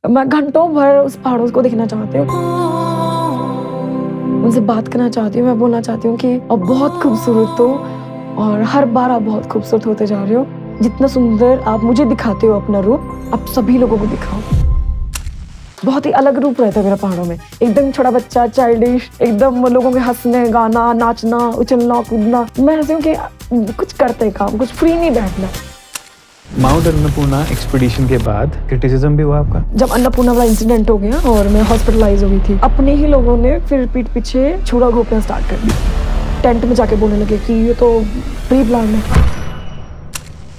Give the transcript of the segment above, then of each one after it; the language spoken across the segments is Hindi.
मैं घंटों भर उस पहाड़ों को देखना चाहती हूँ, उनसे बात करना चाहती हूँ। मैं बोलना चाहती हूँ कि अब बहुत खूबसूरत हो और हर बार आप बहुत खूबसूरत होते जा रहे हो। जितना सुंदर आप मुझे दिखाते हो अपना रूप, आप सभी लोगों को दिखाओ। बहुत ही अलग रूप रहता है मेरा पहाड़ों में, एकदम छोटा बच्चा, चाइल्डिश, एकदम लोगों के हंसने, गाना, नाचना, उछलना, कूदना। मैं ऐसी हूँ कि कुछ करते काम, कुछ फ्री नहीं बैठना। माउंट अन्नपूर्णा एक्सपीडिशन के बाद क्रिटिसिज्म भी हुआ आपका? जब अन्नपूर्णा वाला इंसिडेंट हो गया और मैं हॉस्पिटलाइज हो गई थी, अपने ही लोगों ने फिर पीठ पीछे छुरा घोंपना स्टार्ट कर दी। टेंट में जाके बोलने लगे कि ये तो प्री प्लान है।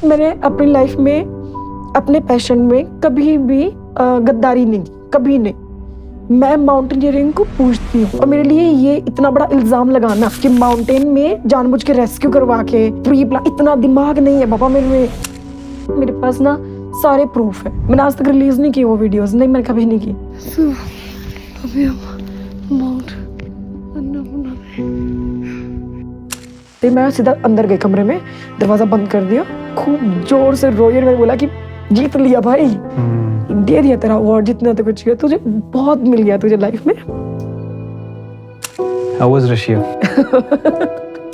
मैंने अपनी लाइफ में, अपने पैशन में कभी भी गद्दारी नहीं की, कभी नहीं। मैं माउंटेनियरिंग को पूछती हूँ और मेरे लिए ये इतना बड़ा इल्जाम लगाना कि माउंटेन में जानबूझ के रेस्क्यू करवा के प्री प्लान, इतना दिमाग नहीं है बाबा मेरे में। मेरे पास ना सारे प्रूफ है। मैंने आज तक रिलीज नहीं की वो वीडियोस, नहीं मैंने कभी नहीं की। अभी हम माउंट अन्नपूर्णा पे। मैं सीधा अंदर गई कमरे में, दरवाजा बंद कर दिया, खूब जोर से रोई और मैंने बोला कि जीत लिया भाई, दे दिया तेरा अवार्ड, जितना तो कुछ किया, तुझे बहुत मिल गया तुझे लाइफ में। How was Russia?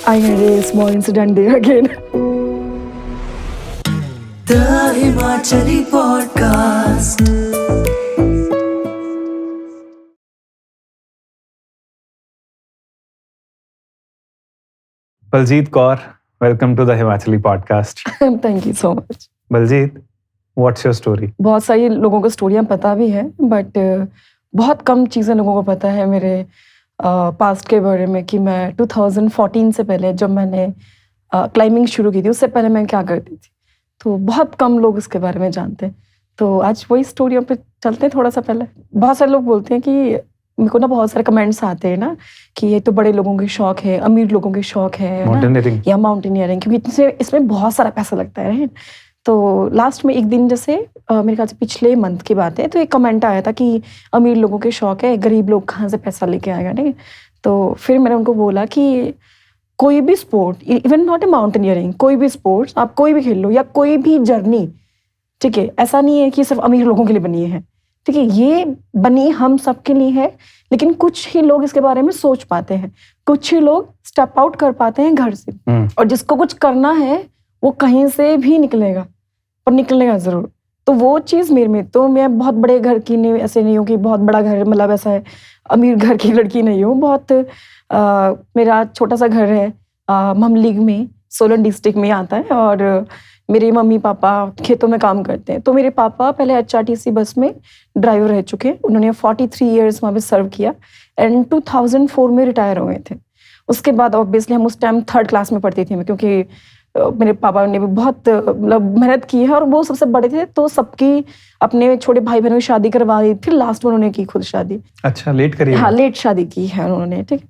I had a small incident there again. The Himachali Podcast. Baljeet Kaur, welcome to the Himachali Podcast. Thank you so much. Baljeet, what's your story? बहुत सारी लोगों को स्टोरियाँ पता भी है, बट बहुत कम चीज़ें लोगों को पता है मेरे पास्ट के बारे में कि मैं 2014 से पहले जब मैंने क्लाइंबिंग शुरू की थी, उससे पहले मैं क्या करती थी। तो बहुत कम लोग इसके बारे में जानते हैं। तो आज वही स्टोरियों पे चलते हैं थोड़ा सा। पहले बहुत सारे लोग बोलते हैं कि मेरे को ना बहुत सारे कमेंट्स आते हैं ना कि ये तो बड़े लोगों के शौक है, अमीर लोगों के शौक है माउंटेनियरिंग या माउंटेनियरिंग, क्योंकि इसमें बहुत सारा पैसा लगता है, राइट। तो लास्ट में एक दिन, जैसे मेरे ख्याल से पिछले मंथ की बात है, तो एक कमेंट आया था कि अमीर लोगों के शौक है, गरीब लोग कहाँ से पैसा लेके आएगा, ठीक है। तो फिर मैंने उनको बोला कि कोई भी sport, even not a mountaineering, कोई भी स्पोर्ट्स आप कोई भी खेल लो या कोई भी जर्नी, ठीक है, ऐसा नहीं है कि सिर्फ अमीर लोगों के लिए बनी है, ठीक है। ये बनी हम सब के लिए है, लेकिन कुछ ही लोग इसके बारे में सोच पाते हैं, कुछ ही लोग स्टेप आउट कर पाते हैं घर से, और जिसको कुछ करना है वो कहीं से भी निकलेगा और निकलेगा जरूर। तो वो चीज़ मेरे में, तो मैं बहुत बड़े घर की नहीं, ऐसे नहीं हूँ कि बहुत बड़ा घर, मतलब ऐसा है अमीर घर की लड़की नहीं हूँ। बहुत मेरा छोटा सा घर है ममलीग में, सोलन डिस्ट्रिक्ट में आता है, और मेरे मम्मी पापा खेतों में काम करते हैं। तो मेरे पापा पहले HRTC बस में ड्राइवर रह चुके हैं, उन्होंने 43 ईयर्स वहाँ पे सर्व किया एंड 2004 में रिटायर हो गए थे। उसके बाद ऑब्वियसली हम उस टाइम 3rd क्लास में पढ़ती थी मैं, क्योंकि मेरे पापा ने भी बहुत मतलब मेहनत की है और वो सबसे बड़े थे, तो सबकी अपने छोटे भाई बहनों की शादी करवा दी थी। लास्ट में उन्होंने की खुद शादी। अच्छा, लेट करी? हाँ, लेट शादी की है उन्होंने, ठीक।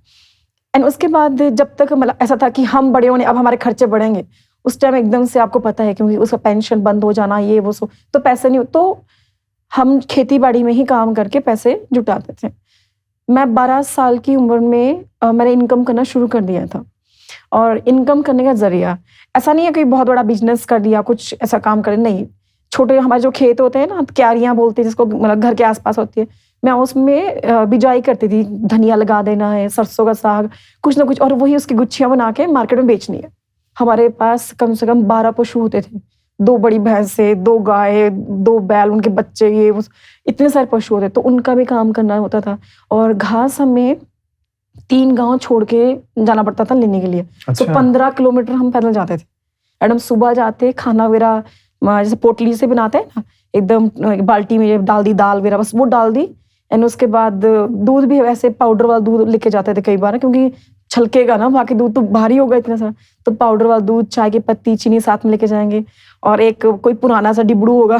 एंड उसके बाद जब तक मतलब ऐसा था कि हम बड़े होने, अब हमारे खर्चे बढ़ेंगे, उस टाइम एकदम से आपको पता है क्योंकि उसका पेंशन बंद हो जाना, ये वो सो, तो पैसे नहीं, तो हम खेती बाड़ी में ही काम करके पैसे जुटाते थे। मैं 12 साल की उम्र में मैंने इनकम करना शुरू कर दिया था, और इनकम करने का जरिया ऐसा नहीं है कि बहुत बड़ा बिजनेस कर लिया, कुछ ऐसा काम करे, नहीं। छोटे हमारे जो खेत होते हैं ना, क्यारियां बोलते हैं जिसको, मतलब घर के आसपास होती है, मैं उसमें बिजाई करती थी, धनिया लगा देना है, सरसों का साग, कुछ ना कुछ, और वही उसकी गुच्छियां बना के मार्केट में बेचनी है। हमारे पास कम से कम 12 पशु होते थे, 2 बड़ी भैंसें, 2 गाय, 2 बैल, उनके बच्चे, ये वो, इतने सारे पशु होते, तो उनका भी काम करना होता था। और घास हमें 3 गांव छोड़ के जाना पड़ता था लेने के लिए। अच्छा। तो 15 किलोमीटर हम पैदल जाते थे। मैडम सुबह जाते, खाना वगैरह जैसे पोटली से बनाते हैं ना, एकदम बाल्टी में डाल दी दाल वगैरह, बस वो डाल दी। एंड उसके बाद दूध भी वैसे पाउडर वाला दूध लेके जाते थे कई बार, क्योंकि छलकेगा ना, बाकी दूध तो भारी होगा इतना सारा, तो पाउडर वाला दूध, चाय की पत्ती, चीनी साथ में लेके जाएंगे, और एक कोई पुराना सा डिबड़ू होगा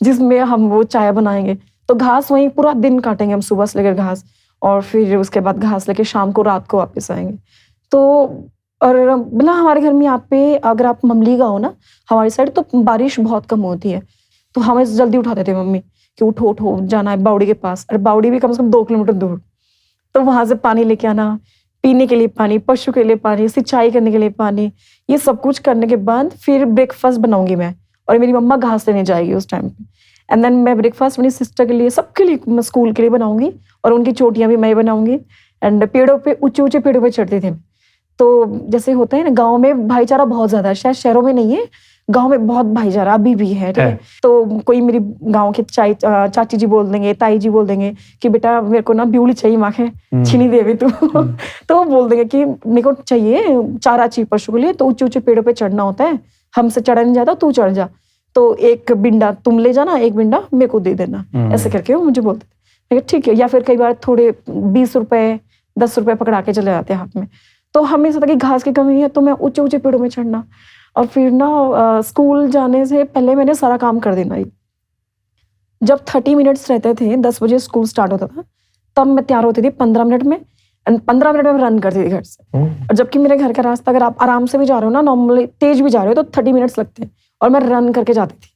जिसमें हम वो चाय बनाएंगे। तो घास वहीं पूरा दिन काटेंगे हम, सुबह से लेकर घास, और फिर उसके बाद घास लेके शाम को, रात को वापस आएंगे। तो और मतलब हमारे घर में यहाँ पे, अगर आप ममली गाँव ना हमारी साइड, तो बारिश बहुत कम होती है, तो हमें जल्दी उठाते थे मम्मी कि उठो उठो, जाना है बावड़ी के पास, और बावड़ी भी कम से कम 2 किलोमीटर दूर। तो वहां से पानी लेके आना, पीने के लिए पानी, पशु के लिए पानी, सिंचाई करने के लिए पानी, ये सब कुछ करने के बाद फिर ब्रेकफास्ट बनाऊंगी मैं, और मेरी मम्मा घास लेने जाएगी उस टाइम पे। एंड देन मैं ब्रेकफास्ट अपनी सिस्टर के लिए, सबके लिए, मैं स्कूल के लिए बनाऊंगी और उनकी चोटियां भी मैं ही बनाऊंगी। एंड पेड़ों पे, ऊंचे ऊंचे पेड़ों पे चढ़ते थे। तो जैसे होता है ना, गाँव में भाईचारा बहुत ज्यादा है, शायद शहरों में नहीं है, गांव में बहुत भाईचारा अभी भी है, ठीक है। तो कोई मेरी गांव के चाची जी बोल देंगे, ताई जी बोल देंगे कि बेटा मेरे को ना ब्यूली चाहिए, माँ के छीनी देवी तू तो वो बोल देंगे कि मेरे को चाहिए चारा चाहिए पशु के लिए, तो ऊंचे ऊंचे पेड़ों पे चढ़ना होता है, हमसे चढ़ा नहीं जाता, तू चढ़ जा, तो एक बिंडा तुम ले जाना, एक बिंडा मेरे को दे देना, ऐसे करके वो मुझे बोलते थे। ठीक है। या फिर कई बार थोड़े 20 रुपए 10 रुपए पकड़ा के चले जाते हाथ में। तो हमेशा था कि घास की कमी है, तो मैं ऊंचे ऊंचे पेड़ों में चढ़ना। और फिर ना स्कूल जाने से पहले मैंने सारा काम कर देना ही। जब 30 मिनट्स रहते थे, 10 बजे स्कूल स्टार्ट होता था, तब मैं तैयार होती थी 15 मिनट में, 15 मिनट में रन करती थी घर से। और जबकि मेरे घर का रास्ता, अगर आप आराम से भी जा रहे हो ना, नॉर्मली तेज भी जा रहे हो, तो 30 मिनट्स लगते हैं, और मैं रन करके जाती थी।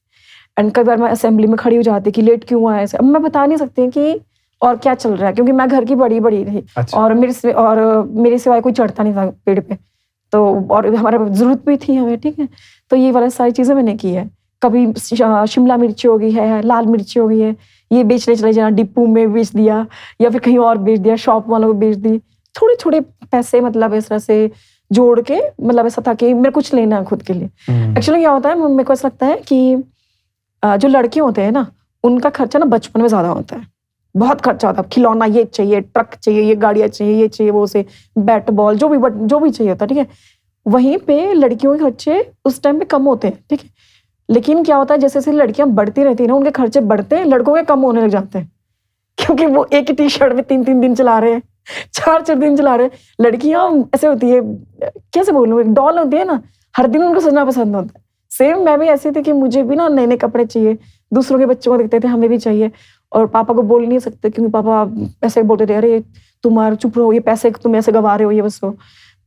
एंड कई बार मैं असेंबली में खड़ी हो जाती कि लेट क्यों आया ऐसे। अब मैं बता नहीं सकती कि और क्या चल रहा है, क्योंकि मैं घर की बड़ी थी। अच्छा। और मेरे सिवाय कोई चढ़ता नहीं था पेड़ पे, तो और हमारा जरूरत भी थी हमें, ठीक है। तो ये वाली सारी चीजें मैंने की है। कभी शिमला मिर्ची हो गई है, लाल मिर्ची हो गई है, ये बेचने चले जाना, डिपो में बेच दिया या फिर कहीं और बेच दिया, शॉप वालों को बेच दी, थोड़े थोड़े पैसे, मतलब इस तरह से जोड़ के, मतलब ऐसा था कि मेरे कुछ लेना है खुद के लिए। एक्चुअली क्या होता है, मेरे को ऐसा लगता है कि जो लड़के होते हैं ना, उनका खर्चा ना बचपन में ज्यादा होता है, बहुत खर्चा होता है। खिलौना ये चाहिए, ट्रक चाहिए, ये गाड़ियां चाहिए, ये चाहिए, वो से बैट बॉल, जो भी चाहिए होता है, ठीक है। वहीं पे लड़कियों के खर्चे उस टाइम पे कम होते हैं, ठीक है। लेकिन क्या होता है, जैसे जैसे लड़कियां बढ़ती रहती है ना, उनके खर्चे बढ़ते हैं, लड़कों के कम होने लग जाते हैं, क्योंकि वो एक ही टी शर्ट में 3-3 दिन चला रहे हैं, 4-4 दिन चला रहे हैं। लड़कियां ऐसे होती है, कैसे बोलूं, एक डॉल होती है ना, हर दिन उनको सजना पसंद होता है। सेम मैं भी ऐसी थी कि मुझे भी ना नए नए कपड़े चाहिए, दूसरों के बच्चों को देखते थे, हमें भी चाहिए। और पापा को बोल नहीं सकते, क्योंकि पापा ऐसे बोलते थे, अरे तुम्हारा चुप रहो, ये पैसे तुम ऐसे गवा रहे हो, ये बस हो,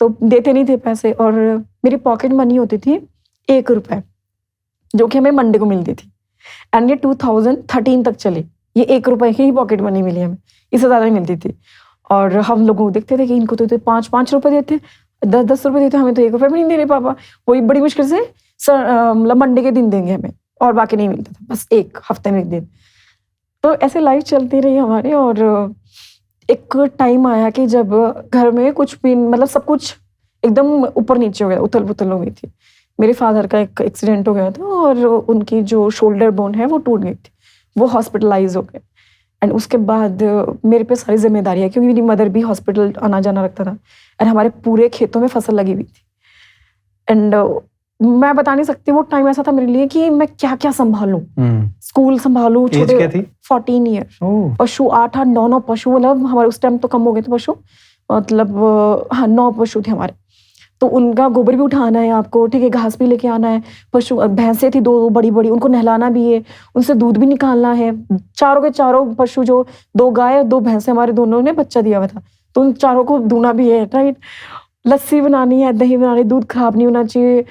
तो देते नहीं थे पैसे। और मेरी पॉकेट मनी होती थी 1 रुपए, जो कि हमें मंडे को मिलती थी। एंड ये 2013 तक चली, ये 1 रुपए की ही पॉकेट मनी मिली हमें, इससे ज्यादा नहीं मिलती थी। और हम लोगों को देखते थे कि इनको तो 5-5 रुपए देते, 10-10 रुपए देते, हमें तो 1 रुपए भी नहीं दे रहे पापा। वही बड़ी मुश्किल से मतलब मंडे के दिन देंगे हमें, और बाकी नहीं मिलता था, बस एक हफ्ते में 1 दिन। तो ऐसे लाइफ चलती रही हमारी। और एक टाइम आया कि जब घर में कुछ भी, मतलब सब कुछ एकदम ऊपर नीचे हो गया, उथल पुथल हो गई थी। मेरे फादर का एक एक्सीडेंट हो गया था, और उनकी जो शोल्डर बोन है वो टूट गई थी, वो हॉस्पिटलाइज हो गए। एंड उसके बाद मेरे पे सारी जिम्मेदारियाँ, क्योंकि मेरी मदर भी हॉस्पिटल आना जाना रखता था, और हमारे पूरे खेतों में फसल लगी हुई थी। एंड मैं बता नहीं सकती, वो टाइम ऐसा था मेरे लिए कि मैं क्या क्या संभालूं, स्कूल संभालूं, छोटे 14 ईयर, पशु 8-9 पशु, मतलब हमारे उस टाइम तो कम हो गए थे पशु, मतलब हाँ 9 पशु थे हमारे। तो उनका गोबर भी उठाना है आपको, ठीक है, घास भी लेके आना है, पशु भैंसें थी 2 बड़ी, उनको नहलाना भी है, उनसे दूध भी निकालना है। चारों के चारों पशु, जो 2 गाय और 2 भैंसें, हमारे दोनों ने बच्चा दिया हुआ था, तो उन चारों को धोना भी है, राइट, लस्सी बनानी है, दही बनानी, दूध खराब नहीं होना चाहिए,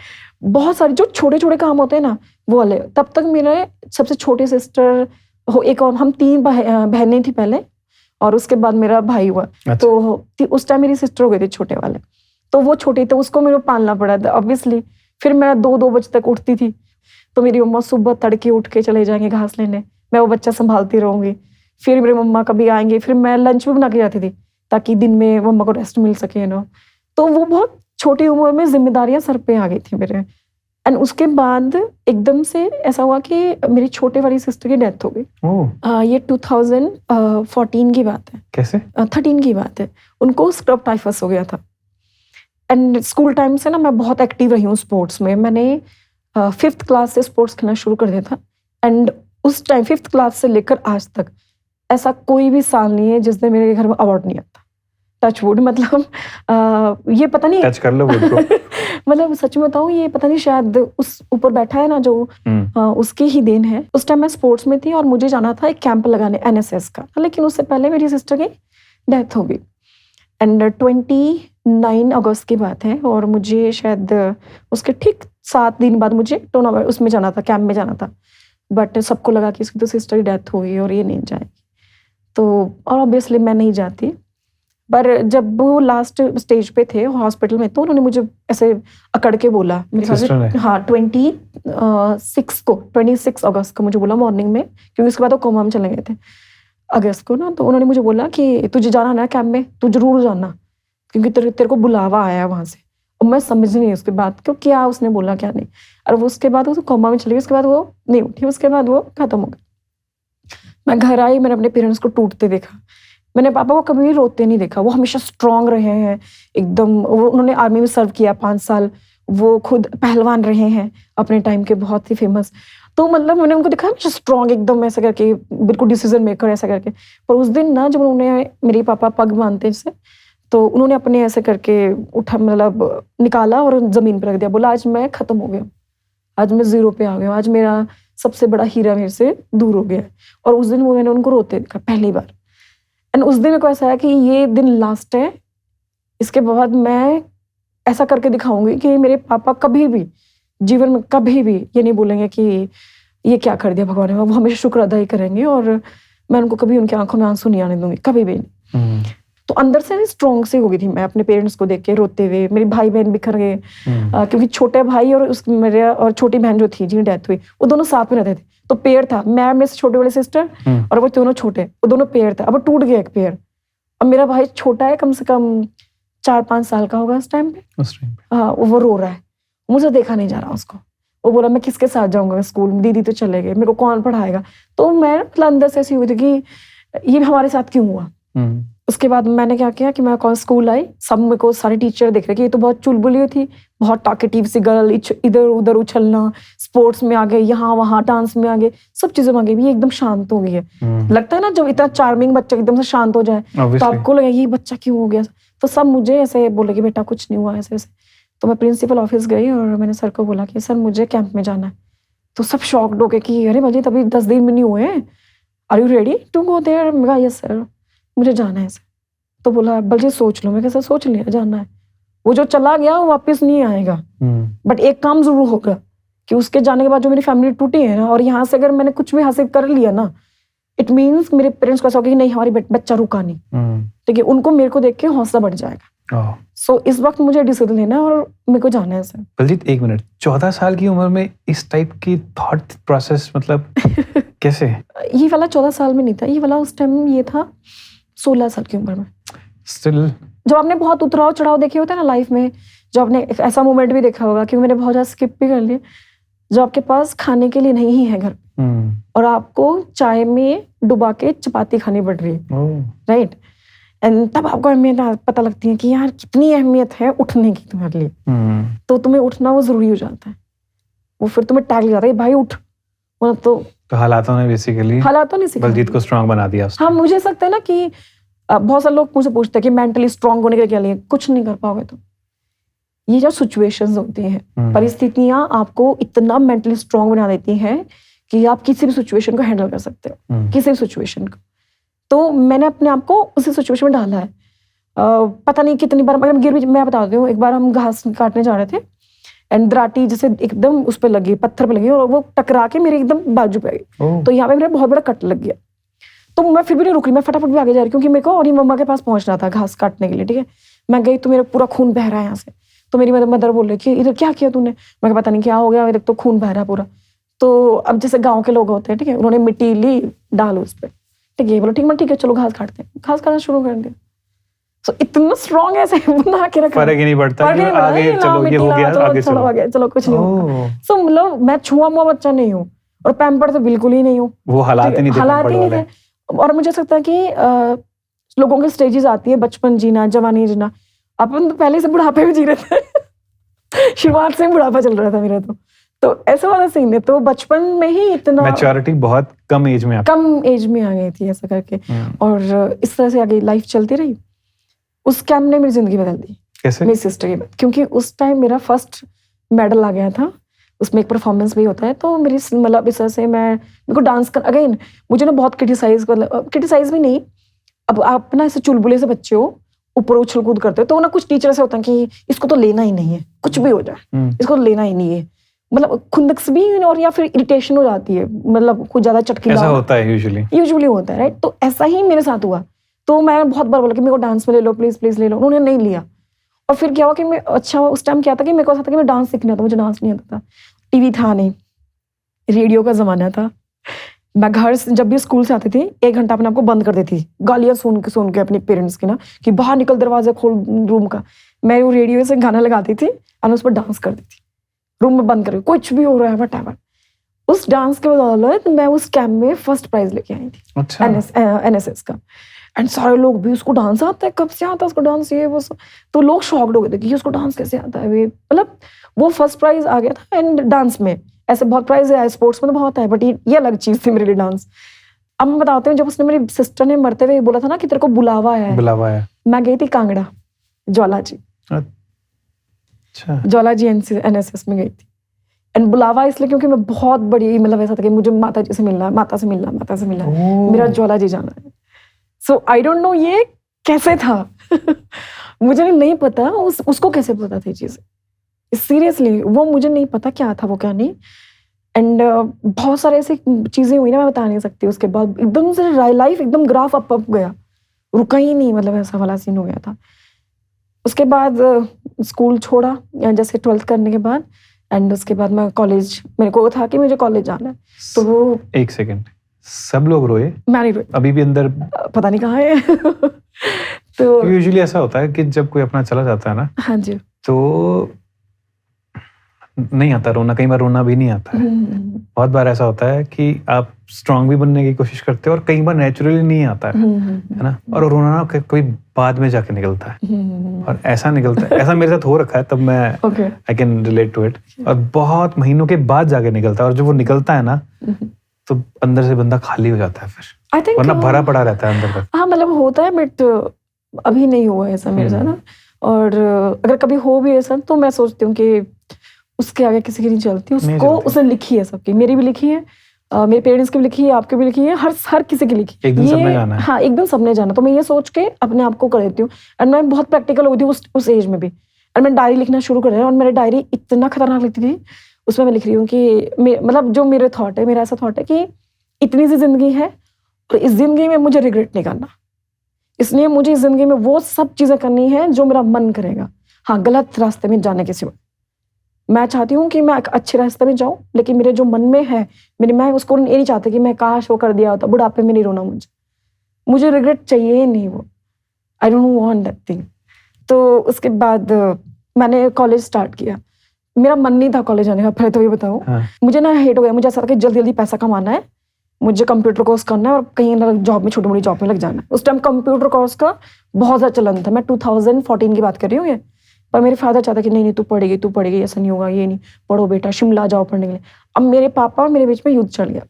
बहुत सारे जो छोटे छोटे काम होते हैं ना, वो वाले। तब तक मेरे सबसे छोटी सिस्टर हो, एक और, हम 3 बहनें थी पहले, और उसके बाद मेरा भाई हुआ। अच्छा। तो उस टाइम मेरी सिस्टर हो गई थी छोटे वाले, तो वो छोटी, तो उसको मेरे को पालना पड़ा था ऑब्वियसली। फिर मैं 2 बजे तक उठती थी, तो मेरी मम्मा सुबह तड़के उठ के चले जाएंगे घास लेने, मैं वो बच्चा संभालती रहूंगी। फिर मेरी मम्मा कभी आएंगे, फिर मैं लंच भी बना के जाती थी, ताकि दिन में मम्मा को रेस्ट मिल सके ना। तो वो बहुत छोटी उम्र में जिम्मेदारियां सर पे आ गई थी मेरे। एंड उसके बाद एकदम से ऐसा हुआ कि मेरी छोटे वाली सिस्टर की डेथ हो गई। ये 2014 की बात है। कैसे? 13 की बात है। उनको स्क्रब टाइफस हो गया था। एंड स्कूल टाइम से ना मैं बहुत एक्टिव रही हूँ स्पोर्ट्स में। मैंने 5th क्लास से स्पोर्ट्स खेलना शुरू कर दिया था। एंड उस टाइम 5th क्लास से लेकर आज तक ऐसा कोई भी साल नहीं है जिसने मेरे घर में अवार्ड नहीं आता। टच वुड, मतलब ये पता नहीं, टच कर लो वुड को। मतलब सच में बताऊं, ये पता नहीं, शायद उस ऊपर बैठा है ना जो, उसकी ही देन है। उस टाइम मैं स्पोर्ट्स में थी और मुझे जाना था एक कैंप लगाने NSS का, लेकिन उससे पहले मेरी सिस्टर की डेथ हो गई। एंड 29 अगस्त की बात है, और मुझे शायद उसके ठीक 7 दिन बाद मुझे टूर्नामेंट उसमें जाना था, कैंप में जाना था। बट सबको लगा कि इसकी तो सिस्टर की डेथ हो गई और ये नहीं जाएगी, तो और ऑब्वियसली मैं नहीं जाती। पर जब वो लास्ट स्टेज पे थे हॉस्पिटल में, तो उन्होंने मुझे ऐसे अकड़ के बोला, मेरे ख्याल Sister ने? से हाँ 26 अगस्त को मुझे बोला मॉर्निंग में, क्योंकि उसके बाद वो कोमा में चले गए थे अगस्त को ना। तो उन्होंने मुझे बोला कि तुझे जाना ना कैंप में, तू जरूर जाना, क्योंकि तेरे को बुलावा आया है वहां से। और मैं समझ नहीं उसके बाद क्यों, क्या उसने बोला क्या नहीं। और वो उसके बाद वो कोमा में चली गई, उसके बाद वो नहीं उठी, उसके बाद वो खत्म हो गई। मैं घर आई, मैंने अपने पेरेंट्स को टूटते देखा, मैंने पापा को कभी रोते नहीं देखा। वो हमेशा स्ट्रांग रहे हैं एकदम। वो उन्होंने आर्मी में सर्व किया 5 साल, वो खुद पहलवान रहे हैं अपने टाइम के, बहुत ही फेमस। तो मतलब मैंने उनको देखा हमेशा स्ट्रांग एकदम ऐसा करके, बिल्कुल डिसीजन मेकर ऐसा करके। पर उस दिन ना जब उन्होंने, मेरे पापा पग बांधते जैसे, तो उन्होंने अपने ऐसे करके उठा, मतलब निकाला और जमीन पर रख दिया। बोला आज मैं खत्म हो गया, आज मैं जीरो पे आ गया, आज मेरा सबसे बड़ा हीरा मेरे से दूर हो गया। और उस दिन वो मैंने उनको रोते देखा पहली बार। एंड उस दिन मेरे को ऐसा है कि ये दिन लास्ट है, इसके बाद मैं ऐसा करके दिखाऊंगी कि मेरे पापा कभी भी जीवन में कभी भी ये नहीं बोलेंगे कि ये क्या कर दिया भगवान ने। वो हमेशा शुक्र अदा ही करेंगे, और मैं उनको कभी उनकी आंखों में आंसू नहीं आने दूंगी, कभी भी नहीं। तो अंदर से स्ट्रॉन्ग से हो गई थी मैं अपने पेरेंट्स को देख के रोते हुए। मेरे भाई बहन बिखर गए, क्योंकि छोटे भाई और मेरे और छोटी बहन जो थी जिनकी डेथ हुई, वो दोनों साथ में रहते थे। तो पेयर था, मैं मेरे से छोटे वाले सिस्टर और वो दोनों छोटे, वो दोनों पेयर था। अब वो टूट गया एक पेयर। अब मेरा भाई छोटा है, कम से कम 4-5 साल का होगा उस टाइम पे। हाँ, वो रो रहा है, मुझे देखा नहीं जा रहा उसको। वो बोला मैं किसके साथ जाऊंगा स्कूल, दीदी तो चले गए, मेरे को कौन पढ़ाएगा। तो मैं मतलब अंदर से ऐसी हुई थी कि ये हमारे साथ क्यों हुआ। उसके बाद मैंने क्या किया कि मैं कौन स्कूल आई, सब मेरे को सारे टीचर देख रहे कि ये तो बहुत चुलबुली थी, बहुत टॉकेटिव सी गर्ल, इधर उधर उछलना, स्पोर्ट्स में आ गए, यहाँ वहाँ डांस में आ गए, सब चीजों में आ गई, ये एकदम शांत हो गई है। लगता है ना जब इतना चार्मिंग बच्चा एकदम से शांत हो जाए, तो आपको लगे ये बच्चा क्यों हो गया। तो सब मुझे ऐसे बोले कि बेटा कुछ नहीं हुआ ऐसे ऐसे। तो मैं प्रिंसिपल ऑफिस गई और मैंने सर को बोला कि सर मुझे कैंप में जाना है। तो सब शॉक्ड हो गए कि अरे बलजीत अभी 10 दिन में नहीं हुए हैं, are you ready to go there. मैं कहा यस सर, मुझे जाना है सर। तो बोला बलजीत सोच लो। मैं कैसा सोच लिया, जाना है। वो जो चला गया वो वापस नहीं आएगा, बट एक काम जरूर होगा कि उसके जाने के बाद जो मेरी फैमिली टूटी है ना, और यहाँ से अगर मैंने कुछ भी हासिल कर लिया ना, इट मीन्स मेरे पेरेंट्स को ऐसा होगा कि नहीं हमारी बच्चा रुका नहीं, ठीक है, उनको मेरे को देख के हौसला बढ़ जाएगा। सो इस वक्त मुझे डिसीजन लेना है और मेरे को जाना है सर। बलजीत एक मिनट, 14 साल की उम्र में इस टाइप की थॉट प्रोसेस, मतलब कैसे? ये वाला 14 साल में नहीं था, ये वाला उस टाइम ये था 16 साल की उम्र में। स्टिल जब आपने बहुत उतराव चढ़ाव देखे होते हैं ना लाइफ में, जो आपने एक ऐसा मोमेंट भी देखा होगा, क्योंकि मैंने बहुत ज्यादा स्किप भी कर लिया, जो आपके पास खाने के लिए नहीं है घर, और आपको चाय में डुबा के चपाती खानी पड़ रही है, राइट। एंड तब आपको अहमियत पता लगती है कि यार कितनी अहमियत है उठने की तुम्हारे लिए। तो तुम्हें उठना वो जरूरी हो जाता है, वो फिर तुम्हें टैग जाता है भाई उठ। तो हालातों ने बेसिकली बलजीत को स्ट्रांग बना दिया। हाँ, मुझे ऐसा लगता है ना कि बहुत सारे लोग मुझसे पूछते हैं कि मेंटली स्ट्रांग होने के लिए क्या लिए, कुछ नहीं कर पाओगे। तो ये जो सिचुएशंस होती हैं, परिस्थितियां आपको इतना मेंटली स्ट्रांग बना देती हैं कि आप किसी भी सिचुएशन को हैंडल कर सकते हो, किसी भी सिचुएशन को। तो मैंने अपने आप को उसी सिचुएशन में डाला है। पता नहीं कितनी बार मैं गिर भी, मैं बताती हूँ। एक बार हम घास काटने जा रहे थे एंड दराटी जैसे एकदम उस पर लगी, पत्थर पे लगी, और वो टकरा के मेरे एकदम बाजू पे आई। तो यहाँ पे मेरा बहुत बड़ा कट लग गया। तो मैं फिर भी नहीं रुक रही, मैं फटाफट भी आगे जा रही, क्योंकि मेरे को और ये मम्मा के पास पहुंचना था घास काटने के लिए, ठीक है। मैं गई तो मेरा पूरा खून बह रहा है यहाँ से। तो मेरी मदर बोल रही कि इधर क्या किया तूने। मैं पता नहीं क्या हो गया, इधर तो खून बह रहा है पूरा। तो अब जैसे गाँव के लोग होते हैं, ठीक है, उन्होंने मिट्टी ली, डाल उस पर, ठीक है, बोलो ठीक है चलो घास काटते हैं। घास काटना शुरू कर दिया। So, इतना स्ट्रॉन्ग ऐसे बना के रखा, फर्क ही नहीं पड़ता, आगे चलो ये हो गया, आगे चलो, चलो कुछ नहीं होगा। सो मतलब मैं छुआ मुआ बच्चा नहीं हूँ, और पैम्पर्ड तो बिल्कुल ही नहीं हूँ। वो हालात ही नहीं थे। और मुझे लगता है कि लोगों के स्टेजेस आती है, बचपन जीना, जवानी जीना। अपन तो पहले से बुढ़ापे में जी रहे थे शुरुआत से बुढ़ापा चल रहा था मेरा। तो ऐसा वाला सीन है। तो बचपन में ही इतना मैच्योरिटी बहुत कम एज में आ गई थी ऐसा करके, और इस तरह से आगे लाइफ चलती रही। उस कैंप ने मेरी जिंदगी बदल दी। कैसे? मेरी सिस्टर की, क्योंकि उस टाइम मेरा फर्स्ट मेडल आ गया था, उसमें एक परफॉर्मेंस भी होता है। तो मेरी मतलब इस तरह से मेरे को डांस कर, अगेन मुझे ना बहुत क्रिटिसाइज भी नहीं, अब आप ना ऐसे चुलबुले से बच्चे हो, ऊपर उछल कूद करते हो, तो ना कुछ टीचर ऐसे होता है कि इसको तो लेना ही नहीं है, कुछ भी हो जाए इसको तो लेना ही नहीं है, मतलब खुंदक से भी, और या फिर इरिटेशन हो जाती है, मतलब कुछ ज्यादा चटकी ऐसा होता है यूजुअली होता है, राइट। तो ऐसा ही मेरे साथ हुआ। तो मैं बहुत बार बोला कि मेरे को डांस में ले लो, प्लीज प्लीज ले लो, उन्होंने नहीं लिया। और फिर क्या हुआ कि मैं अच्छा उस टाइम क्या था कि मेरे को ऐसा था कि मैं डांस सीखना था, मुझे डांस नहीं आता था, टीवी था नहीं, रेडियो का जमाना था। मैं घर से जब भी स्कूल से आती थी 1 घंटा अपने आप को बंद कर देती थी, गालियां सुन के अपने पेरेंट्स की ना कि बाहर निकल, दरवाजा खोल रूम का। मैं वो रेडियो से गाना लगाती थी और उस पर डांस करती थी, रूम में बंद करके, कुछ भी हो रहा है व्हाटएवर। उस डांस के बदौलत मैं उस कैंप में फर्स्ट प्राइज लेके आई थी, अच्छा। NSS का। एंड सारे लोग भी, उसको डांस आता है, कब से आता है उसको डांस, ये वो तो लोग शॉक्ड हो गए थे कि उसको डांस कैसे आता है। वे मतलब वो फर्स्ट प्राइज आ गया था। एंड डांस में ऐसे बहुत प्राइज है, स्पोर्ट्स में तो बहुत है, बट ये अलग चीज थी मेरे लिए डांस। अब मैं बताती हूँ, जब उसने मेरी सिस्टर ने मरते हुए बोला था ना कि तेरे को बुलावा है, मैं गई थी कांगड़ा, ज्वाला जी। अच्छा। ज्वाला जी NSS में गई थी। एंड बुलावा इसलिए क्योंकि मैं बहुत बड़ी, मतलब ऐसा था कि मुझे माता जी से मिलना है, माता से मिलना है, मेरा ज्वाला जी जाना है। सो आई डोंट नो ये कैसे था मुझे नहीं पता उसको कैसे पता थी चीजें, सीरियसली वो मुझे नहीं पता क्या था वो क्या नहीं। एंड बहुत सारे ऐसी चीजें हुई ना, मैं बता नहीं सकती। उसके बाद एकदम से लाइफ एकदम ग्राफ अप गया, रुका ही नहीं, मतलब ऐसा वाला सीन हो गया था। उसके बाद स्कूल छोड़ा जैसे 12th करने के बाद। एंड उसके बाद मैं कॉलेज, मेरे को था कि मुझे कॉलेज जाना है, तो वो 1 सेकंड, सब लोग रोए, मैं नहीं रोई, अभी भी अंदर पता नहीं कहाँ है तो यूजुअली ऐसा होता है कि जब कोई अपना चला जाता है ना, हाँ जी, तो नहीं आता रोना, कई बार रोना भी नहीं आता है। बहुत बार ऐसा होता है कि आप स्ट्रांग भी बनने की कोशिश करते हो और कई बार नेचुरली नहीं आता है ना, और रोना ना कोई बाद में जाके निकलता है, और ऐसा निकलता है, ऐसा मेरे साथ हो रखा है, तब मैं I can relate to it. और बहुत महीनों के बाद जाके निकलता है, और जब वो निकलता है ना तो अंदर से बंदा खाली हो जाता है फिर, वरना भरा पड़ा रहता है अंदर तक। हाँ मतलब होता है, बट अभी नहीं हुआ ऐसा मेरे साथ ना। और अगर कभी हो भी ऐसा तो मैं सोचती हूँ कि उसके आगे किसी की नहीं चलती, उसको उसने लिखी है, सबकी, मेरी भी लिखी है, मेरे पेरेंट्स की भी लिखी है, आपकी भी लिखी है, हर किसी की लिखी है। एक दिन सबने जाना है। हाँ, एक दिन सबने जाना। तो मैं ये सोच के अपने आप को कर देती हूँ। एंड मैं बहुत प्रैक्टिकल होती हूँ उस एज में भी। एंड मैं डायरी लिखना शुरू कर रही हूँ, और मेरी डायरी इतना खतरनाक लिखती थी। उसमें मैं लिख रही हूँ कि मतलब जो मेरे थॉट है, मेरा ऐसा थॉट है कि इतनी सी जिंदगी है और इस जिंदगी में मुझे रिग्रेट नहीं करना, इसलिए मुझे इस जिंदगी में वो सब चीजें करनी है जो मेरा मन करेगा। हाँ, गलत रास्ते में जाने के सिवा मैं चाहती हूँ कि मैं एक अच्छे रास्ते में जाऊँ, लेकिन मेरे जो मन में है, मैं उसको ये नहीं चाहती कि मैं काश वो कर दिया होता, बुढ़ापे में नहीं रोना, मुझे रिग्रेट चाहिए ही नहीं, वो I don't want that thing. तो उसके बाद मैंने कॉलेज स्टार्ट किया। मेरा मन नहीं था कॉलेज जाने का, पहले तो ये बताऊँ। मुझे ना हेट हो गया, मुझे ऐसा था कि जल्दी जल्दी पैसा कमाना है, मुझे कंप्यूटर कोर्स करना है और कहीं ना जॉब में, छोटी मोटी जॉब में लग जाना है। उस टाइम कंप्यूटर कोर्स का बहुत ज़्यादा चलन था, मैं 2014 की बात कर रही हूँ ये। पर मेरे फादर चाहता कि नहीं तू पढ़ेगी, ऐसा नहीं होगा, ये नहीं, पढ़ो बेटा, शिमला जाओ पढ़ने के लिए। अब मेरे पापा और मेरे बीच में युद्ध चल गया।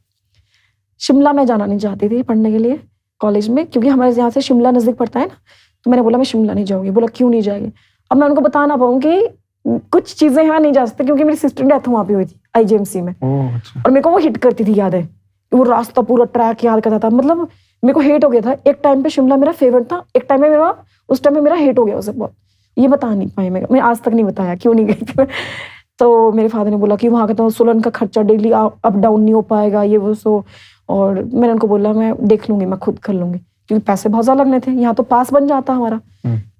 शिमला मैं जाना नहीं चाहती थी पढ़ने के लिए कॉलेज में, क्योंकि हमारे यहाँ से शिमला नज़दीक पड़ता है ना। तो मैंने बोला मैं शिमला नहीं जाऊँगी। बोला क्यों नहीं जाएगी? अब मैं उनको बता ना पाऊँ कि कुछ चीज़ें यहाँ नहीं जा सकती, क्योंकि मेरी सिस्टर डेथ वहाँ पे हुई थी IGMC में। और मेरे को वो हिट करती थी, याद है, वो रास्ता पूरा ट्रैक याद करता था। मतलब मेरे को हेट हो गया था। एक टाइम पे शिमला मेरा फेवरेट था, एक टाइम में उस टाइम में मेरा हेट हो गया उसे बहुत। ये बता नहीं पाई, मैं आज तक नहीं बताया क्यों नहीं गई थी। तो मेरे फादर ने बोला कि वहाँ का तो सोलन का खर्चा डेली अप डाउन नहीं हो पाएगा, ये वो सो। और मैंने उनको बोला मैं देख लूंगी, मैं खुद कर लूंगी, क्योंकि पैसे बहुत ज़्यादा लगने थे। यहाँ तो पास बन जाता हमारा।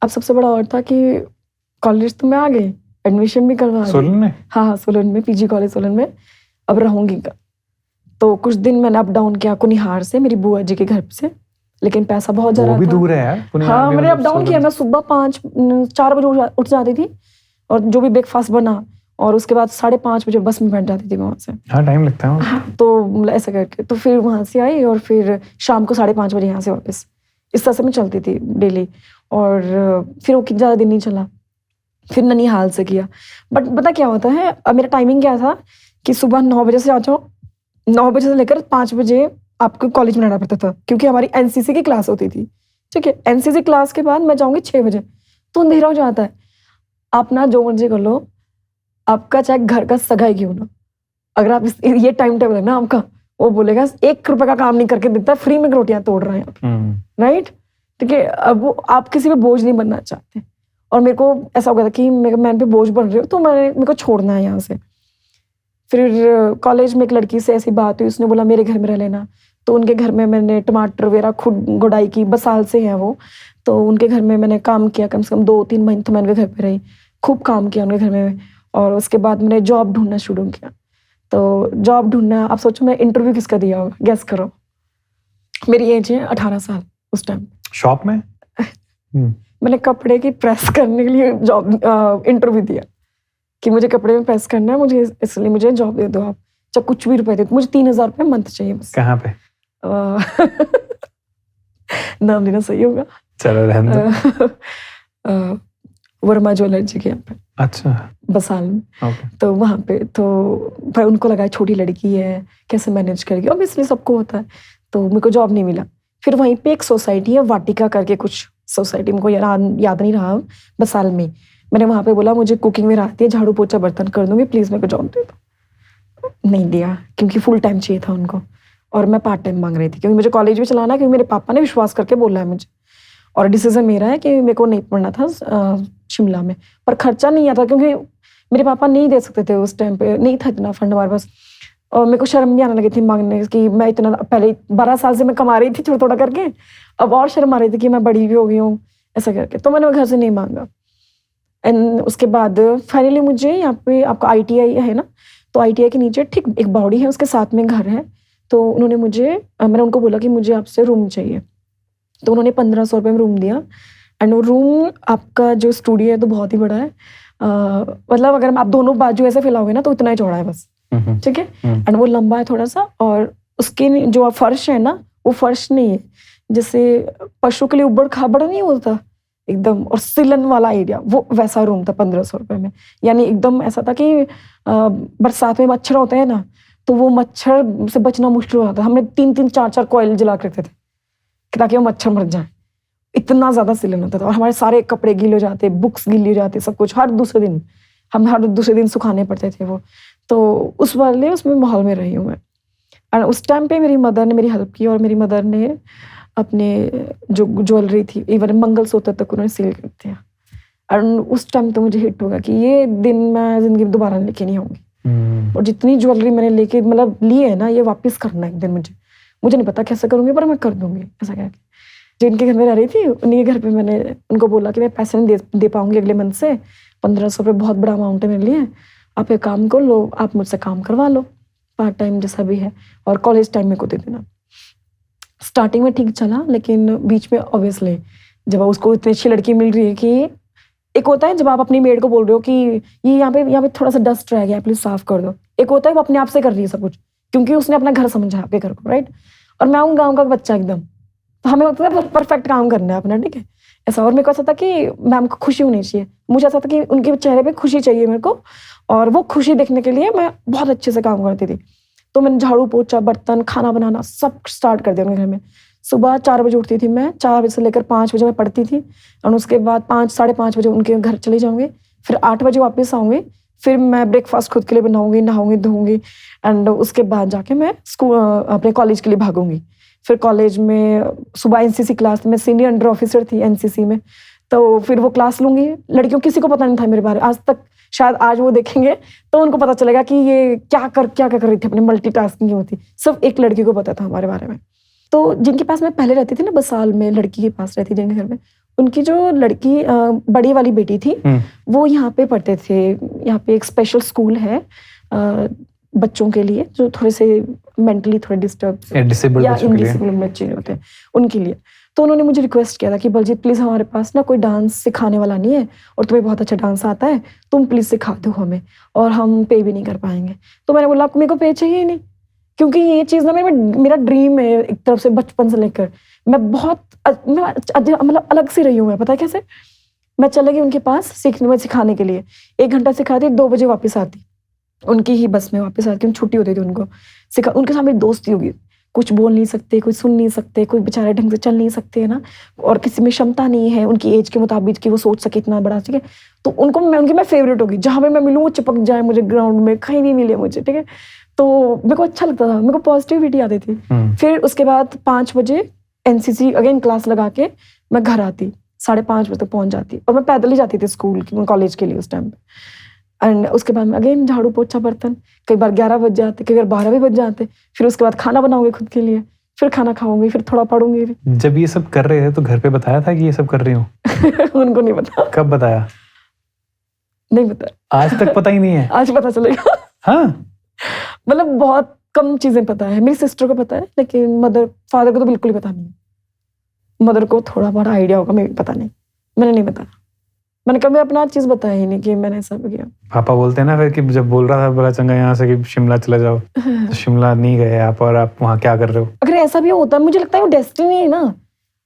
अब सबसे बड़ा और था कि कॉलेज तो मैं आ गई, एडमिशन भी करवा सोलन में। हाँ, सोलन में, PG कॉलेज सोलन में अब रहूंगी। तो कुछ दिन मैंने अप डाउन किया कुनिहार से, मेरी बुआ जी के घर से, लेकिन पैसा बहुत ज्यादा था। वो भी दूर है यार। हाँ, मैंने अप डाउन किया। मैं सुबह 4 बजे उठ जाती थी, और जो भी ब्रेकफास्ट बना, और उसके बाद 5:30 बजे बस में बैठ जाती थी वहाँ से। हाँ, टाइम लगता है। हाँ, तो ऐसा करके तो फिर वहाँ से आई, और फिर शाम को 5:30 बजे यहाँ से वापस। इस तरह से मैं चलती थी डेली। और फिर वो ज़्यादा दिन नहीं चला, फिर ननिहाल से किया। बट पता क्या होता है, अब मेरा टाइमिंग क्या था कि सुबह 9 बजे से आ जाओ, 9 बजे से लेकर 5 बजे आपको कॉलेज में रहना पड़ता था, क्योंकि हमारी NCC की क्लास होती थी। ठीक है, NCC क्लास के बाद मैं जाऊँगी 6 बजे, तो अंधेरा हो जाता है। आप ना जो मर्जी कर लो, आपका चाहे घर का सगा ही क्यों ना, अगर आप ये टाइम टेबल है ना आपका, वो बोलेगा 1 रुपए का काम नहीं करके देता, फ्री में रोटियां तोड़ रहे हैं, राइट? ठीक है, अब वो आप किसी पे बोझ नहीं बनना चाहते। और मेरे को ऐसा हो गया था कि मैं पे बोझ बन रही हूँ, तो मेरे को छोड़ना है यहाँ से। फिर कॉलेज में एक लड़की से ऐसी बात हुई, उसने बोला मेरे घर में रह लेना। तो उनके घर में मैंने टमाटर वगैरह खुद गुड़ाई की, बसाल से हैं वो, तो उनके घर में मैंने काम किया, कम से कम 2-3 महीने तो मैं उनके घर पे रही, खूब काम किया उनके घर में। और उसके बाद मैंने जॉब ढूंढना शुरू किया। तो जॉब ढूंढना, आप सोचो मैं इंटरव्यू किसका दिया होगा, गेस करो। मेरी एज है 18 साल उस टाइम। शॉप में? मैंने कपड़े की प्रेस करने के लिए जॉब इंटरव्यू दिया कि मुझे कपड़े में प्रेस करना है, मुझे इसलिए मुझे जॉब दे दो आप, चाहे कुछ भी रुपए दे दो, मुझे 3,000 रुपये मंथ चाहिए बस। कहाँ पे? नाम लेना सही होगा? चलो रहने दो। वर्मा ज्वेलर्स के यहाँ पे, अच्छा, बसाल में। ओके। तो वहाँ पे तो भाई उनको लगा छोटी लड़की है, कैसे मैनेज करेगी, ऑब्वियसली सबको होता है। तो मेरे को जॉब नहीं मिला। फिर वहीं पे एक सोसाइटी है वाटिका करके, कुछ सोसाइटी, मुझको याद नहीं रहा, बसाल में। मैंने वहाँ पे बोला मुझे कुकिंग में आती है, झाड़ू पोछा बर्तन कर दूंगी, प्लीज़ मेरे को जॉब दे दो। नहीं दिया, क्योंकि फुल टाइम चाहिए था उनको, और मैं पार्ट टाइम मांग रही थी, क्योंकि मुझे कॉलेज भी चलाना है, क्योंकि मेरे पापा ने विश्वास करके बोला है मुझे, और डिसीजन मेरा है कि मेरे को नहीं पढ़ना था शिमला में। पर खर्चा नहीं आता, क्योंकि मेरे पापा नहीं दे सकते थे उस टाइम पे, नहीं था इतना फंड हमारे पास। और मेरे को शर्म भी आने लगी थी मांगने की, मैं इतना पहले 12 साल से मैं कमा रही थी थोड़ा थोड़ा करके, अब और शर्म आ रही थी कि मैं बड़ी भी हो गई हूँ ऐसा करके। तो मैंने घर से नहीं मांगा। एंड उसके बाद फाइनली मुझे यहाँ पे, आपका ITI है ना, तो ITI के नीचे ठीक एक बॉडी है, उसके साथ में घर है। तो उन्होंने मैंने उनको बोला कि मुझे आपसे रूम चाहिए, तो उन्होंने 1500 रुपये में रूम दिया। एंड वो रूम, आपका जो स्टूडियो है तो बहुत ही बड़ा है, मतलब अगर आप दोनों बाजू ऐसे फैलाओगे ना तो इतना ही चौड़ा है बस, ठीक है। एंड वो लंबा है थोड़ा सा, और उसके जो फर्श है ना, वो फर्श नहीं है जैसे पशु के लिए उबड़ खाबड़ नहीं होता एकदम, और सिलन वाला एरिया, वो वैसा रूम था 1500 रुपये में। यानी एकदम ऐसा था कि बरसात में मच्छर होते हैं ना, तो वो मच्छर से बचना मुश्किल हो जाता। हमने 3-3, 4-4 कॉइल जला के रखते थे ताकि वो मच्छर मर जाए, इतना ज्यादा सिलन होता था। और हमारे सारे कपड़े गीले हो जाते, बुक्स गीली हो जाते, सब कुछ हर दूसरे दिन सुखाने पड़ते थे वो। तो उसमें माहौल में रही हूँ मैं। और उस टाइम पे मेरी मदर ने मेरी हेल्प की, और मेरी मदर ने अपने जो ज्वेलरी थी, इवन मंगलसूत्र तक उन्होंने सेल कर दिया। और उस टाइम तो मुझे हिट होगा कि ये दिन मैं जिंदगी में दोबारा लेके नहीं आऊंगी। और जितनी ज्वेलरी मैंने लेके मतलब ली है ना, ये वापस करना है एक दिन मुझे नहीं पता कैसे करूंगी, पर मैं कर दूंगी ऐसा कहकर। जिनके घर में रह रही थी, उन्हीं के घर पे मैंने उनको बोला कि मैं पैसे नहीं दे पाऊंगी अगले मंथ से, 1500 रुपये बहुत बड़ा अमाउंट है मेरे लिए, आप एक काम कर लो, आप मुझसे काम करवा लो पार्ट टाइम जैसा भी है, और कॉलेज टाइम में को दे देना। स्टार्टिंग में ठीक चला, लेकिन बीच में ऑब्वियसली जब उसको इतनी अच्छी लड़की मिल रही है कि एक होता है जब आप अपनी मेड को बोल रहे हो कि ये यहाँ पे थोड़ा सा डस्ट रह गया प्लीज साफ कर दो, एक होता है वो अपने आप से कर रही है सब कुछ, क्योंकि उसने अपना घर समझा आपके घर को, राइट। और मैं हूँ गाँव का बच्चा एकदम, तो हमें होता है परफेक्ट काम करना है अपना, ठीक है ऐसा। और मेरे को ऐसा था कि मैम को खुशी होनी चाहिए, मुझे ऐसा था कि उनके चेहरे पे खुशी चाहिए मेरे को, और वो खुशी देखने के लिए मैं बहुत अच्छे से काम करती थी। तो मैंने झाड़ू पोछा, बर्तन, खाना बनाना सब स्टार्ट कर दिया उनके घर में। सुबह 4 बजे उठती थी मैं, 4 बजे से लेकर 5 बजे मैं पढ़ती थी, और उसके बाद 5-5:30 बजे उनके घर चले जाऊँगी, फिर 8 बजे वापस आऊँगी, फिर मैं ब्रेकफास्ट खुद के लिए बनाऊँगी, नहाऊँगी धोऊँगी, एंड उसके बाद जाके मैं स्कूल अपने कॉलेज के लिए भागूंगी। फिर कॉलेज में सुबह NCC क्लास, मैं सीनियर अंडर ऑफिसर थी NCC में, तो फिर वो क्लास लूँगी। लड़कियों किसी को पता नहीं था मेरे बारे आज तक, शायद आज वो देखेंगे तो उनको पता चलेगा कि ये क्या कर रही थी, अपनी मल्टीटास्किंग होती, सिर्फ एक लड़की को पता था हमारे बारे में। तो जिनके पास मैं पहले रहती थी ना, बसाल में लड़की के पास रहती जिनके घर में, उनकी जो लड़की बड़ी वाली बेटी थी वो यहाँ पे पढ़ते थे। यहाँ पे एक स्पेशल स्कूल है बच्चों के लिए जो थोड़े से मेंटली थोड़े डिस्टर्ब या इनडिसेबल बच्चे होते हैं उनके लिए। तो उन्होंने मुझे रिक्वेस्ट किया था कि बलजीत प्लीज़ हमारे पास ना कोई डांस सिखाने वाला नहीं है, और तुम्हें बहुत अच्छा डांस आता है, तुम प्लीज़ सिखा दो हमें, और हम पे भी नहीं कर पाएंगे। तो मैंने बोला मेरे को पे चाहिए ही नहीं, क्योंकि ये चीज़ ना मेरा ड्रीम है एक तरफ से, बचपन से लेकर मैं बहुत मतलब अलग से रही हूँ मैं, पता है कैसे। मैं चले गई उनके पास सिखाने के लिए, 1 घंटा सिखाती, 2 बजे वापस आती, उनकी ही बस में वापस आती, क्योंकि छुट्टी होती थी उनको। उनके साथ मेरी दोस्ती होगी, कुछ बोल नहीं सकते, कोई सुन नहीं सकते, कोई बेचारे ढंग से चल नहीं सकते है ना, और किसी में क्षमता नहीं है उनकी एज के मुताबिक कि वो सोच सके इतना बड़ा, ठीक है। तो उनकी मैं फेवरेट होगी, जहाँ पे मैं मिलूँ वो चिपक जाए मुझे, ग्राउंड में कहीं भी मिले मुझे, ठीक है। तो मेरे को अच्छा लगता था, मेरे को पॉजिटिविटी आती थी। फिर उसके बाद 5 बजे NCC अगेन क्लास लगा के मैं घर आती, 5:30 बजे तक पहुंच जाती, और मैं पैदल ही जाती थी स्कूल कॉलेज के लिए उस टाइम पे। एंड उसके बाद में अगेन झाड़ू पोछा बर्तन, कई बार 11 बज जाते, कई बार 12 भी बज जाते। फिर उसके बाद खाना बनाओगे खुद के लिए, फिर खाना खाऊंगी, फिर थोड़ा पढ़ूंगी। जब ये सब कर रहे थे तो घर पे बताया था कि ये सब कर रही हूँ? उनको नहीं पता। कब बताया? नहीं पता, आज तक पता ही नहीं है? आज पता चलेगा। हाँ, मतलब बहुत कम चीजें पता है। मेरी सिस्टर को पता है, लेकिन मदर फादर को तो बिल्कुल ही पता नहीं है। मदर को थोड़ा बहुत आइडिया होगा, मेरे पता नहीं, मैंने नहीं बताया। मैंने कभी अपना चीज बताया ही नहीं कि मैंने ऐसा किया। पापा बोलते हैं ना फिर कि जब बोल रहा था बड़ा चंगा यहाँ से कि शिमला चला जाओ, तो शिमला नहीं गए आप, और आप वहाँ क्या कर रहे हो? अगर ऐसा भी होता, मुझे लगता है वो डेस्टिनी है ना।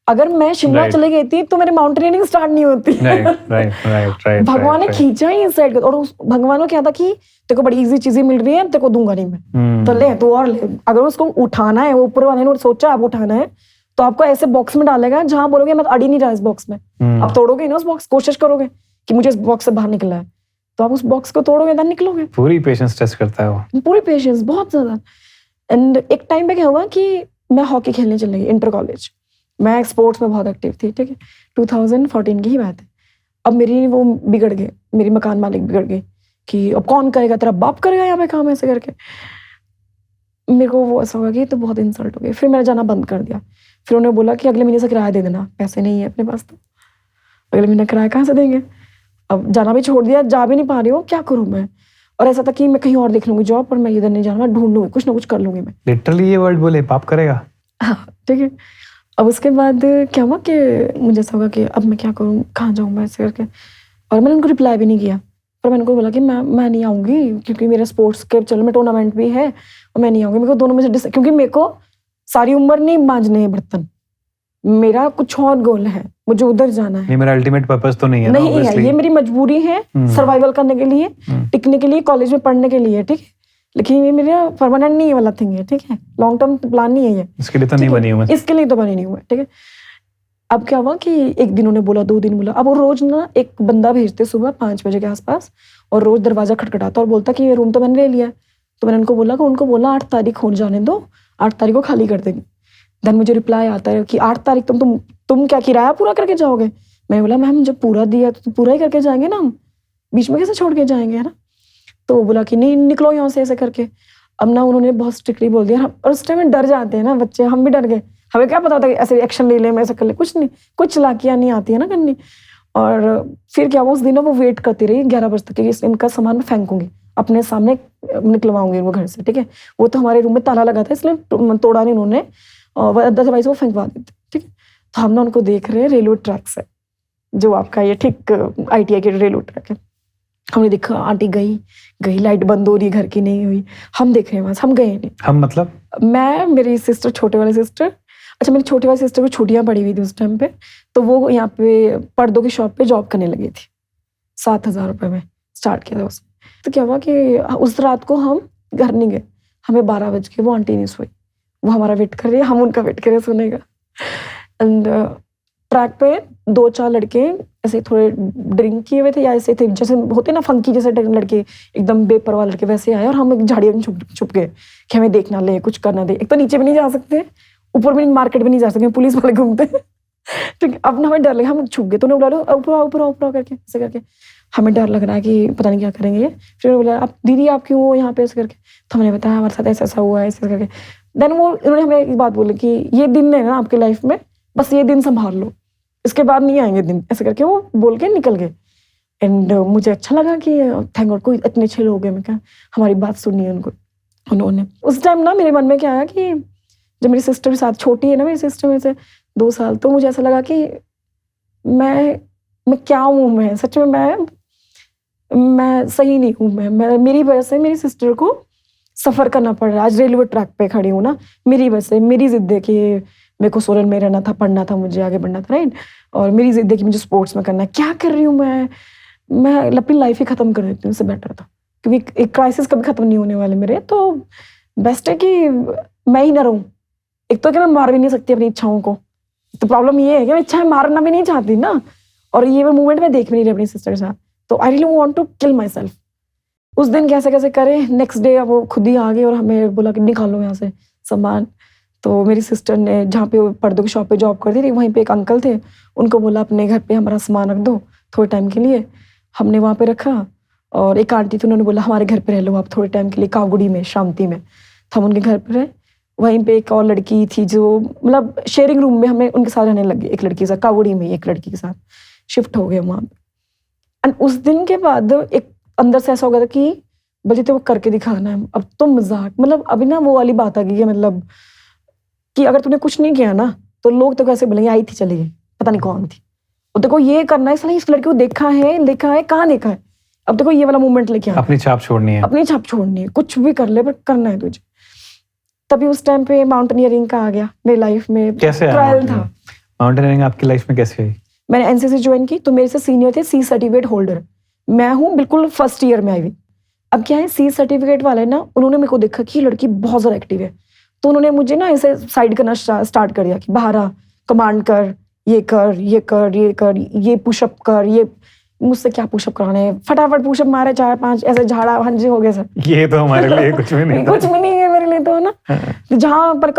अगर मैं शिमला Right. चले गई थी तो मेरी माउंटेनियरिंग स्टार्ट नहीं होती। राइट। भगवान ने खींचा ही इस साइड, और उस भगवान को क्या था कि तेरे को बड़ी इजी चीजें मिल रही है, तेरे को दूंगा नहीं मैं, तो ले तू और ले। अगर उसको उठाना है, वो ऊपर वाले ने सोचा आप उठाना है, तो आपको ऐसे बॉक्स में डालेगा जहां बोलोगे मैं अड़ी नहीं रहा इस बॉक्स में, आप तोड़ोगे ना उस बॉक्स, कोशिश करोगे कि मुझे इस बॉक्स से बाहर निकलना है, तो आप उस बॉक्स को तोड़ोगे तब निकलोगे। पूरी पेशेंस टेस्ट करता है वो, पूरी पेशेंस बहुत ज्यादा। एंड एक टाइम पे क्या हुआ कि मैं हॉकी खेलने चली गई इंटर कॉलेज। मैं स्पोर्ट्स में बहुत एक्टिव थी, ठीक है, 2014 की ही बात है। अब मेरी वो बिगड़ गए, मेरी मकान मालिक बिगड़ गई कि अब कौन करेगा, तेरा बाप करेगा यहाँ पे काम ऐसे करके। मेरे को वो ऐसा हुआ कि तो बहुत इंसल्ट हो गई। फिर मैंने जाना बंद कर दिया। फिर उन्होंने बोला कि अगले महीने से किराया दे देना, पैसे नहीं है अपने पास, तो अगले महीने किराया कहाँ से देंगे। अब जाना भी छोड़ दिया, जा भी नहीं पा रही हूँ, क्या करूँ मैं। और ऐसा था कि मैं कहीं और देख लूंगी जॉब, पर मैं इधर नहीं जाना, मैं ढूंढ लूंगी, कुछ ना कुछ कर लूंगी मैं। लिटरली ये वर्ड बोले, बाप करेगा। हाँ ठीक है। अब उसके बाद क्या हुआ कि मुझे ऐसा होगा कि अब मैं क्या करूँ, कहाँ जाऊँ मैं ऐसे करके। और मैंने उनको रिप्लाई भी नहीं किया, पर मैंने उनको बोला कि मैं नहीं आऊँगी, क्योंकि मेरे स्पोर्ट्स के चलो में टूर्नामेंट भी है और मैं नहीं आऊँगी। मेरे को दोनों में से क्योंकि मेरे को सारी उम्र नहीं मांजने हैं बर्तन, मेरा कुछ और गोल है, मुझे उधर जाना है। ये मेरा अल्टीमेट पर्पस तो नहीं है ना, नहीं है, ये मेरी मजबूरी है सर्वाइवल करने के लिए, टिकने के लिए, कॉलेज में पढ़ने के लिए, ठीक है, लेकिन ये मेरा परमानेंट नहीं वाला थिंग है, ठीक है, लॉन्ग टर्म प्लान नहीं है ये, इसके लिए तो नहीं बनी हूँ मैं। इसके लिए तो बनी नहीं हुआ, ठीक है। अब क्या हुआ कि एक दिन उन्होंने बोला, 2 दिन बोला। अब वो रोज ना एक बंदा भेजते सुबह 5 बजे के आसपास, और रोज दरवाजा खटखटाता और बोलता कि ये रूम तो मैंने ले लिया। तो मैंने उनको बोला कि उनको बोला 8 तारीख हो जाने दो, 8 तारीख को खाली कर देंगे। देन मुझे रिप्लाई आता है कि 8 तारीख तुम क्या किराया पूरा करके जाओगे। मैंने बोला मैम जब पूरा दिया तो पूरा ही करके जाएंगे ना, हम बीच में कैसे छोड़ के जाएंगे, है ना। तो वो बोला कि नहीं निकलो यहाँ से ऐसे करके। अब ना उन्होंने बहुत स्ट्रिक्टली बोल दिया, और उस टाइम में डर जाते हैं ना बच्चे, हम भी डर गए, हमें क्या पता था कि ऐसे एक्शन ले ले, मैं ऐसा कर ले, कुछ नहीं, कुछ चालाकियां नहीं आती है ना करनी। और फिर क्या हुआ, उस दिन वो वेट करती रही 11 बजे तक कि इनका सामान मैं फेंकूंगी, अपने सामने निकलवाऊंगी इनको घर से, ठीक है। वो तो हमारे रूम में ताला लगा था इसलिए तोड़ा नहीं उन्होंने, और अदरवाइज वो फेंकवा देते, ठीक है। तो हम ना उनको देख रहे हैं रेलवे ट्रैक से, जो आपका ये ठीक ITI के रेलवे ट्रैक है। हमने देखा आंटी गई लाइट बंद हो रही, घर की नहीं हुई, हम देख रहे हैं वहां, हम गए नहीं। हम मतलब मैं, मेरी सिस्टर, छोटे वाली सिस्टर, अच्छा मेरी छोटी वाली सिस्टर को छुट्टियां पड़ी हुई थी उस टाइम पे, तो वो यहाँ पे पर्दों की शॉप पे जॉब करने लगी थी, 7,000 रुपये में स्टार्ट किया था उसने। तो क्या हुआ कि उस रात को हम घर नहीं गए, हमें 12 बज के, वो आंटी नहीं सोई, वो हमारा वेट कर रही है, हम उनका वेट कर रहे सोने का। एंड ट्रैक पे 2-4 लड़के ऐसे थोड़े ड्रिंक किए हुए थे, या ऐसे थे जैसे होते ना फंकी जैसे लड़के, एकदम बेपरवाह लड़के, वैसे आए और हम एक झाड़ियों में छुप गए कि हमें देखना ले, कुछ करना दे। एक तो नीचे भी नहीं जा सकते, ऊपर भी मार्केट भी नहीं जा सकते, पुलिस वाले घूमते हैं, ठीक है। अब हमें डर लगा, हम छुप गए, तो उन्हें बोला ऊपर करके ऐसे करके, हमें डर लग रहा है कि पता नहीं क्या करेंगे। फिर बोला आप दीदी आप क्यों हो यहाँ पे ऐसे करके, तो हमने बताया हमारे साथ ऐसा हुआ है ऐसे करके। देन उन्होंने हमें एक बात बोली कि ये दिन है ना आपके लाइफ में, बस ये दिन संभाल लो, इसके बाद नहीं आएंगे दिन, ऐसे करके वो बोल के निकल गए। एंड मुझे अच्छा लगा कि थैंक गॉड कोई इतने अच्छे लोग हैं, मैं क्या हमारी बात सुनी है उन्होंने। उस टाइम ना मेरे मन में क्या आया कि जब मेरी सिस्टर के साथ, छोटी है ना मेरी सिस्टर में से 2 साल, तो मुझे ऐसा लगा कि मैं क्या हूँ, मैं सच में मैं सही नहीं हूँ, मैं मेरी वजह से मेरी सिस्टर को सफ़र करना पड़ रहा है। आज रेलवे ट्रैक पे खड़ी हूँ ना, मेरी वजह से, मेरी जिद है कि मेरे को सोलन में रहना था, पढ़ना था, मुझे आगे बढ़ना था, राइट, और मेरी जिद है कि मुझे स्पोर्ट्स में करना है। क्या कर रही हूँ मैं अपनी लाइफ ही ख़त्म कर देती हूँ, इससे बेटर था, क्योंकि एक क्राइसिस कभी ख़त्म नहीं होने वाले मेरे, तो बेस्ट है कि मैं ही ना रहूँ। एक तो कि मैं मार भी नहीं सकती अपनी इच्छाओं को, तो प्रॉब्लम ये है कि मैं इच्छाएं मारना भी नहीं चाहती ना, और ये मूवमेंट में देख भी नहीं रही अपनी सिस्टर के साथ, तो I really want to kill myself. उस दिन कैसे करें, नेक्स्ट डे वो खुद ही आ गए और हमें बोला कि निकालो यहाँ से सामान। तो मेरी सिस्टर ने, जहाँ पे पर्दों की शॉप पे जॉब करती थी, वहीं पे एक अंकल थे, उनको बोला अपने घर पे हमारा सामान रख दो थोड़े टाइम के लिए। हमने वहाँ पे रखा, और एक आंटी थी, उन्होंने बोला हमारे घर पे रह लो आप थोड़े टाइम के लिए, कावगुड़ी में, शांति में। तो हम उनके घर पे रहे, वहीं पे एक और लड़की थी जो मतलब शेयरिंग रूम में हमें उनके साथ रहने लगे, एक लड़की के साथ, कावड़ी में एक लड़की के साथ शिफ्ट हो गए वहाँ पे। एंड उस दिन के बाद एक अंदर से ऐसा हो गया था कि बल्कि वो करके दिखाना है, अब तो मजाक, मतलब अभी ना वो वाली बात आ गई है, मतलब कि अगर तूने कुछ नहीं किया ना तो लोग तो कैसे बोलेंगे आई थी चली गई, पता नहीं कौन थी, और देखो ये करना है, इस लड़की को देखा है, लिखा है, कहाँ देखा है, अब देखो ये वाला मूवमेंट लेके आना, अपनी छाप छोड़नी है, अपनी छाप छोड़नी है, कुछ भी कर ले पर करना है तुझे। तभी उस टाइम पे माउंटेनियरिंग का आ गया मेरी लाइफ में, कैसे ट्रायल था। माउंटेनियरिंग आपकी लाइफ में कैसे आई? मैंने एनसीसी ज्वाइन की तो मेरे से सीनियर थे सी सर्टिफिकेट होल्डर, मैं हूँ बिल्कुल फर्स्ट ईयर में आई हुई। अब क्या है, सी सर्टिफिकेट वाले ना उन्होंने मेरे को देखा कि लड़की बहुत ज़्यादा एक्टिव है, तो उन्होंने मुझे ना ऐसे साइड करना स्टार्ट कर दिया कि बाहर आ, कमांड कर, ये कर, ये कर, ये कर, ये पुशअप कर, ये मुझसे क्या पुशअप कराने, फटाफट पुशअप मारे 4-5 ऐसे झाड़ा भांजे हो गए सर। ये तो हमारे लिए कुछ भी नहीं था। कुछ भी नहीं है मेरे लिए तो ना, जहाँ पर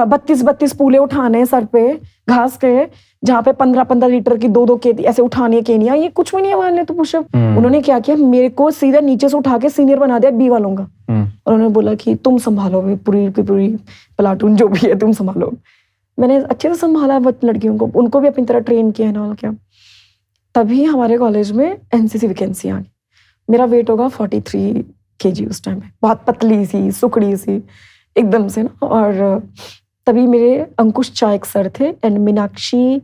32 पूले उठाने सर पे घास के, जहाँ पे 15 लीटर की 2 केनी ऐसे उठानी है केनिया, ये कुछ भी नहीं है हमारे लिए तो पुशअप। उन्होंने क्या किया, मेरे को सीधा नीचे से उठा के सीनियर बना दिया बी वालों का, और उन्होंने बोला कि तुम संभालो पूरी की पूरी प्लाटून जो भी है तुम संभालो। मैंने अच्छे से संभाला लड़कियों को, उनको भी अपनी तरह ट्रेन किया ना, क्या। तभी हमारे कॉलेज में एनसीसी वैकेंसी आ गई। मेरा वेट होगा 43 kg उस टाइम में, बहुत पतली सी सुकड़ी सी एकदम से ना। और तभी मेरे अंकुश चायक सर थे एंड मीनाक्षी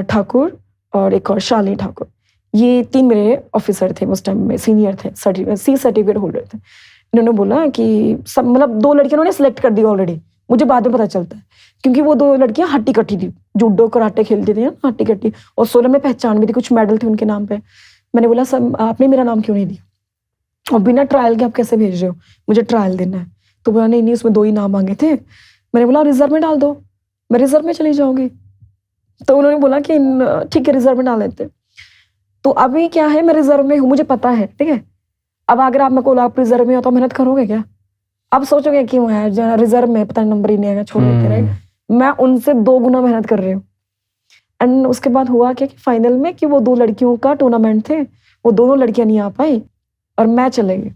ठाकुर और एक और शालिनी ठाकुर, ये 3 मेरे ऑफिसर थे उस टाइम में, सीनियर थे, सी सर्टिफिकेट होल्डर थे। इन्होंने बोला कि सब मतलब 2 लड़कियों उन्होंने सेलेक्ट कर दिया ऑलरेडी, मुझे बाद में पता चलता है क्योंकि वो 2 लड़कियां हट्टी कट्टी थी, जूडो कराटे खेलती थी हट्टी कट्टी, और 16 में पहचान भी थी, कुछ मेडल थे उनके नाम पे। मैंने बोला सर आपने मेरा नाम क्यों नहीं दिया, और बिना ट्रायल के आप कैसे भेज रहे हो, मुझे ट्रायल देना है। तो बोला नहीं उसमें 2 ही नाम मांगे थे। मैंने बोला रिजर्व में डाल दो, मैं रिजर्व में चली जाऊंगी। तो उन्होंने बोला कि ठीक है रिजर्व में डाल देते। तो अभी क्या है, मैं रिजर्व में हूँ, मुझे पता है, ठीक है। अब अगर आप मेरे को आप रिजर्व में हो तो मेहनत करोगे क्या, अब सोचोगे क्यों है रिजर्व में पता नहीं नंबर ही नहीं आएगा, छोड़ देते, राइट। मैं उनसे 2 गुना मेहनत कर रही हूँ। एंड उसके बाद हुआ क्या कि फाइनल में कि वो 2 लड़कियों का टूर्नामेंट थे, वो दोनों लड़कियां नहीं आ पाई और मैं चले गई।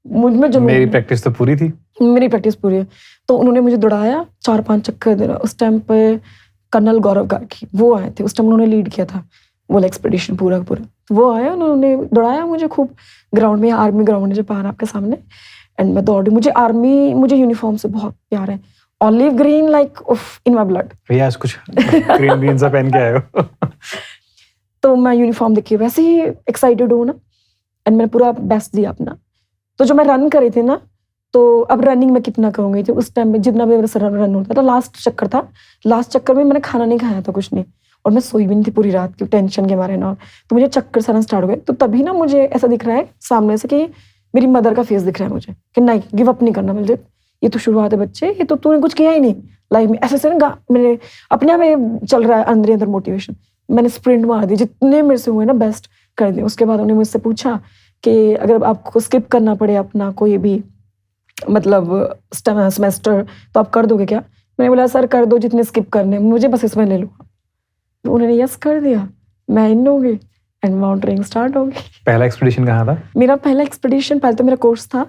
मुझ में जुनून, मेरी प्रैक्टिस तो पूरी थी, मेरी प्रैक्टिस पूरी है। तो उन्होंने मुझे दौड़ाया 4-5 चक्कर देना। उस टाइम पे कर्नल गौरव गार्गी वो आए थे, उस टाइम उन्होंने लीड किया था वो एक्सपीडिशन पूरा पूरा। वो आए, उन्होंने दौड़ाया मुझे खूब ग्राउंड में, आर्मी ग्राउंड जो पार आपके सामने, एंड मैं दौड़ी। मुझे यूनिफॉर्म से बहुत प्यार है, olive green like in my blood. भैया आज कुछ ग्रीन सा पहन के आए हो। तो मैं यूनिफॉर्म देखी वैसे ही एक्साइटेड हूँ ना, एंड मैंने पूरा बेस्ट दिया अपना। तो जो मैं रन कर रही थी ना, तो अब रनिंग में कितना करूँगी, तो उस टाइम में जितना भी मेरा रन होता था, लास्ट चक्कर था, लास्ट चक्कर में मैंने खाना नहीं खाया था कुछ नहीं, और मैं सोई भी नहीं थी पूरी रात की टेंशन के बारे में। तो मुझे चक्कर सारा स्टार्ट हो गए। तो तभी ना मुझे ऐसा दिख रहा है सामने से कि मेरी मदर का फेस दिख रहा है मुझे कि नहीं गिव अप नहीं करना, मुझे ये तो शुरुआत है बच्चे, ये तो तूने कुछ किया ही नहीं लाइफ में, ऐसे ना मेरे अपने आप में चल रहा है अंदर मोटिवेशन। मैंने स्प्रिंट मार दी, जितने मेरे से हुए ना बेस्ट कर दिए। उसके बाद उन्होंने मुझसे पूछा कि अगर आपको स्किप करना पड़े अपना कोई भी मतलब सेमेस्टर तो आप कर दोगे क्या। मैंने बोला सर कर दो जितने स्किप करने, मुझे बस इसमें ले लो। तो उन्होंने यस कर दिया, मैं इन हो गई एंड माउंटेनियरिंग स्टार्ट हो गई। पहला एक्सपीडिशन कहाँ था? मेरा पहला एक्सपीडिशन, पहले तो मेरा कोर्स था,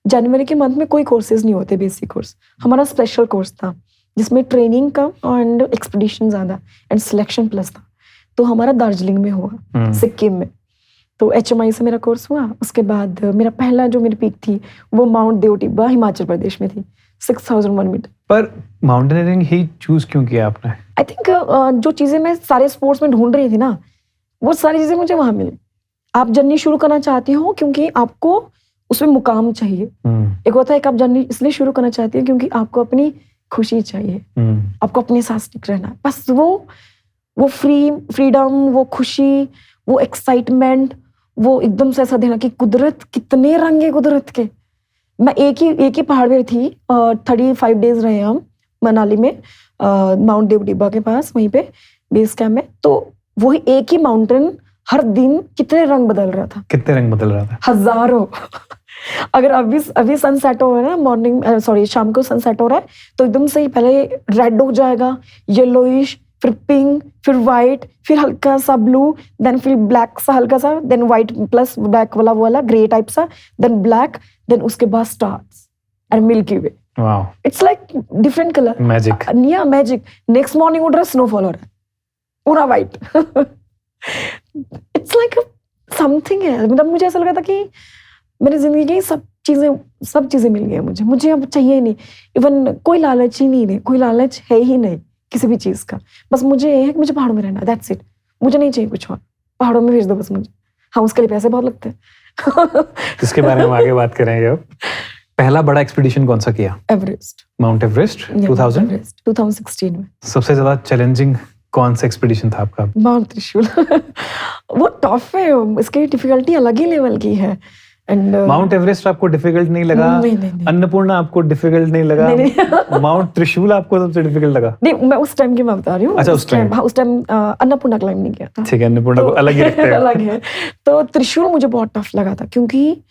जनवरी के मंथ में कोई कोर्सेज नहीं होते बेसिक कोर्स, हमारा स्पेशल कोर्स था जिसमें ट्रेनिंग कम एंड एक्सपीडिशन ज़्यादा एंड सिलेक्शन प्लस था। तो हमारा दार्जिलिंग में हुआ, सिक्किम में। तो HMI से मेरा कोर्स हुआ। उसके बाद मेरा पहला जो मेरी पीक थी वो माउंट देव टिब्बा हिमाचल प्रदेश में थी, 6001 मीटर। पर माउंटेनियरिंग ही चूज क्यों किया आपने? आई थिंक जो चीज़ें मैं सारे स्पोर्ट्स में ढूंढ रही थी ना, वो सारी चीज़ें मुझे वहाँ मिली। आप जर्नी शुरू करना चाहती हो क्योंकि आपको उसमें मुकाम चाहिए। एक होता है कि आप जर्नी इसलिए शुरू करना चाहती हो क्योंकि आपको अपनी खुशी चाहिए, आपको अपने साथ स्टिक रहना है, बस वो फ्रीडम, वो खुशी, वो एक्साइटमेंट, वो एकदम से ऐसा देना कि कुदरत, कितने रंग है कुदरत के। मैं एक ही पहाड़ पे थी, 35 डेज रहे हम मनाली में, माउंट देव टिब्बा के पास, वहीं पे बेस कैंप में। तो वही एक ही माउंटेन हर दिन कितने रंग बदल रहा था, कितने रंग बदल रहा था? हजारों। अगर अभी सनसेट हो रहा है ना, शाम को सनसेट हो रहा है, तो एकदम से ही पहले रेड हो जाएगा, येलोइश, फिर पिंक, फिर व्हाइट, फिर हल्का सा ब्लू, देन फिर ब्लैक सा हल्का सा, देन व्हाइट प्लस ब्लैक वाला ग्रे टाइप सा, देन ब्लैक, देन उसके बाद stars and milky way. Wow, it's like different colour, magic. या मैजिक। नेक्स्ट मॉर्निंग उठ रहा है, स्नोफॉल हो रहा है, पूरा वाइट। इट्स लाइक समथिंग है। मतलब मुझे ऐसा लगा था कि मेरी जिंदगी की सब चीजें मिल गई मुझे। मुझे अब चाहिए ही नहीं, इवन कोई लालच ही नहीं है, कोई लालच है ही नहीं किसी भी चीज का। बस मुझे ये है कि मुझे पहाड़ों में रहना, दैट्स इट। मुझे नहीं चाहिए कुछ और, पहाड़ों में भेज दो बस मुझे। हाँ, उसके लिए पैसे बहुत लगते हैं। इसके बारे में आगे बात करेंगे। अब पहला बड़ा एक्सपीडिशन कौन सा किया? एवरेस्ट, माउंट एवरेस्ट 2016 में। सबसे ज्यादा चैलेंजिंग कौन सा एक्सपीडिशन था आपका? माउंट त्रिशूल। वो टफ है, इसकी डिफिकल्टी अलग ही लेवल की है। एंड माउंट एवरेस्ट आपको डिफिकल्ट नहीं लगा? नहीं। अन्नपूर्णा आपको डिफिकल्ट नहीं लगा? नहीं। माउंट त्रिशूल आपको सबसे डिफिकल्ट लगा? नहीं, मैं उस टाइम की मैं बता रही हूँ। अच्छा, उस टाइम। हाँ, उस टाइम अन्नपूर्णा क्लाइंब नहीं किया था। ठीक है, अन्नपूर्णा को अलग ही रखते हैं। अलग है। तो त्रिशूल मुझे बहुत टफ लगा था, क्योंकि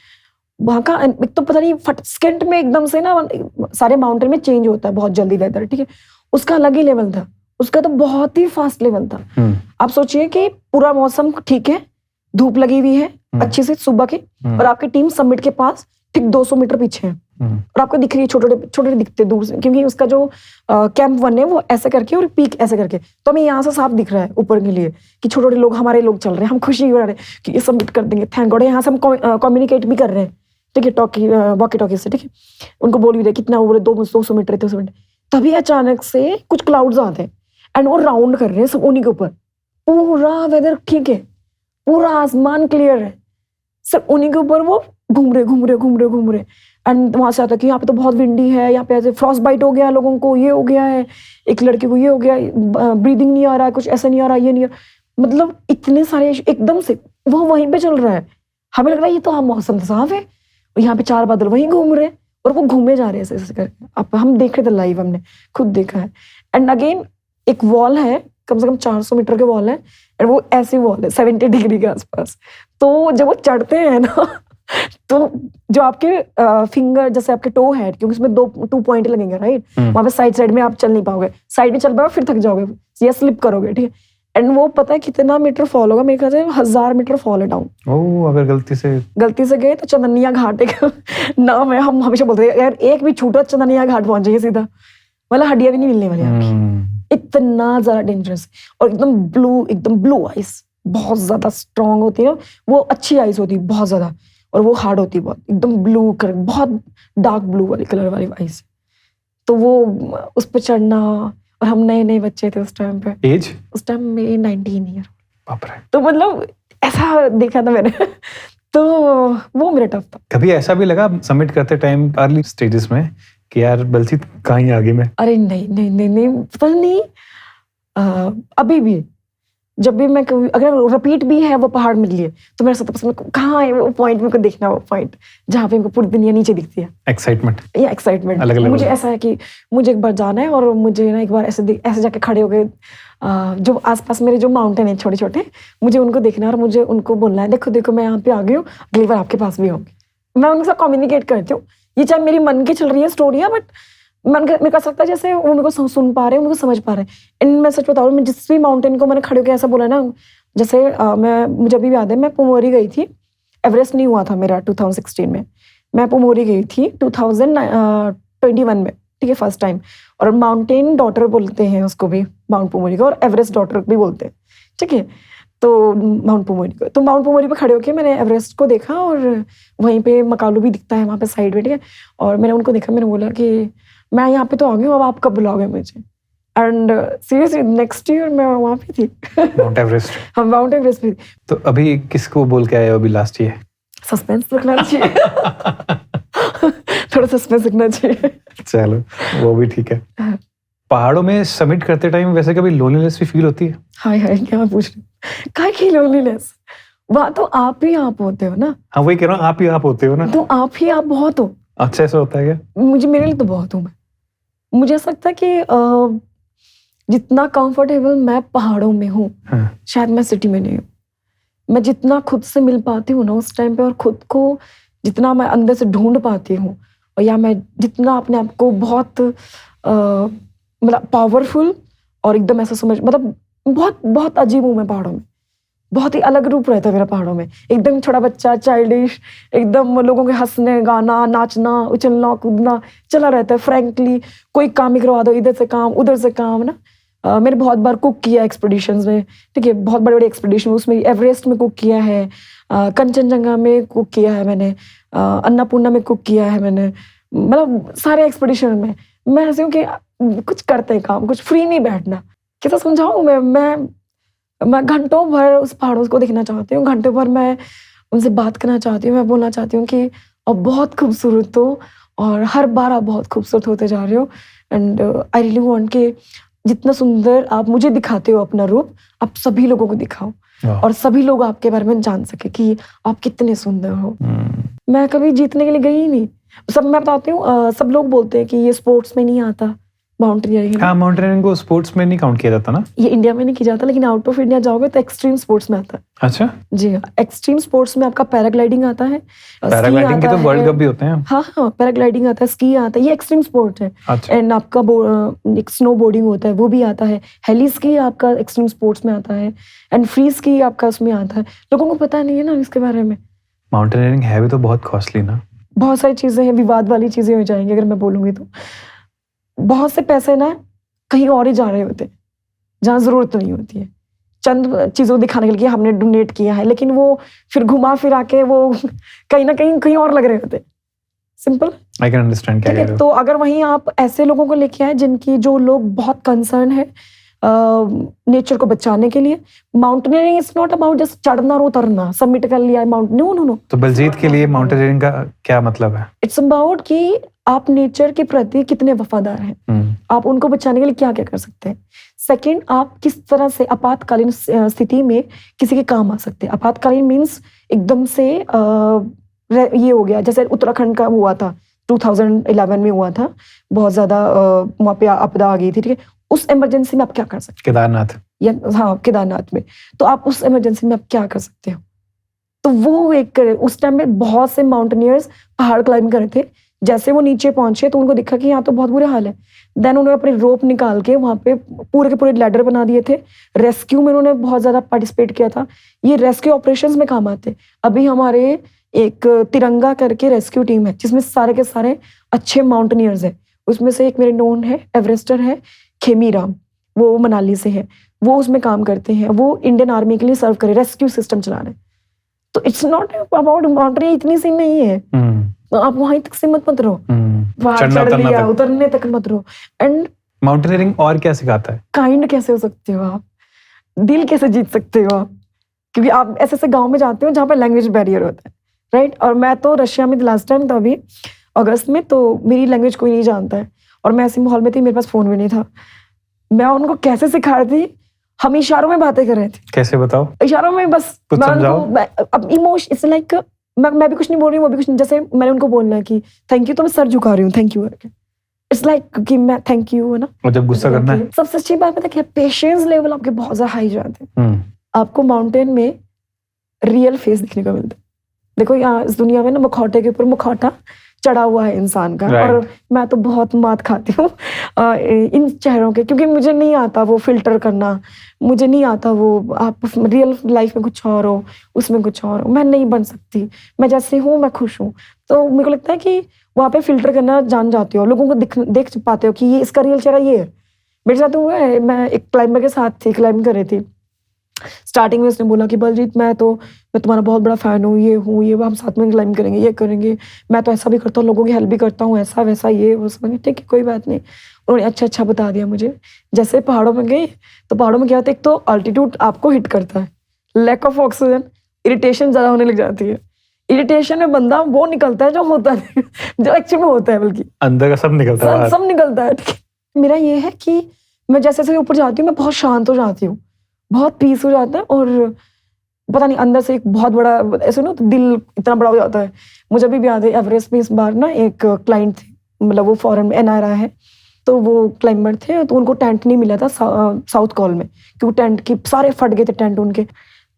वहाँ का एक तो पता नहीं सेकंड में एकदम से ना सारे माउंटेन में चेंज होता है बहुत जल्दी वेदर, ठीक है। उसका अलग ही लेवल था, उसका तो बहुत ही फास्ट लेवल था। आप सोचिए कि पूरा मौसम ठीक है, धूप लगी हुई है अच्छे से सुबह की, और आपकी टीम समिट के पास ठीक 200 मीटर पीछे है, और आपको दिख रही है छोटे दिखते दूर से, क्योंकि उसका जो कैंप 1 है वो ऐसे करके और पीक ऐसे करके, तो हमें यहाँ से साफ दिख रहा है ऊपर के लिए कि छोटे लोग, हमारे लोग चल रहे हैं, हम खुशी हो रहे हैं कि ये सबमिट कर देंगे, थैंक गॉड। यहाँ से हम कम्युनिकेट भी कर रहे हैं, ठीक है, वॉकी टॉकी से, ठीक है। उनको बोल भी रहे कितना वो 200 मीटर 200 मीटर। तभी अचानक से कुछ क्लाउड्स आते हैं एंड वो राउंड कर रहे हैं सब उन्हीं के ऊपर। पूरा वेदर ठीक है, पूरा आसमान क्लियर है, सब उन्हीं के ऊपर वो घूम रहे एंड वहां से आता है कि यहाँ पे तो बहुत विंडी है, यहाँ पे ऐसे फ्रॉस्ट बाइट हो गया लोगों को, ये हो गया है, एक लड़के को ये हो गया, ब्रीदिंग नहीं आ रहा है, कुछ ऐसा नहीं आ रहा, ये नहीं आ रहा। मतलब इतने सारे एकदम से वो वहीं पे चल रहा है। हमें लग रहा है ये तो हम मौसम साफ है, यहाँ पे 4 बादल वहीं घूम रहे हैं और वो घूमे जा रहे हैं ऐसे करके। अब हम देख रहे थे लाइव, हमने खुद देखा है। एंड अगेन एक वॉल है, कम से कम 400 मीटर के वॉल है, और वो ऐसी वॉल है 70 डिग्री के आसपास। तो जब वो चढ़ते हैं ना तो जो आपके फिंगर जैसे आपके टो है, क्योंकि उसमें 2 पॉइंट लगेंगे, राइट। वहां पे साइड में आप चल नहीं पाओगे, साइड में चल पाओगे फिर थक जाओगे या स्लिप करोगे, ठीक है। एंड वो पता है कितना मीटर फॉल होगा, मेरे ख्याल से 1000 मीटर फॉल है डाउन। ओह, अगर गलती से गए तो चंदनिया घाट एक नाम है, हम हमेशा बोलते हैं यार एक भी छूटा चंदनिया घाट पहुंच जाइए सीधा, मतलब हड्डियां भी नहीं मिलने वाली आपकी। इतना ज्यादा डेंजरस, और एकदम ब्लू आइस, बहुत ज्यादा स्ट्रॉन्ग होती है, वो अच्छी आइस होती है बहुत ज्यादा, और वो हार्ड होती है बहुत, एकदम ब्लू कर, बहुत डार्क ब्लू वाली कलर वाली आइस। तो वो उस पर चढ़ना, और हम नए बच्चे थे उस टाइम पे, एज उस टाइम में 19 ईयर। बाप रे। तो मतलब ऐसा देखा था मैंने। तो वो मेरा टफ था। कभी ऐसा भी लगा सबमिट करते टाइम अर्ली स्टेजेस में कि यार बलजीत कहीं आगे में? अरे नहीं, पता नहीं। अभी भी जब भी मैं अगर रिपीट भी है वो पहाड़ मिल लिए तो मेरे साथ पसंद कहाँ है वो पॉइंट, मेरे को देखना वो पॉइंट जहाँ पे मेरे को पूरी दुनिया नीचे दिखती है। एक्साइटमेंट अलग मुझे ऐसा है कि मुझे एक बार जाना है, और मुझे ना एक बार ऐसे जाके खड़े हो गए, जो आसपास मेरे जो माउंटेन है छोटे छोटे, मुझे उनको देखना है और मुझे उनको बोलना है देखो मैं यहाँ पे आ गई हूँ, अगली बार आपके पास भी होंगी। मैं उनके साथ कम्युनिकेट करती हूँ, ये चाहे मेरी मन की चल रही है स्टोरियाँ, बट मेरे को लगता है जैसे वो मेरे को सुन पा रहे हैं, मेरे को समझ पा रहे हैं। एंड मैं सच बताऊँ, मैं जिस भी माउंटेन को मैंने खड़े होकर ऐसा बोला ना, जैसे मुझे अभी भी याद है, मैं पुमोरी गई थी, एवरेस्ट नहीं हुआ था मेरा 2016 में, मैं पुमोरी गई थी 2021 में, ठीक है, फर्स्ट टाइम। और माउंटेन डॉटर बोलते हैं उसको भी, माउंट पुमोरी को, और एवरेस्ट डॉटर भी बोलते हैं, ठीक है। तो माउंट पुमोरी को, तो माउंट पुमोरी पे खड़े होके मैंने एवरेस्ट को देखा, और वहीं पे मकालू भी दिखता है वहाँ पे साइड में, ठीक है। और मैंने उनको देखा, मैंने बोला कि मैं यहाँ पे तो आ गई हूँ, अब आप कब बुलाओगे मुझे? एंड सीरियसली नेक्स्ट ईयर मैं वहाँ पे थी, माउंट एवरेस्ट। हम माउंट एवरेस्ट पे। तो अभी किसको बोल के आए हो अभी लास्ट ईयर? सस्पेंस रखना चाहिए। थोड़ा सस्पेंस रखना चाहिए। चलो वो भी ठीक है। पहाड़ों में सबमिट करते टाइम वैसे कभी लोनलीनेस भी फील होती है? हाय क्या पूछ रहे, काय की लोनलीनेस? वहाँ तो आप ही आप होते हो ना। हाँ वही कह रहा हूँ, आप ही आप होते हो ना। तो आप ही आप बहुत हो। अच्छा ऐसा होता है क्या? मेरे लिए तो बहुत हूँ मैं। मुझे ऐसा लगता है कि जितना कंफर्टेबल मैं पहाड़ों में हूँ, हाँ। शायद मैं सिटी में नहीं हूँ। मैं जितना खुद से मिल पाती हूँ ना उस टाइम पे, और खुद को जितना मैं अंदर से ढूंढ पाती हूँ, और या मैं जितना अपने आप को बहुत मतलब पावरफुल और एकदम ऐसा समझ, मतलब बहुत बहुत अजीब हूँ मैं पहाड़ों में। बहुत ही अलग रूप रहता है मेरा पहाड़ों में, एकदम छोटा बच्चा, चाइल्डिश, एकदम लोगों के हंसने, गाना, नाचना, उछलना कूदना चला रहता है फ्रैंकली। कोई काम ही करवा दो, इधर से काम उधर से काम ना। मैंने बहुत बार कुक किया एक्सपीडिशंस में, ठीक है, बहुत बड़े बड़े एक्सपीडिशन, उसमें एवरेस्ट में कुक किया है, कंचनजंगा में कुक किया है मैंने, अन्नपूर्णा में कुक किया है मैंने, मतलब सारे एक्सपीडिशन में। मैं ऐसे हूँ कि कुछ करते हैं काम, कुछ फ्री नहीं बैठना। कैसा समझाऊँ मैं घंटों भर उस पहाड़ों को देखना चाहती हूँ, घंटों भर मैं उनसे बात करना चाहती हूँ। मैं बोलना चाहती हूँ कि आप बहुत खूबसूरत हो और हर बार आप बहुत खूबसूरत होते जा रहे हो। एंड आई रियली वांट कि जितना सुंदर आप मुझे दिखाते हो अपना रूप, आप सभी लोगों को दिखाओ और सभी लोग आपके बारे में जान सके कि आप कितने सुंदर हो। मैं कभी जीतने के लिए गई ही नहीं। सब मैं बताती हूँ, सब लोग बोलते हैं कि ये स्पोर्ट्स में नहीं आता, माउंटेनियरिंग। हाँ, माउंटेनियरिंग को स्पोर्ट्स में नहीं काउंट किया जाता ना, ये इंडिया में नहीं किया जाता, लेकिन आउट ऑफ इंडिया जाओगे तो एक्सट्रीम स्पोर्ट्स में आता है। अच्छा, जी हाँ, एक्सट्रीम स्पोर्ट्स में आपका पैराग्लाइडिंग आता है, पैराग्लाइडिंग के तो वर्ल्ड कप भी होते हैं। हाँ हाँ, पैराग्लाइडिंग आता है, स्की आता है, ये एक्सट्रीम स्पोर्ट है। अच्छा, एंड आपका एक स्नो बोर्डिंग होता है, वो भी आता है। हेली स्की आपका एक्सट्रीम स्पोर्ट्स में आता है, एंड फ्री स्की आपका उसमें आता है। लोगों को पता नहीं है ना इसके बारे में। माउंटेनियरिंग है भी तो बहुत कॉस्टली ना, बहुत सारी चीजें हैं, विवाद वाली चीजें हो जाएंगी अगर मैं बोलूंगी तो। बहुत से पैसे ना कहीं और ही जा रहे होते हैं जहाँ जरूरत नहीं होती है। चंद चीजों दिखाने के लिए हमने डोनेट किया है, लेकिन वो फिर घुमा फिरा के वो कहीं ना कहीं और लग रहे होते। सिंपल, आई कैन अंडरस्टैंड क्या ठीक कह है। रहे हो। तो अगर वहीं आप ऐसे लोगों को लेके आए जिनकी, जो लोग बहुत कंसर्न है नेचर को बचाने के लिए। Mountaineering is not about just चढ़ना और उतरना, सबमिट कर लिया माउंटेन, नो नो नो। तो बलजीत के लिए माउंटेनियरिंग का क्या मतलब है? इट्स अबाउट कि आप नेचर के प्रति कितने वफादार हैं, आप उनको बचाने के लिए क्या क्या कर सकते हैं। सेकंड, आप किस तरह से आपातकालीन स्थिति में किसी के काम आ सकते हैं। आपातकालीन मीन्स एकदम से ये हो गया, जैसे उत्तराखंड का हुआ था 2011 में हुआ था, बहुत ज्यादा वहाँ पे आपदा आ गई थी, ठीक है। उस इमरजेंसी में आप क्या कर सकते हैं? केदारनाथ, या हाँ, केदारनाथ में। तो आप उस इमरजेंसी में आप क्या कर सकते हो? तो वो एक, उस टाइम में बहुत से माउंटेनियर्स पहाड़ क्लाइंब कर रहे थे। जैसे वो नीचे पहुंचे तो उनको दिखा कि यहाँ तो बहुत बुरे हाल है। देन उन्होंने अपने रोप निकाल के वहां पे पूरे के पूरे लैडर बना दिए थे। रेस्क्यू में उन्होंने बहुत ज्यादा पार्टिसिपेट किया था। ये रेस्क्यू ऑपरेशंस में काम आते। अभी हमारे एक तिरंगा करके रेस्क्यू टीम है जिसमें सारे के सारे अच्छे माउंटेनियर्स हैं। उसमें से एक मेरे नोन है, एवरेस्टर है, खेमी राम, वो मनाली से है। वो उसमें काम करते हैं, वो इंडियन आर्मी के लिए सर्व करे, रेस्क्यू सिस्टम चला रहे हैं। तो इट्स नॉट अबाउट माउंटेनियरिंग, इतनी सी नहीं है। तो आप वहीं तक सीमित मत रहो, वहां चढ़ लिया उतरने तक मत रहो। एंड माउंटेनियरिंग और क्या सिखाता है? काइंड कैसे हो सकते हो आप, दिल कैसे जीत सकते हो आप, क्योंकि आप ऐसे ऐसे गांव में जाते हो जहाँ पे लैंग्वेज बैरियर होता है, राइट। और मैं तो रशिया में लास्ट टाइम था अभी अगस्त में, तो मेरी लैंग्वेज कोई नहीं जानता है और मैं ऐसे माहौल में थी, मेरे पास फोन भी नहीं था। मैं उनको कैसे सिखा रही थी, हम इशारों में बातें कर रहे थे। कैसे बताओ? इशारों में, बस कुछ समझाओ। अब इमोशन, इट्स लाइक मैं भी कुछ नहीं बोल रही हूँ, वो भी कुछ नहीं। जैसे मैंने उनको बोलना है कि थैंक यू, तो मैं सर झुका रही हूँ थैंक यू करके। इट्स लाइक कि मैं थैंक यू है ना। और जब गुस्सा करना है, सबसे अच्छी बात पता है, पेशेंस लेवल आपके बहुत ज्यादा हाई जाते हैं। आपको माउंटेन में रियल फेस दिखने को मिलता है। देखो यहाँ इस दुनिया में ना मुखौटे के ऊपर मुखौटा चढ़ा हुआ है इंसान का, और मैं तो बहुत मात खाती हूँ इन चेहरों के, क्योंकि मुझे नहीं आता वो फिल्टर करना, मुझे नहीं आता वो आप रियल लाइफ में कुछ और हो, उसमें कुछ और हो। मैं नहीं बन सकती, मैं जैसे हूँ मैं खुश हूँ। तो मेरे को लगता है कि वहाँ पे फिल्टर करना जान जाते हो, लोगों को देख पाते हो कि ये इसका रियल चेहरा ये है। मेरे साथ हुआ है, मैं एक क्लाइंबर के साथ थी, क्लाइंब कर रही थी। स्टार्टिंग में उसने बोला कि बलजीत मैं तुम्हारा बहुत बड़ा फैन हूँ, ये हूँ ये, हम साथ में क्लाइंब करेंगे, ये करेंगे, मैं तो ऐसा भी करता हूँ, लोगों की हेल्प भी करता हूँ, ऐसा वैसा ये वो सब। ठीक है, कोई बात नहीं। उन्होंने अच्छा बता दिया मुझे। जैसे पहाड़ों में गए तो पहाड़ों में क्या होता है, एक तो अल्टीट्यूड आपको हिट करता है, लैक ऑफ ऑक्सीजन, इरिटेशन ज्यादा होने लग जाती है। इरिटेशन में बंदा वो निकलता है जो होता है, जो एक्चुअल में होता है, बल्कि अंदर का सब निकलता है, सब निकलता है। ठीक है, मेरा ये है कि मैं जैसे जैसे ऊपर जाती हूँ मैं बहुत शांत हो जाती हूँ, बहुत पीस हो जाता है, और पता नहीं अंदर से एक बहुत बड़ा ऐसे ना तो दिल इतना बड़ा हो जाता है। मुझे अभी भी याद है, एवरेस्ट में इस बार ना एक क्लाइंट थे, मतलब वो फॉरेन में NRI है, तो वो क्लाइंबर थे, तो उनको टेंट नहीं मिला था साउथ कॉल में, क्योंकि टेंट की सारे फट गए थे टेंट उनके।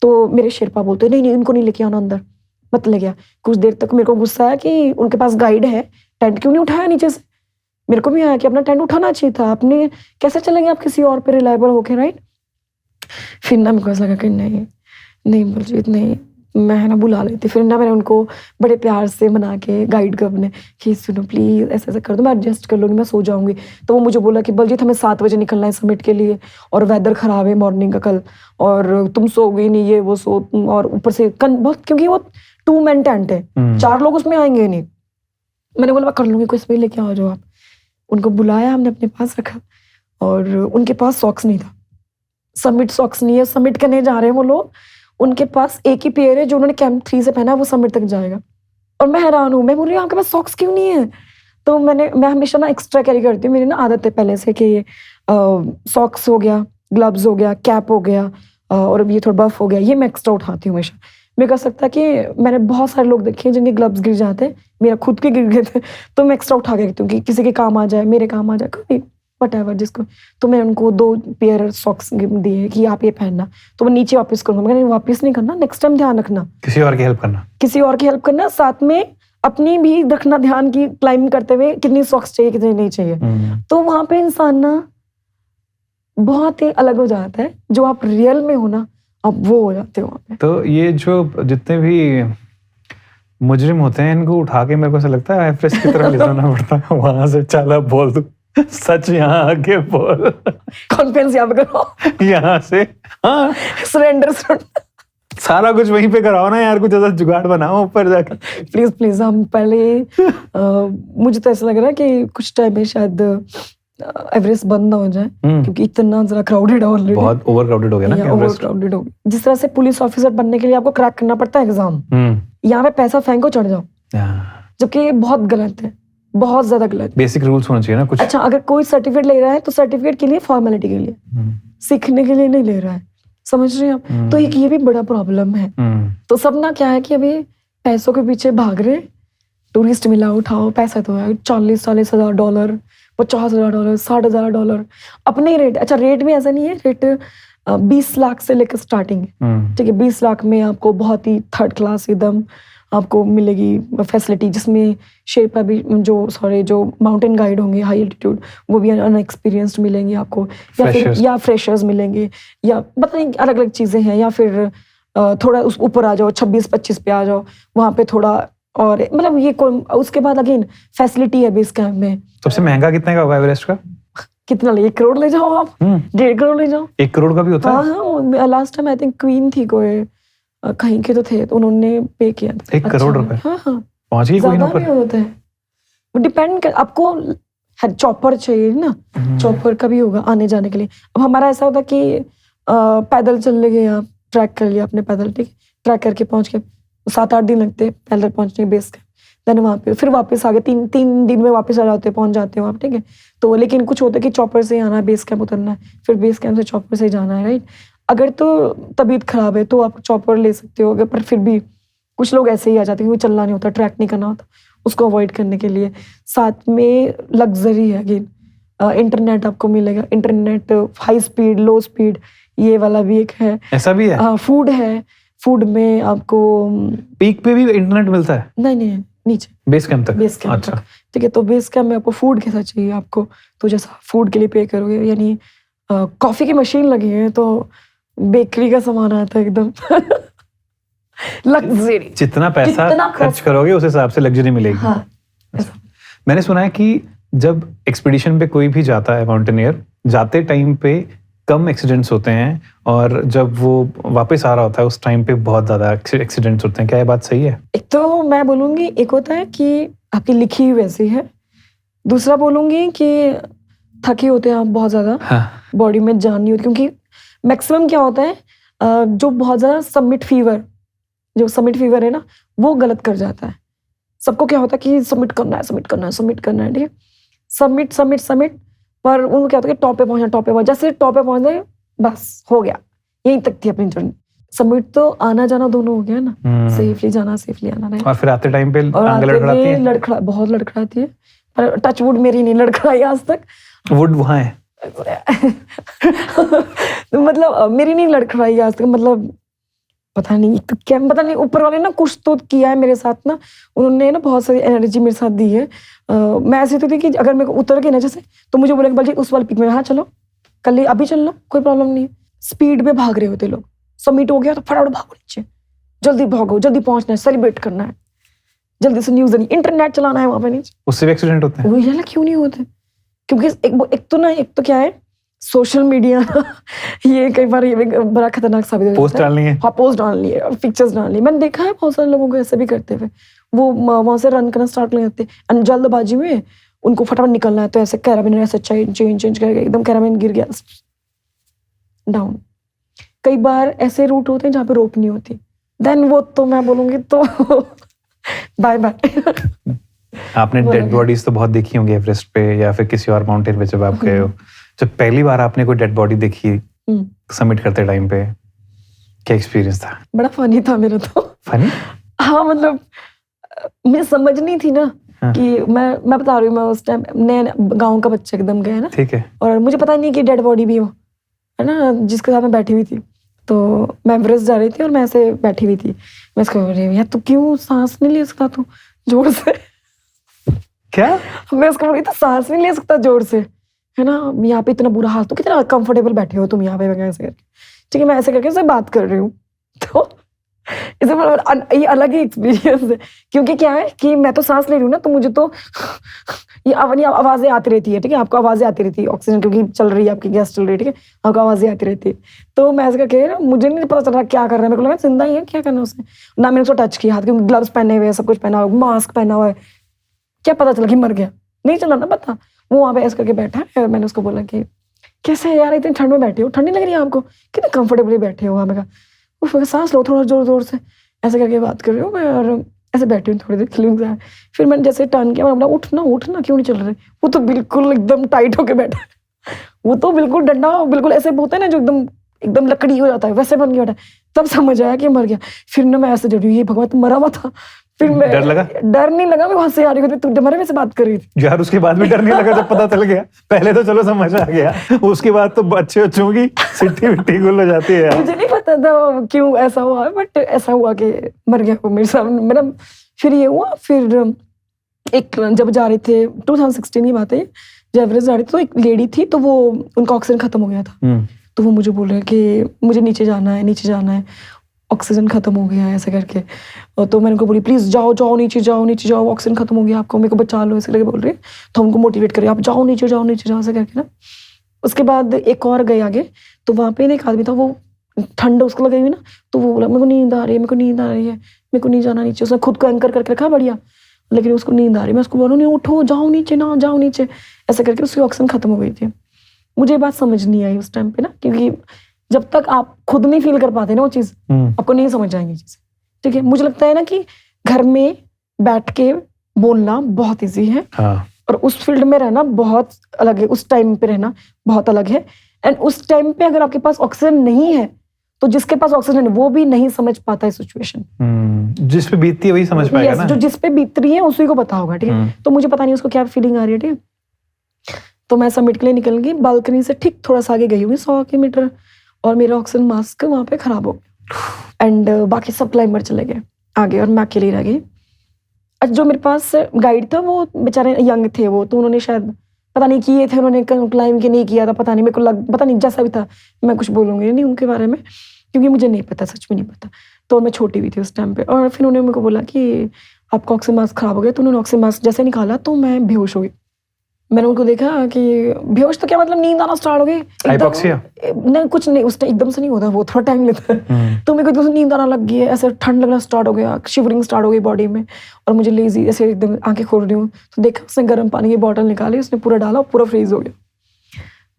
तो मेरे शेरपा बोलते नहीं इनको नहीं लेके आना अंदर, मत ले गया। कुछ देर तक मेरे को गुस्सा आया कि उनके पास गाइड है, टेंट क्यों नहीं उठाया नीचे से। मेरे को भी आया कि अपना टेंट उठाना चाहिए था, आपने कैसे चलेंगे आप किसी और पे रिलायबल होके, राइट। फिर ना मेरे को लगा कि नहीं बलजीत नहीं, मैं ना बुला लेती, फिर ना मैंने उनको बड़े प्यार से मना के गाइड कर अपने कि सुनो प्लीज़ ऐसे ऐसे कर दो, मैं एडजस्ट कर लूँगी, मैं सो जाऊँगी। तो वो मुझे बोला कि बलजीत हमें 7 बजे निकलना है समिट के लिए और वेदर ख़राब है मॉर्निंग का कल, और तुम सोओगे नहीं, ये वो सो, और ऊपर से बहुत, क्योंकि वो 2 मैन टेंट है, 4 लोग उसमें आएंगे नहीं। मैंने बोला मैं कर लूँगी, कोई इसमें लेके आ जाओ आप। उनको बुलाया, हमने अपने पास रखा, और उनके पास सॉक्स नहीं था, समिट सॉक्स नहीं है, समिट करने जा रहे हैं वो लोग, उनके पास एक ही पेयर है जो उन्होंने कैंप 3 से पहना है, वो समिट तक जाएगा। और मैं हैरान हूँ, मैं बोल रही हूँ आपके पास सॉक्स क्यों नहीं है? तो मैं हमेशा ना एक्स्ट्रा कैरी करती हूँ, मेरी ना आदत है पहले से कि सॉक्स हो गया, ग्लव्स हो गया, कैप हो गया, और अब ये थोड़ा बफ हो गया, ये मैं एक्स्ट्रा उठाती हूँ हमेशा। मैं कह सकता कि मैंने बहुत सारे लोग देखे हैं जिनके ग्लव्स गिर जाते हैं, मेरा खुद के गिर गए थे, तो मैं एक्स्ट्रा उठा के रखती हूँ कि किसी के काम आ जाए, मेरे काम आ जाए, कोई वटएवर जिसको। तो मैं उनको 2 पेयर सॉक्स दिए कि आप ये पहनना, तो मैं नीचे वापस करूँगा। मैं नहीं, वापस नहीं करना, नेक्स्ट टाइम ध्यान रखना, किसी और की हेल्प करना, किसी और की हेल्प करना, साथ में अपनी भी रखना ध्यान की क्लाइंब करते हुए कितनी सॉक्स चाहिए कितनी नहीं चाहिए। तो वहां पे इंसान ना बहुत ही अलग हो जाता है, जो आप रियल में हो ना आप वो हो जाते हो वहाँ पे। तो ये जो जितने भी मुजरिम होते हैं इनको उठा के मेरे को ऐसा लगता है एवरेस्ट की तरफ ले जाना पड़ता है, वहां से चला बोल दो सच, यहाँ आके बोल, कॉन्फ्रेंस यहाँ पे करो, यहाँ से हाँ सरेंडर सारा कुछ वहीं पे कराओ ना यार, कुछ ऐसा जुगाड़ बनाओ ऊपर जाके। Please please. हम पहले मुझे तो ऐसा लग रहा है कि कुछ टाइम में शायद एवरेस्ट बंद ना हो जाए, क्योंकि इतना जरा क्राउडेड है ऑलरेडी, बहुत ओवर क्राउडेड हो गया ना ओवर क्राउडेड हो गया। जिस तरह से पुलिस ऑफिसर बनने के लिए आपको क्रैक करना पड़ता है एग्जाम, यहाँ पे पैसा फेंको चढ़ जाओ, जबकि ये बहुत गलत है, बहुत ज्यादा गलत। बेसिक रूल्स होना चाहिए ना कुछ। अच्छा, अगर कोई सर्टिफिकेट ले रहा है तो सर्टिफिकेट के लिए फॉर्मेलिटी के लिए, सीखने के लिए नहीं ले रहा है, समझ रहे हैं आप? तो एक ये भी बड़ा प्रॉब्लम है। तो सब ना क्या है कि अभी पैसों के पीछे भाग रहे, टूरिस्ट मिला उठाओ, पैसा तो है, $40,000, $50,000, $60,000 अपने ही रेट। अच्छा, रेट भी ऐसा नहीं है, रेट 20 लाख से लेकर स्टार्टिंग है, ठीक है। 20 लाख में आपको बहुत ही 3rd क्लास एकदम आपको मिलेगी फैसिलिटी, जिसमें शेरपा भी जो माउंटेन गाइड होंगे हाई एल्टीट्यूड, वो भी अनएक्सपीरियंस्ड मिलेंगे आपको, या फ्रेशर्स मिलेंगे, या पता नहीं अलग अलग चीज़ें हैं, या फिर थोड़ा उस ऊपर आ जाओ 26-25 पे आ जाओ, वहाँ पे थोड़ा और मतलब ये उसके बाद अगेन फैसिलिटी है बेस कैंप में। सबसे महंगा कितने का होगा एवरेस्ट का? कितना 1 करोड़ ले जाओ आप, 1.5 करोड़ ले जाओ। 1 करोड़ का भी होता है? हाँ, last time I think queen थी कोई कहीं के तो थे, तो उन्होंने पे किया था 1 करोड़ रुपए। हाँ, पहुंच गई कोई ना पर? होता है, वो डिपेंड कर आपको, चॉपर चाहिए ना, चॉपर का भी होगा आने जाने के लिए। अब हमारा ऐसा होता कि पैदल चल गए, आप ट्रैक कर लिया अपने पैदल, ठीक है, ट्रैक करके पहुंच के 7-8 दिन लगते पैदल पहुंचने बेस के, देन वहाँ पे फिर वापस आ गए, 3 दिन में वापस आ जाते, पहुंच जाते हो आप, ठीक है। तो लेकिन कुछ होता है कि चॉपर से आना है, बेस कैंप उतरना है, फिर बेस कैंप से चॉपर से जाना है, राइट। अगर तो तबीयत खराब है तो आप चॉपर ले सकते हो, अगर पर फिर भी कुछ लोग ऐसे ही आ जाते हैं क्योंकि चलना नहीं होता, ट्रैक नहीं करना होता, उसको अवॉइड करने के लिए। साथ में लग्जरी है अगेन, इंटरनेट आपको मिलेगा, इंटरनेट हाई स्पीड लो स्पीड, ये वाला भी एक है। ऐसा भी है? फूड है, फूड में आपको पीक पे भी इंटरनेट मिलता है? नहीं, नीचे बेस कैंप तक। बेस कैंप तक, ठीक है। तो बेस कैंप में आपको फूड कैसा चाहिए आपको, तो जैसा फूड के लिए पे करोगे, यानी कॉफी की मशीन लगी है तो बेकरी का सामान आता है एकदम लग्जरी। जितना पैसा खर्च करोगे उस हिसाब से लग्जरी मिलेगी। हाँ, मैंने सुना है कि जब एक्सपीडिशन पे कोई भी जाता है माउंटेनियर, जाते टाइम पे कम एक्सीडेंट्स होते हैं, और जब वो वापस आ रहा होता है उस टाइम पे बहुत ज्यादा एक्सीडेंट्स होते हैं। क्या ये बात सही है? एक तो मैं बोलूंगी, एक होता है कि आपकी लिखी हुई वैसी है, दूसरा बोलूंगी कि थके होते हैं आप बहुत ज्यादा, बॉडी में जान नहीं होती, क्योंकि मैक्सिमम क्या होता है जो बहुत ज्यादा समिट फीवर है ना, वो गलत कर जाता है। सबको क्या होता है कि सबमिट करना है, ठीक है, सबमिट, पर उनको क्या होता है कि टॉप पे पहुंचना, जैसे टॉप पे पहुंच गए बस हो गया, यहीं तक थी अपनी जर्नी। सबमिट तो आना जाना दोनों हो गया ना, सेफली जाना सेफली आना रहे। और फिर आते टाइम पे बहुत लड़खड़ाती है, पर टच वुड मेरी नहीं लड़खड़ाई आज तक। वुड वहाँ है मतलब मेरी नहीं लड़खड़ाई आज तक, मतलब पता नहीं तो क्या, पता नहीं ऊपर वाले ना कुछ तो किया है मेरे साथ ना, उन्होंने ना बहुत सारी एनर्जी मेरे साथ दी है। मैं ऐसी तो थी कि अगर मेरे को उतर के ना जैसे, तो मुझे बोले बल्कि उस वाले पिक में, हाँ चलो कल अभी चल लो, कोई प्रॉब्लम नहीं है। स्पीड में भाग रहे होते लोग, सबमिट हो गया तो फटाफट भागो नीचे, जल्दी भागो, जल्दी पहुंचना है, सेलिब्रेट करना है, जल्दी से न्यूज इंटरनेट चलाना है वहां पे नीचे। उससे भी एक्सीडेंट होते हैं? वो यार क्यों नहीं होते? क्योंकि एक तो क्या है, सोशल मीडिया ये कई बार ये भी बड़ा खतरनाक साबित हो पोस्ट जाता है। डालनी है। हाँ, पोस्ट डालनी है, पिक्चर्स डालनी है। मैंने देखा है बहुत सारे लोगों को ऐसे भी करते हुए, वो वहां से रन करना स्टार्ट कर देते हैं जल्दबाजी में, उनको फटाफट निकलना है, तो ऐसे कैराबिन ऐसे चेंज करके एकदम कैराबिन गिर गया डाउन। कई बार ऐसे रूट होते हैं जहाँ पे रोप नहीं होती, देन वो तो मैं बोलूंगी तो बाय बाय। आपने डेड बॉडीज तो बहुत देखी होंगी एवरेस्ट पे या फिर किसी और माउंटेन पे जब आप गए हो। जब पहली बार आपने कोई डेड बॉडी देखी सबमिट करते टाइम पे, क्या एक्सपीरियंस था? बड़ा फनी था मेरा तो। फनी? हाँ, मतलब मुझे समझ नहीं थी ना। हाँ। कि मैं बता रही हूँ, मैं उस टाइम नया गांव का बच्चा एकदम गया ना, ठीक है, और मुझे पता नहीं कि डेड बॉडी भी हो, है ना, जिसके साथ मैं बैठी हुई थी। तो मैं एवरेस्ट जा रही थी और मैं ऐसे बैठी हुई थी, मैं इसको बोल रही हूँ, यार तू क्यों सांस नहीं ले सकता तू जोर से? क्या? मैं उसको बोल रही थी सांस नहीं ले सकता जोर से, है ना, यहाँ पे इतना बुरा हाल, तो कितना कंफर्टेबल बैठे हो तुम यहाँ पे, ऐसे करके। ठीक है, मैं ऐसे करके उससे बात कर रही हूँ। तो इसे ये अलग ही एक्सपीरियंस है, क्योंकि क्या है कि मैं तो सांस ले रही हूँ ना, तो मुझे तो ये आवाजें आती रहती है। ठीक है, आपको आवाजें आती रहती है, ऑक्सीजन क्योंकि चल रही है, आपकी गैस चल रही है, ठीक है, आपको आवाजें आती रहती है। तो मैं ऐसे करके, मुझे नहीं पता चल रहा क्या कर रहा है, मेरे को लगा जिंदा ही है, क्या करना उसने, ना मैंने उसको टच किया हाथ, क्योंकि ग्लव्स पहने हुए हैं, सब कुछ पहना हुआ, मास्क पहना हुआ है, क्या पता चला कि मर गया, नहीं चला ना पता। वो वहां पे ऐसे करके बैठा है, और मैंने उसको बोला कि कैसे यार इतनी ठंड में बैठे हो, ठंड नहीं लग रही है आपको, कितने कंफर्टेबली बैठे हो? वहां पे सांस लो थोड़ा जोर जोर से, ऐसे करके बात कर रही हूँ मैं, और ऐसे बैठी हूँ थोड़ी देर खिलूंग जाए। फिर मैंने जैसे टर्न किया, मैंने बोला उठना क्यों नहीं चल रहे? वो तो बिल्कुल एकदम टाइट होके बैठा है, वो तो बिल्कुल डंडा बिल्कुल ऐसे होता है ना जो एकदम लकड़ी हो जाता है, वैसे बन गया बैठा। तब समझ आया कि मर गया। फिर ना मैं ऐसे डरी, ये भगवान तुम मरा हुआ था। फिर मैं डर लगा? डर नहीं लगा, मैं वहां से आ रही हूँ, तू मरे में से बात कर रही थी यार उसके बाद भी डर नहीं लगा जब पता चल गया? पहले तो चलो समझ आ गया, उसके बाद तो बच्चों की सिट्टी विट्टी गुल हो जाती है यार। मुझे नहीं पता था क्यों ऐसा हुआ, बट ऐसा हुआ कि मर गया वो मेरे सामने। मेरा फिर ये हुआ, फिर एक जब जा रहे थे 2016 की बात है, जब एवरेस्ट जा रही थी, तो एक लेडी थी, तो वो उनका ऑक्सीजन खत्म हो गया था। तो वो मुझे बोल रहे कि मुझे नीचे जाना है, ऑक्सीजन खत्म हो गया है, ऐसे करके। तो मैंने उनको बोली प्लीज जाओ नीचे जाओ, ऑक्सीजन खत्म हो गया आपको, मेरे को बचा लो, ऐसे करके बोल रही है। तो हमको मोटिवेट करे, आप जाओ नीचे जाओ ऐसे करके ना। उसके बाद एक और गए आगे, तो वहां पे एक आदमी था, वो ठंड उसको लगी हुई ना, तो वो बोला मेरे को नींद आ रही है, मेरे को नहीं जाना नीचे। उसने खुद को एंकर करके रखा बढ़िया, लेकिन उसको नींद आ रही है। मैं उसको बोलूँ नहीं उठो, जाओ नीचे, ऐसे करके उसकी ऑक्सीजन खत्म हो गई थी। मुझे ये बात समझ नहीं आई उस टाइम पे ना, क्योंकि जब तक आप खुद नहीं फील कर पाते ना वो चीज, आपको नहीं समझ आएंगी चीजें। ठीक है, मुझे लगता है ना कि घर में बैठ के बोलना बहुत ईजी है, और उस फील्ड में रहना बहुत अलग है, उस टाइम पे रहना बहुत अलग है। एंड उस टाइम पे अगर आपके पास ऑक्सीजन नहीं है, तो जिसके पास ऑक्सीजन है वो भी नहीं समझ पाता है सिचुएशन। जिस पे बीतती है वही समझ पाएगा ना, जो जिस पे बीत रही है उसी को पता होगा। ठीक है, तो मुझे पता नहीं उसको क्या फीलिंग आ रही है। ठीक है, तो मैं समिट के लिए निकल गई, बालकनी से ठीक थोड़ा सा आगे गई हुई 100 मीटर, और मेरा ऑक्सीजन मास्क वहां पे खराब हो गया। एंड बाकी सब क्लाइंबर चले गए आगे, और मैं अकेली रह गई। जो मेरे पास गाइड था वो बेचारे यंग थे, वो तो उन्होंने शायद पता नहीं किए थे, उन्होंने क्लाइम के नहीं किया था, पता नहीं, मेरे को पता नहीं, जैसा भी था मैं कुछ बोलूंगी नहीं उनके बारे में, क्योंकि मुझे नहीं पता, सच में नहीं पता। तो मैं छोटी भी थी उस टाइम पे। और फिर उन्होंने मेरे को बोला कि आपका ऑक्सीजन मास्क खराब हो गया। तो उन्होंने ऑक्सीजन मास्क जैसे निकाला तो मैं बेहोश हो गई। मैंने उनको देखा कि बेहोश तो क्या मतलब, नींद आना स्टार्ट हो गई। हाइपोक्सिया? नहीं, कुछ नहीं, उसने एकदम से नहीं होता, वो थोड़ा टाइम लेता है। तो मेरे को एकदम से नींद आना लग गई है, ऐसे ठंड लगना स्टार्ट हो गया, शिवरिंग स्टार्ट हो गई बॉडी में, और मुझे लेजी ऐसे एकदम आंखें खोल रही हूँ। तो देखा उसने गर्म पानी की बोतल निकाली, उसने पूरा डाला, पूरा फ्रीज हो गया,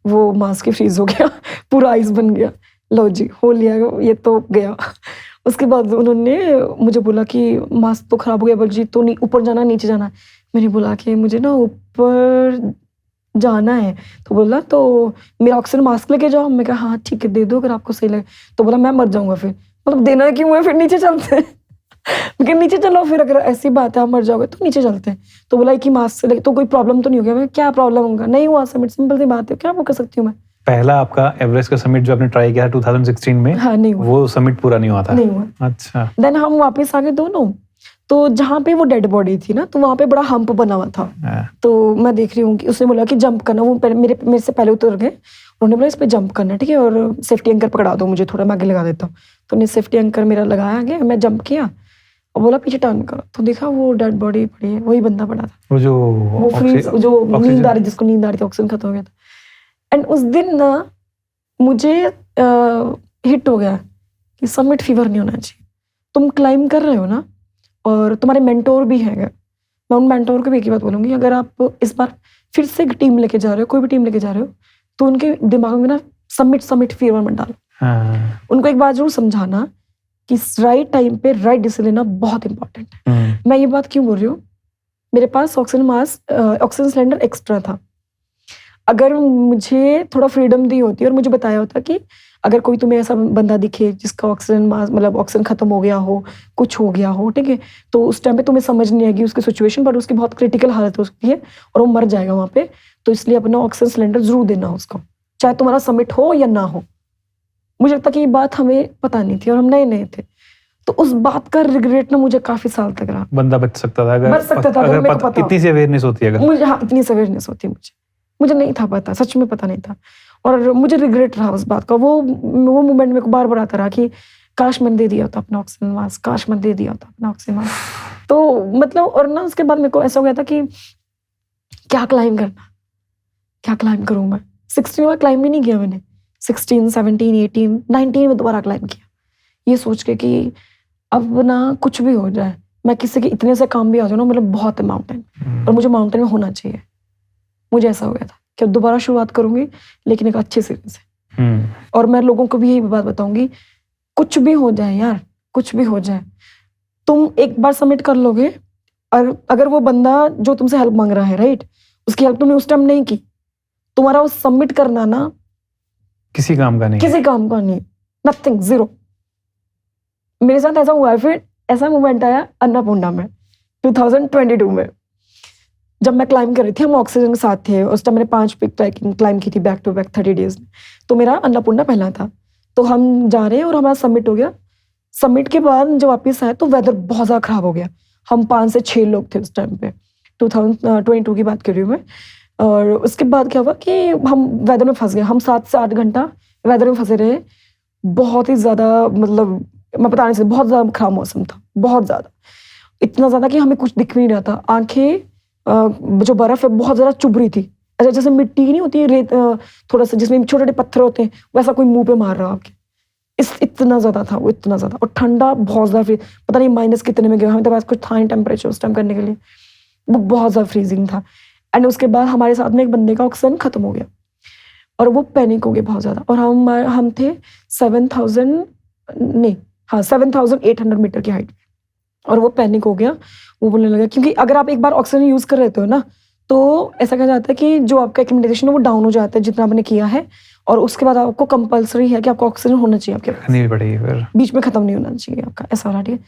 वो मास्क ही फ्रीज हो गया, पूरा आइस बन गया। लो जी, हो लिया, ये तो गया। उसके बाद उन्होंने मुझे बोला कि मास्क तो खराब हो गया बलजीत, तो ऊपर जाना नीचे जाना। मैंने बोला कि मुझे ना ऊपर जाना है। तो बोला तो मेरा ऑक्सीजन मास्क लेके जाओ। मैं कहा हाँ ठीक है, दे दो अगर आपको सही लगे। तो बोला मैं मर जाऊंगा फिर, मतलब देना क्यों है, फिर नीचे चलते हैं। लेकिन नीचे चलो फिर, अगर ऐसी बात है आप मर जाओगे तो नीचे चलते हैं। तो बोला कि मास्क से लगे तो कोई प्रॉब्लम तो नहीं हो गया। मैं क्या प्रॉब्लम होगा, नहीं हुआ समिट, सिंपल सी बात है, क्या वो कर सकती हूँ मैं। पहला आपका एवरेस्ट का समिट जो आपने ट्राई किया 2016 में, हाँ, नहीं हुआ, वो समिट पूरा नहीं हुआ था? नहीं हुआ। अच्छा। देन हम वापस आ गए दोनों। तो जहाँ पे वो डेड बॉडी थी ना, तो वहाँ पे बड़ा हम्प बना हुआ था। तो मैं देख रही हूँ कि उसने बोला कि जंप करना, वो मेरे से पहले उतर गए उन्होंने बोला इस पे जंप करना है, ठीक है, और सेफ्टी एंकर पकड़ा दो मुझे, थोड़ा मैं आगे लगा देता हूँ। तो उन्हें सेफ्टी एंकर मेरा लगाया गया, मैं जंप किया और बोला पीछे टर्न करो, तो देखा वो डेड बॉडी पड़ी है, वही बंदा पड़ा था, वो जो वो फ्रीज, जो नींद आ रही, जिसको नींद आ रही थी, ऑक्सीजन खत्म हो गया था। एंड उस दिन ना मुझे हिट हो गया कि समिट फीवर नहीं होना चाहिए। तुम क्लाइम कर रहे हो ना, और तुम्हारे मेंटोर भी हैं, मैं उन मेंटोर को भी एक ही बात बोलूंगी, अगर आप इस बार फिर से एक टीम लेके जा रहे हो, कोई भी टीम लेके जा रहे हो, तो उनके दिमाग में ना समिट फीवर मत डालो। हाँ, उनको एक बात जरूर समझाना कि राइट टाइम पे राइट डिसीजन लेना बहुत इंपॉर्टेंट है। मैं ये बात क्यों बोल रही हूँ, मेरे पास ऑक्सीजन सिलेंडर एक्स्ट्रा था। अगर मुझे थोड़ा फ्रीडम दी होती और मुझे बताया होता कि अगर कोई तुम्हें ऐसा बंदा दिखे जिसका ऑक्सीजन मास्क मतलब ऑक्सीजन खत्म हो गया हो, कुछ हो गया हो, ठीक है, तो उस टाइम पे तुम्हें समझ नहीं आएगी उसकी सिचुएशन, पर उसकी बहुत क्रिटिकल हालत हो सकती है और वो मर जाएगा वहाँ पे, तो इसलिए अपना ऑक्सीजन सिलेंडर जरूर देना उसको, चाहे तुम्हारा सबमिट हो या ना हो। मुझे लगता कि ये बात हमें पता नहीं थी और हम नए नए थे, तो उस बात का रिग्रेट ना मुझे काफी साल तक रहा। बंदा बच सकता था बच सकता था अगर मेरे को पता इतनी सी अवेयरनेस होती है, मुझे, हाँ, इतनी सी अवेयरनेस होती मुझे नहीं था पता, सच में पता नहीं था, और मुझे रिग्रेट रहा उस बात का। वो मोमेंट मेरे को बार बार आता रहा कि काश मैंने दे दिया होता अपना ऑक्सीजन मास्क, काश मैंने दे दिया होता अपना ऑक्सीजन मास्क। तो मतलब, और ना उसके बाद मेरे को ऐसा हो गया था कि क्या क्लाइम करना, क्या क्लाइम करूँ मैं। 16 में क्लाइम भी नहीं किया मैंने, 16, 17, 18, 19 में दोबारा क्लाइम किया, ये सोच के कि अब ना कुछ भी हो जाए, मैं किसी के इतने से काम भी आ जाऊँ ना, मतलब बहुत है माउंटेन, और मुझे माउंटेन में होना चाहिए। मुझे ऐसा हो गया था कि अब दोबारा शुरुआत करूंगी, लेकिन एक अच्छे सिरे से। और मैं लोगों को भी यही बात बताऊंगी, कुछ भी हो जाए यार, कुछ भी हो जाए, तुम एक बार सबमिट कर लोगे, और अगर वो बंदा जो तुमसे हेल्प मांग रहा है, राइट, उसकी हेल्प तुमने उस टाइम नहीं की, तुम्हारा वो सबमिट करना ना किसी काम का नहीं, किसी काम का नहीं, नथिंग, जीरो। मेरे साथ ऐसा हुआ है। फिर ऐसा मोमेंट आया अन्नपूर्णा में 2022 में, जब मैं क्लाइम कर रही थी, हम ऑक्सीजन के साथ थे, उस टाइम मैंने 5 पीक क्लाइम की थी बैक टू बैक 30 डेज में, तो मेरा अन्नपूर्णा पहला था। तो हम जा रहे हैं और हमारा सबमिट हो गया। सबमिट के बाद जब वापस आए तो वेदर बहुत ज़्यादा खराब हो गया। हम 5 से 6 लोग थे उस टाइम पे, 2022 की बात कर रही हूँ मैं। और उसके बाद क्या हुआ कि हम वेदर में फंस गए, हम 7 से 8 घंटा वेदर में फंसे रहे। बहुत ही ज़्यादा, मतलब मैं बता नहीं सकती, बहुत ज़्यादा खराब मौसम था, बहुत ज़्यादा, इतना ज़्यादा कि हमें कुछ दिख नहीं रहा था। आंखें, जो बर्फ है बहुत ज़्यादा चुभ रही थी, ऐसा जैसे मिट्टी नहीं होती है, रेत, थोड़ा सा जिसमें छोटे छोटे पत्थर होते हैं, वैसा कोई मुंह पे मार रहा आपके, इतना ज़्यादा था वो, इतना ज़्यादा। और ठंडा बहुत ज़्यादा, पता नहीं माइनस कितने में गया, हमें तो पास कुछ था नहीं टेम्परेचर उस टाइम करने के लिए, वो बहुत ज़्यादा फ्रीजिंग था। एंड उसके बाद हमारे साथ में एक बंदे का ऑक्सीजन खत्म हो गया और वो पैनिक हो गया बहुत ज़्यादा। और हम थे 7,800 मीटर की हाइट, और वो पैनिक हो गया। वो बोलने लगा, क्योंकि अगर आप एक बार ऑक्सीजन यूज़ कर रहे हो ना, तो ऐसा कहा जाता है कि जो आपका एक्लिमेटाइजेशन है वो डाउन हो जाता है जितना आपने किया है, और उसके बाद आपको कंपलसरी है कि आपको ऑक्सीजन होना चाहिए आपके पास, नहीं पड़ेगी, फिर बीच में खत्म नहीं होना चाहिए आपका, ऐसा वाला, ठीक है।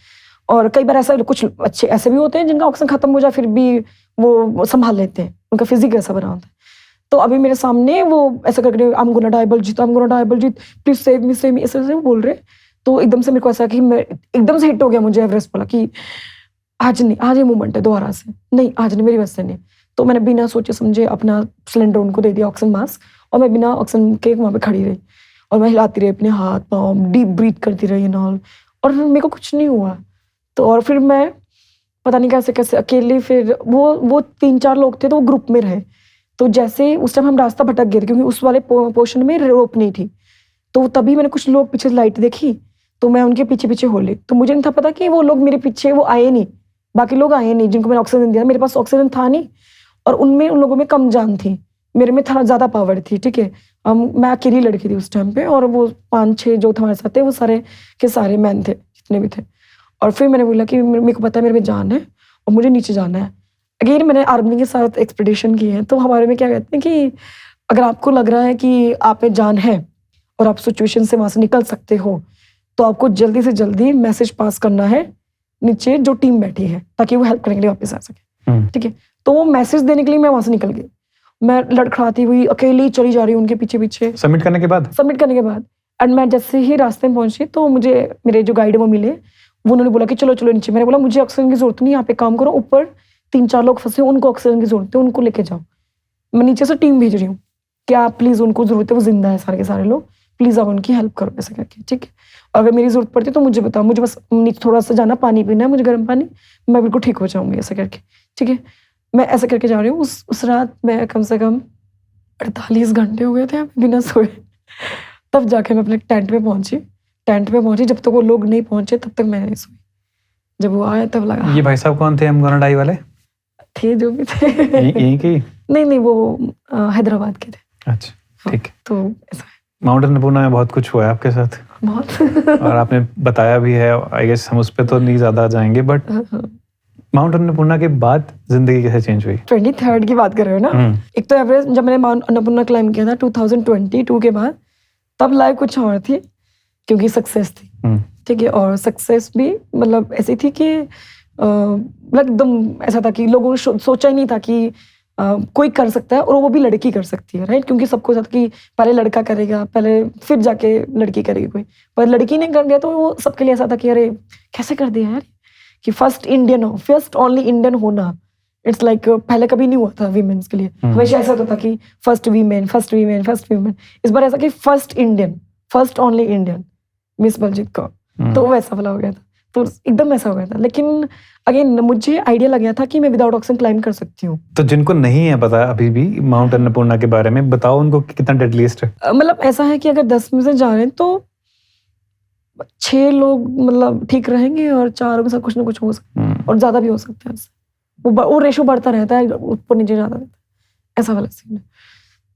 और कई बार ऐसा, कुछ अच्छे ऐसे भी होते हैं जिनका ऑक्सीजन खत्म हो जाए फिर भी वो संभाल लेते हैं, उनका फिजिक ऐसा बना होता है। तो अभी मेरे सामने वो ऐसा करके, I am gonna die Baljeet, please save me, ऐसे वो बोल रहे। तो एकदम से मेरे को ऐसा कि मैं एकदम से हिट हो गया मुझे एवरेस्ट वाला कि आज नहीं, आज ये मूवमेंट है दोबारा से, नहीं आज नहीं, मेरी वजह से नहीं। तो मैंने बिना सोचे समझे अपना सिलेंडर उनको दे दिया, ऑक्सीजन मास्क, और मैं बिना ऑक्सीजन के वहाँ पे खड़ी रही और मैं हिलाती रही अपने हाथ पाँव, डीप ब्रीथ करती रही एंड ऑल, और मेरे को कुछ नहीं हुआ। तो और फिर मैं पता नहीं कैसे कैसे अकेले, फिर वो 3-4 लोग थे तो वो ग्रुप में रहे। तो जैसे उस टाइम हम रास्ता भटक गए थे क्योंकि उस वाले पोर्शन में रोप नहीं थी, तो तभी मैंने कुछ लोग पीछे लाइट देखी तो मैं उनके पीछे पीछे हो ली। तो मुझे नहीं था पता कि वो लोग मेरे पीछे वो आए नहीं, बाकी लोग आए नहीं जिनको मैंने ऑक्सीजन दिया। मेरे पास ऑक्सीजन था नहीं और उन लोगों में कम जान थी, मेरे में थोड़ा ज़्यादा पावर थी, ठीक है। मैं अकेली लड़की थी उस टाइम पे, और वो 5-6 जो हमारे साथ थे वो सारे के सारे मैन थे जितने भी थे। और फिर मैंने बोला कि मेरे को पता है मेरे में जान है और मुझे नीचे जाना है। अगेन मैंने आर्मी के साथ एक्सपीडिशन की है, तो हमारे में क्या कहते हैं कि अगर आपको लग रहा है कि आप में जान है और आप सिचुएशन से वहाँ से निकल सकते हो, तो आपको जल्दी से जल्दी मैसेज पास करना है नीचे जो टीम बैठी है, ताकि वो हेल्प करने के लिए वापस आ सके, ठीक है। तो वो मैसेज देने के लिए मैं वहाँ से निकल गई, मैं लड़खड़ाती हुई अकेली चली जा रही हूँ उनके पीछे पीछे। सबमिट करने के बाद एंड मैं जैसे ही रास्ते में पहुंची तो मुझे मेरे जो गाइड वो मिले, वो उन्होंने बोला कि चलो चलो नीचे। मैंने बोला मुझे ऑक्सीजन की जरूरत नहीं, यहाँ पे काम करो, ऊपर 3-4 लोग फंसे, उनको ऑक्सीजन की जरूरत है, उनको लेके जाओ। मैं नीचे से टीम भेज रही हूँ क्या प्लीज़ उनको ज़रूरत है, वो जिंदा है सारे के सारे लोग, प्लीज़ आप उनकी हेल्प करो ऐसे करके, ठीक है। अगर मेरी ज़रूरत पड़ती है तो मुझे बताओ, मुझे बस नीचे थोड़ा सा जाना, पानी पीना है मुझे, गर्म पानी, मैं बिल्कुल ठीक हो जाऊँगी ऐसे करके, ठीक है। मैं ऐसे करके जा रही हूँ। उस रात मैं कम से कम 48 घंटे हो गए थे बिना सोए। तब जाके मैं अपने टेंट में पहुंची। जब तक वो लोग नहीं पहुंचे तब तक मैं नहीं सोई। जब वो आया तब लगा ये भाई साहब कौन थे हम गोना डाई वाले? थे जो भी थे। यहीं के? नहीं वो हैदराबाद के थे। अच्छा, ठीक है। तो ऐसा है। माउंट अन्नपूर्णा में बहुत कुछ हुआ है आपके साथ, बहुत। और आपने बताया भी है। आई गेस हम उस पर तो नहीं ज्यादा जाएंगे, बट माउंट अन्नपूर्णा के बाद जिंदगी कैसे चेंज हुई? 23rd की बात कर रहे हो ना? एक तो एवरेस्ट जब मैंने माउंट अन्नपूर्णा क्लाइम किया था 2022 के बाद, तब लाइफ कुछ और थी क्योंकि सक्सेस थी, ठीक है। और सक्सेस भी मतलब ऐसी थी कि एकदम ऐसा था कि लोगों ने सोचा ही नहीं था कि कोई कर सकता है, और वो भी लड़की कर सकती है, राइट। क्योंकि सबको था कि पहले लड़का करेगा, पहले फिर जाके लड़की करेगी कोई, पर लड़की ने कर दिया तो वो सबके लिए ऐसा था कि अरे कैसे कर दिया यार, कि फर्स्ट ओनली इंडियन होना, इट्स लाइक पहले कभी नहीं हुआ था वीमेंस के लिए। हमेशा ऐसा होता था कि फर्स्ट वीमेन। इस बार ऐसा कि first only Indian miss Baljeet Kaur, तो वैसा वाला हो गया था। तो एकदम ऐसा हो गया था। लेकिन अगेन मुझे आइडिया लग गया था कि मैं विदाउट ऑक्सीजन क्लाइम कर सकती हूँ। तो जिनको नहीं है पता अभी भी माउंट अन्नपूर्णा के बारे में, बताओ उनको कितना डेडलीस्ट है। मतलब ऐसा है कि अगर 10 में से जा रहे हैं तो 6 लोग मतलब ठीक रहेंगे, और 4 में से कुछ ना कुछ हो सकता है, और ज्यादा भी हो सकता है। वो रेशो बढ़ता रहता है, ऊपर नीचे जाता रहता है, ऐसा वाला सीन है।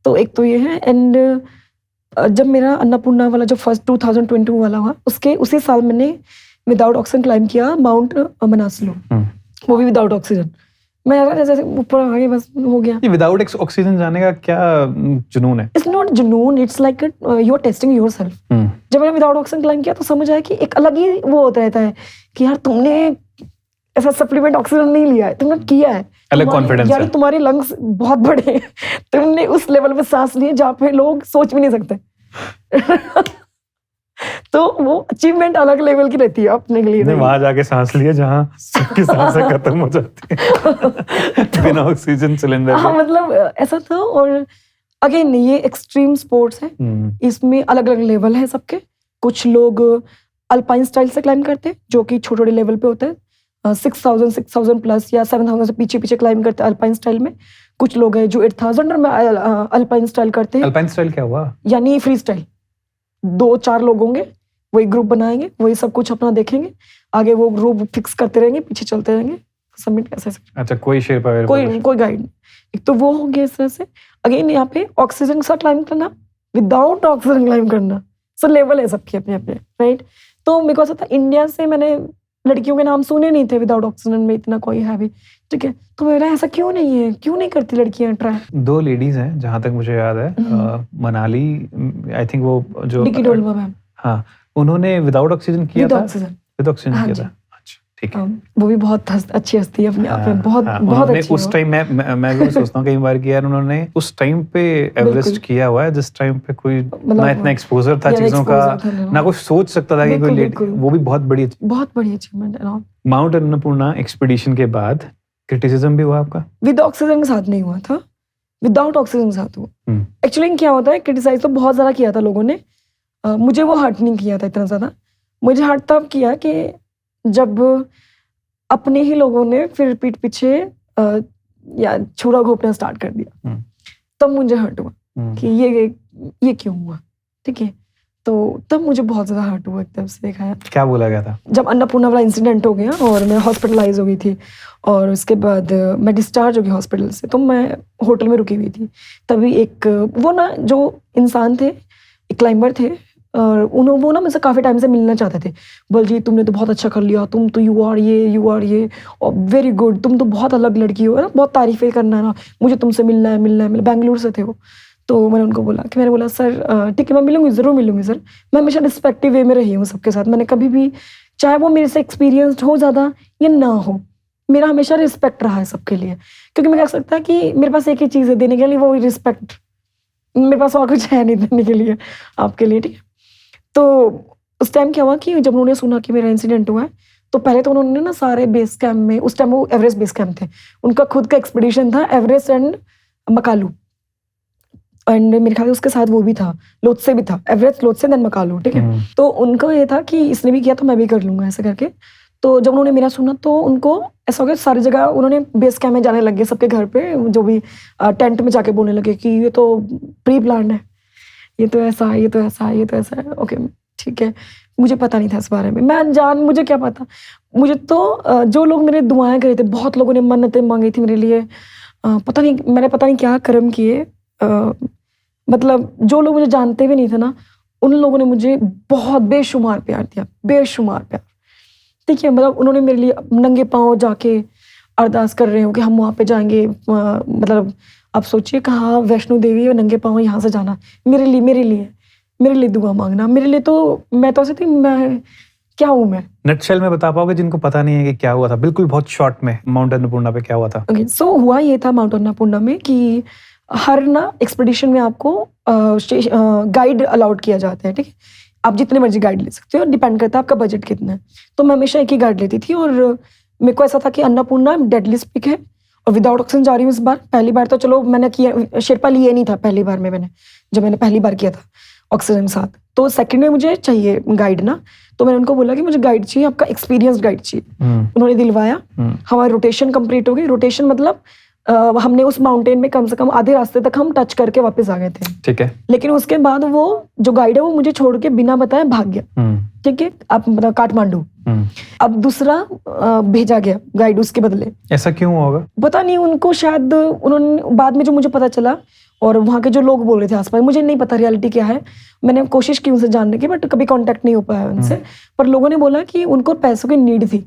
तो एक तो ये है। एंड जब मेरा अन्नपूर्णा वाला जो फर्स्ट 2022 वाला हुआ, उसके उसी साल मैंने विदाउट ऑक्सीजन क्लाइम किया माउंट मनासलू, वो भी विदाउट ऑक्सीजन। मैं यार जैसे ऊपर आगे बस हो गया। ये विदाउट ऑक्सीजन जाने का क्या जुनून है? इट्स नॉट जुनून, it's like you are testing yourself. जब मैंने विदाउट ऑक्सीजन क्लाइम किया तो समझ आया कि एक अलग ही वो होता रहता है कि यार तुमने ऐसा सप्लीमेंट ऑक्सीजन नहीं लिया है, तुमने किया है, अलग कॉन्फिडेंस है, तुम्हारे लंग्स बहुत बड़े हैं, तुमने उस लेवल पे सांस लिए जहाँ पे लोग सोच भी नहीं सकते। तो वो अचीवमेंट अलग लेवल की रहती है अपने के लिए। वहां जाके सांस लिए जहाँ सबकी सांसें खत्म हो जाती है बिना ऑक्सीजन सिलेंडर। हाँ मतलब ऐसा था। और अगेन ये एक्सट्रीम स्पोर्ट्स है, इसमें अलग अलग लेवल है सबके। कुछ लोग अल्पाइन स्टाइल से क्लाइम करते हैं जो कि छोटे लेवल पे होते हैं, 6,000 प्लस या 7,000 से पीछे क्लाइम करते हैं अल्पाइन स्टाइल में। कुछ लोग हैं जो 8,000 में अल्पाइन स्टाइल करते हैं। अल्पाइन स्टाइल क्या हुआ? यानी फ्री स्टाइल। 2-4 लोग होंगे, वही ग्रुप बनाएंगे, वही सब कुछ अपना देखेंगे, आगे वो ग्रुप फिक्स करते रहेंगे, पीछे चलते रहेंगे, सबमिट कैसे। अच्छा, कोई शेरपा कोई गाइड। एक तो वो हो गया इस तरह से। अगेन यहाँ पे ऑक्सीजन से क्लाइम करना, विदाउट ऑक्सीजन क्लाइम करना, सब लेवल है सबके अपने अपने, राइट। तो मेरे को ऐसा था इंडिया से मैंने लड़कियों के नाम सुने नहीं थे विदाउट ऑक्सीजन में इतना कोई हैवी, ठीक है। तो मेरा ऐसा क्यों नहीं है, क्यों नहीं करती लड़कियां ट्राई? 2 लेडीज हैं जहां तक मुझे याद है, मनाली, आई थिंक वो जो डिकी डोलमा मैम, हाँ, उन्होंने विदाउट ऑक्सीजन किया था। विद ऑक्सीजन किया था। अच्छा, ठीक है। वो भी बहुत अच्छी हस्ती है अपने आप में, बहुत अच्छी। उस टाइम मैं भी सोचता हूँ कई बार कि यार उन्होंने उस टाइम पे एवरेस्ट किया हुआ है जिस टाइम पे कोई ना इतना एक्सपोजर था चीजों का, ना कुछ सोच सकता था कि कोई लेट, वो भी बहुत बड़ी अचीवमेंट है। माउंट अन्नपूर्णा एक्सपीडिशन के बाद क्रिटिसिज्म भी हुआ आपका? विद ऑक्सीजन के साथ नहीं हुआ था, विदाउट ऑक्सीजन के साथ हुआ। एक्चुअली क्या होता है, क्रिटिसाइज तो बहुत ज्यादा किया था लोगों ने, मुझे वो हर्ट नहीं किया था इतना ज्यादा। मुझे हर्ट तब किया कि जब अपने ही लोगों ने फिर पीठ पीछे या छुरा घोपना स्टार्ट कर दिया, तब मुझे हर्ट हुआ कि ये क्यों हुआ, ठीक है। तो तब मुझे बहुत ज्यादा हर्ट हुआ एकदम से। देखा है क्या बोला गया था जब अन्नपूर्णा वाला इंसिडेंट हो गया और मैं हॉस्पिटलाइज हो गई थी, और उसके बाद मैं डिस्चार्ज हो गई हॉस्पिटल से, तो मैं होटल में रुकी हुई थी। तभी एक वो ना जो इंसान थे, एक क्लाइंबर थे, और वो ना मुझसे काफ़ी टाइम से मिलना चाहते थे। बलजीत तुमने तो बहुत अच्छा कर लिया, तुम तो यू आर ये और वेरी गुड, तुम तो बहुत अलग लड़की हो, है ना, बहुत तारीफें करना है ना, मुझे तुमसे मिलना है। बेंगलुरु से थे वो। तो मैंने उनको बोला सर ठीक है मैं मिलूंगी, ज़रूर मिलूंगी सर। मैं हमेशा रिस्पेक्टिव वे में रही हूँ सबके साथ। मैंने कभी भी, चाहे वो मेरे से एक्सपीरियंस्ड हो ज़्यादा या ना हो, मेरा हमेशा रिस्पेक्ट रहा है सबके लिए। क्योंकि मैं कह सकता है कि मेरे पास एक ही चीज़ है देने के लिए, वो रिस्पेक्ट। मेरे पास और कुछ है नहीं देने के लिए आपके लिए, ठीक है। तो उस टाइम क्या हुआ कि जब उन्होंने सुना कि मेरा इंसिडेंट हुआ है, तो पहले तो उन्होंने ना सारे बेस कैंप में, उस टाइम वो एवरेस्ट बेस कैंप थे, उनका खुद का एक्सपीडिशन था एवरेस्ट एंड मकालू। एंड मेरे ख्याल से उसके साथ वो भी था, लोत्से भी था, एवरेस्ट लोत्से देन मकालू, ठीक है। तो उनको ये था कि इसने भी किया तो मैं भी कर लूंगा ऐसे करके। तो जब उन्होंने मेरा सुना तो उनको ऐसा हो गया, सारी जगह उन्होंने बेस कैम्प में जाने लगे, सबके घर पे जो भी टेंट में जाके बोलने लगे कि ये तो प्री प्लान है, ये तो ऐसा है, ये तो ऐसा है, ये तो ऐसा है। ओके ठीक है, मुझे पता नहीं था इस बारे में, मैं अनजान, मुझे क्या पता। मुझे तो जो लोग मेरे दुआएं करे थे, बहुत लोगों ने मन्नतें मांगी थी मेरे लिए, पता नहीं क्या कर्म किए, मतलब जो लोग मुझे जानते भी नहीं थे ना, उन लोगों ने मुझे बहुत बेशुमार प्यार दिया, बेशुमार प्यार। ठीक है, मतलब उन्होंने मेरे लिए नंगे पाँव जाके अरदास कर रहे हो कि हम वहाँ पे जाएंगे, मतलब आप सोचिए कहाँ वैष्णो देवी और नंगे पाँव यहाँ से जाना, मेरे लिए दुआ मांगना, मेरे लिए तो मैं तो ऐसे थी, मैं क्या हूँ मैं। नटशेल में बता पाओगे जिनको पता नहीं है कि क्या हुआ था, बिल्कुल बहुत शॉर्ट में, माउंट अन्नपूर्णा पे क्या हुआ था? ओके, सो हुआ ये था माउंट अन्नपूर्णा में कि हर ना एक्सपीडिशन में आपको गाइड अलाउड किया जाता है, ठीक है। आप जितने मर्जी गाइड ले सकते हो, डिपेंड करता है आपका बजट कितना है। तो मैं हमेशा एक ही गाइड लेती थी, और मेरे को ऐसा था कि अन्नपूर्णा डेडली पीक है और विदाउट ऑक्सीजन जा रही हूँ इस बार। पहली बार तो चलो मैंने किया, शेरपा लिए नहीं था पहली बार में, जब मैंने पहली बार किया था ऑक्सीजन साथ। तो सेकंड में मुझे चाहिए गाइड ना, तो मैंने उनको बोला कि मुझे गाइड चाहिए, आपका एक्सपीरियंस गाइड चाहिए। उन्होंने दिलवाया, हमारी रोटेशन कंप्लीट हो गई। रोटेशन मतलब हमने उस माउंटेन में कम से कम आधे रास्ते तक हम टच करके वापस आ गए थे, ठीक है। लेकिन उसके बाद वो जो गाइड है वो मुझे छोड़ के बिना बताए भाग गया, ठीक है, आप मतलब काठमांडू। अब दूसरा भेजा गया गाइड उसके बदले। ऐसा क्यों होगा पता नहीं, उनको शायद, उन्होंने बाद में जो मुझे पता चला, और वहाँ के जो लोग बोल रहे थे आसपास, मुझे नहीं पता रियलिटी क्या है, मैंने कोशिश की उनसे जानने की, बट कभी कांटेक्ट नहीं हो पाया उनसे। पर लोगों ने बोला कि उनको पैसों की नीड थी,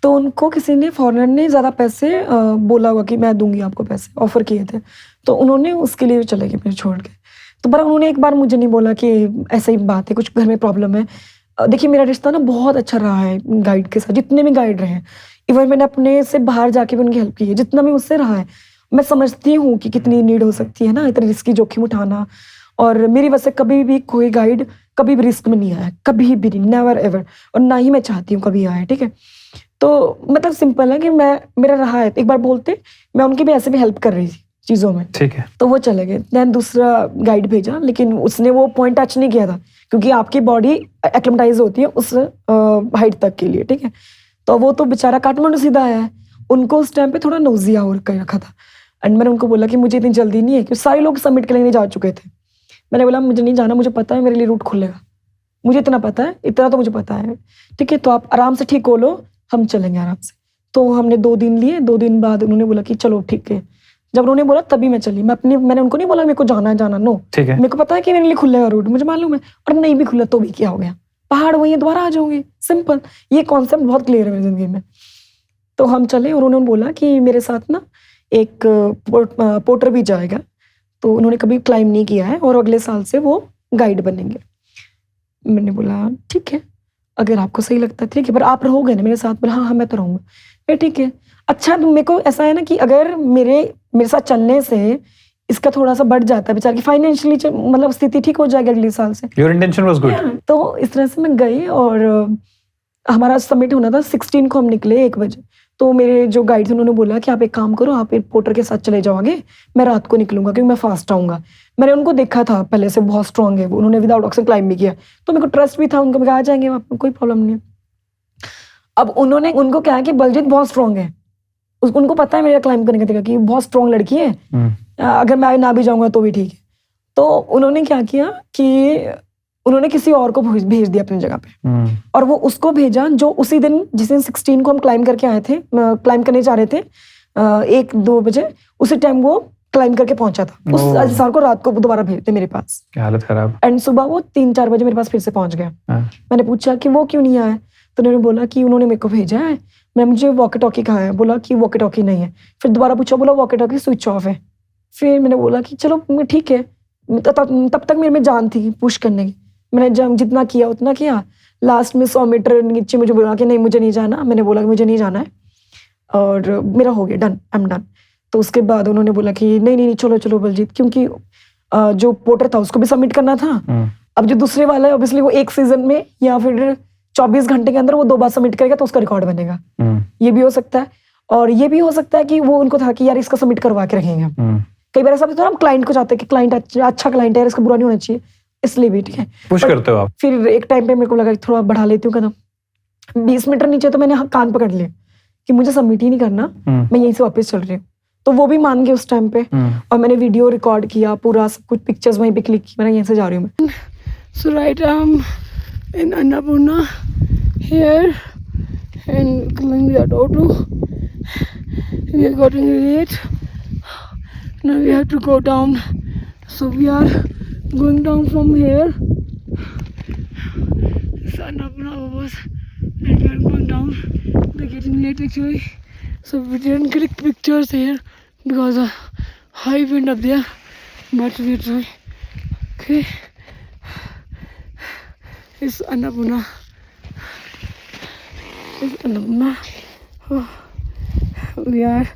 तो उनको किसी ने, फॉरेनर ने ज्यादा पैसे बोला हुआ कि मैं दूंगी आपको पैसे, ऑफर किए थे, तो उन्होंने उसके लिए चले गए मेरे छोड़ के। तो पर उन्होंने एक बार मुझे नहीं बोला कि ऐसा ही बात है, कुछ घर में प्रॉब्लम है। देखिए मेरा रिश्ता ना बहुत अच्छा रहा है गाइड के साथ, जितने भी गाइड रहे हैं, इवन मैंने अपने से बाहर जाके भी उनकी हेल्प की है, जितना भी उससे रहा है। मैं समझती हूँ कि कितनी नीड हो सकती है ना, इतनी रिस्की जोखिम उठाना, और मेरी वजह से कभी भी कोई गाइड कभी भी रिस्क में नहीं आया, कभी भी नहीं, नेवर एवर, और ना ही मैं चाहती हूँ कभी आए, ठीक है। तो मतलब सिंपल है कि मेरा रहा है, एक बार बोलते मैं उनकी भी ऐसे भी हेल्प कर रही थी चीज़ों में, ठीक है। तो वो चले गए, दैन दूसरा गाइड भेजा, लेकिन उसने वो पॉइंट टच नहीं किया था, क्योंकि आपकी बॉडी एक्लेमेटाइज होती है उस हाइट तक के लिए, ठीक है। तो वो तो बेचारा काठमांडू सीधा आया है, उनको उस टाइम पे थोड़ा नोजिया हो रखा था। एंड मैंने उनको बोला कि मुझे इतनी जल्दी नहीं है, क्योंकि सारे लोग समिट के लिए जा चुके थे। मैंने बोला मुझे नहीं जाना, मुझे पता है मेरे लिए रूट खुलेगा, मुझे इतना पता है, इतना तो मुझे पता है, ठीक है। तो आप आराम से ठीक हो लो, हम चलेंगे आराम से। तो हमने 2 दिन लिए, 2 दिन बाद उन्होंने बोला कि चलो ठीक है। जब उन्होंने बोला तभी मैं चली, मैंने उनको नहीं बोला मेरे को जाना नो, ठीक है, मेरे को पता है कि मेरे लिए खुलेगा रूट, मुझे मालूम है, और नहीं भी खुला तो भी क्या हो गया, पहाड़ वही है, दोबारा आ जाऊंगी, सिंपल। ये कॉन्सेप्ट बहुत क्लियर है मेरी जिंदगी में। तो हम चले, और उन्होंने बोला कि मेरे साथ ना एक पोर्टर भी जाएगा, तो उन्होंने कभी क्लाइम नहीं किया है, और अगले साल से वो गाइड बनेंगे। मैंने बोला ठीक है, अगर आपको सही लगता है ठीक है, पर आप रहोगे ना मेरे साथ? बोला हाँ मैं तो रहूंगा। फिर ठीक है। अच्छा, मेरे को ऐसा है ना कि अगर मेरे साथ चलने से इसका थोड़ा सा बढ़ जाता है, बेचारे की फाइनेंशियली मतलब स्थिति ठीक हो जाएगी अगले साल से। Your intention was good. तो इस तरह से मैं गई, और हमारा सबमिट होना था 16 को, हम निकले 1 बजे। तो मेरे जो गाइड थे उन्होंने बोला कि आप एक काम करो, आप एक पोर्टर के साथ चले जाओगे, मैं रात को निकलूंगा क्योंकि मैं फास्ट आऊंगा। मैंने उनको देखा था पहले से, बहुत स्ट्रांग है वो, उन्होंने विदाउट ऑक्सीजन क्लाइंब भी किया, तो मेरे को ट्रस्ट भी था उनको, मैं आ जाएंगे वहाँ पे, कोई प्रॉब्लम नहीं है। अब उनको क्या है कि बलजीत बहुत स्ट्रांग है, उनको पता है मेरा क्लाइंब करने का तरीका कि बहुत स्ट्रांग लड़की है, अगर मैं ना भी जाऊंगा तो भी ठीक है। तो उन्होंने क्या किया कि उन्होंने किसी और को भेज दिया अपनी जगह पे, और वो उसको भेजा जो उसी दिन, जिस दिन 16 को हम क्लाइंब करके आए थे, क्लाइंब करने जा रहे थे 1-2 बजे, उसी टाइम वो क्लाइंब करके पहुंचा था। उस इंसान को रात को दोबारा भेजते मेरे पास, क्या हालत खराब। एंड सुबह वो 3-4 बजे मेरे पास फिर से पहुंच गया। मैंने पूछा कि वो क्यों नहीं आया, तो उन्होंने बोला कि उन्होंने मेरे को भेजा है। मैं मुझे वॉकी टॉकी कहाँ है, बोला कि वॉकी टॉकी नहीं है। फिर दोबारा पूछा, बोला वॉकी टॉकी स्विच ऑफ है। फिर मैंने बोला कि चलो ठीक है, तब तक मेरे में जान थी पुश करने की, मैंने जब जितना किया उतना किया। लास्ट में 100 मीटर नीचे मुझे बोला कि नहीं मुझे नहीं जाना, मैंने बोला कि मुझे नहीं जाना है, और मेरा हो गया, डन, आई एम डन। तो उसके बाद उन्होंने बोला कि नहीं चलो बलजीत, क्योंकि जो पोर्टर था उसको भी सबमिट करना था। अब जो दूसरे वाला है ऑब्वियसली वो एक सीजन में या फिर 24 घंटे के अंदर वो 2 बार सबमिट करेगा तो उसका रिकॉर्ड बनेगा। ये भी हो सकता है, और ये भी हो सकता है कि वो उनको था कि यार इसका सबमिट करवा के रखेंगे, कई बार ऐसा होता है ना, हम क्लाइंट को चाहते हैं कि क्लाइंट अच्छा क्लाइंट है, इसका बुरा नहीं होना चाहिए, इसलिए भी, ठीक है। पुश करते हो आप? फिर एक टाइम पे मेरे को लगा कि थोड़ा बढ़ा लेती हूँ कदम, 20 मीटर नीचे तो मैंने कान पकड़ लिए कि मुझे सबमिट ही नहीं करना, मैं यहीं से वापस चल रही हूँ। तो वो भी मान गए उस टाइम पे, और मैंने वीडियो रिकॉर्ड किया पूरा, सब कुछ पिक्चर्स वहीं पे क्लिक की, मैंने यहीं से जा रही हूँ मैं। सो right in Annapurna here and coming with auto. We are getting late. Now we have to go down. So we are going down from here. It's Annapurna bus and we are going down. We are getting late actually. So we didn't click pictures here because of high wind up there. But we are trying. Okay. It's Annapurna. It's Annapurna. Oh, we are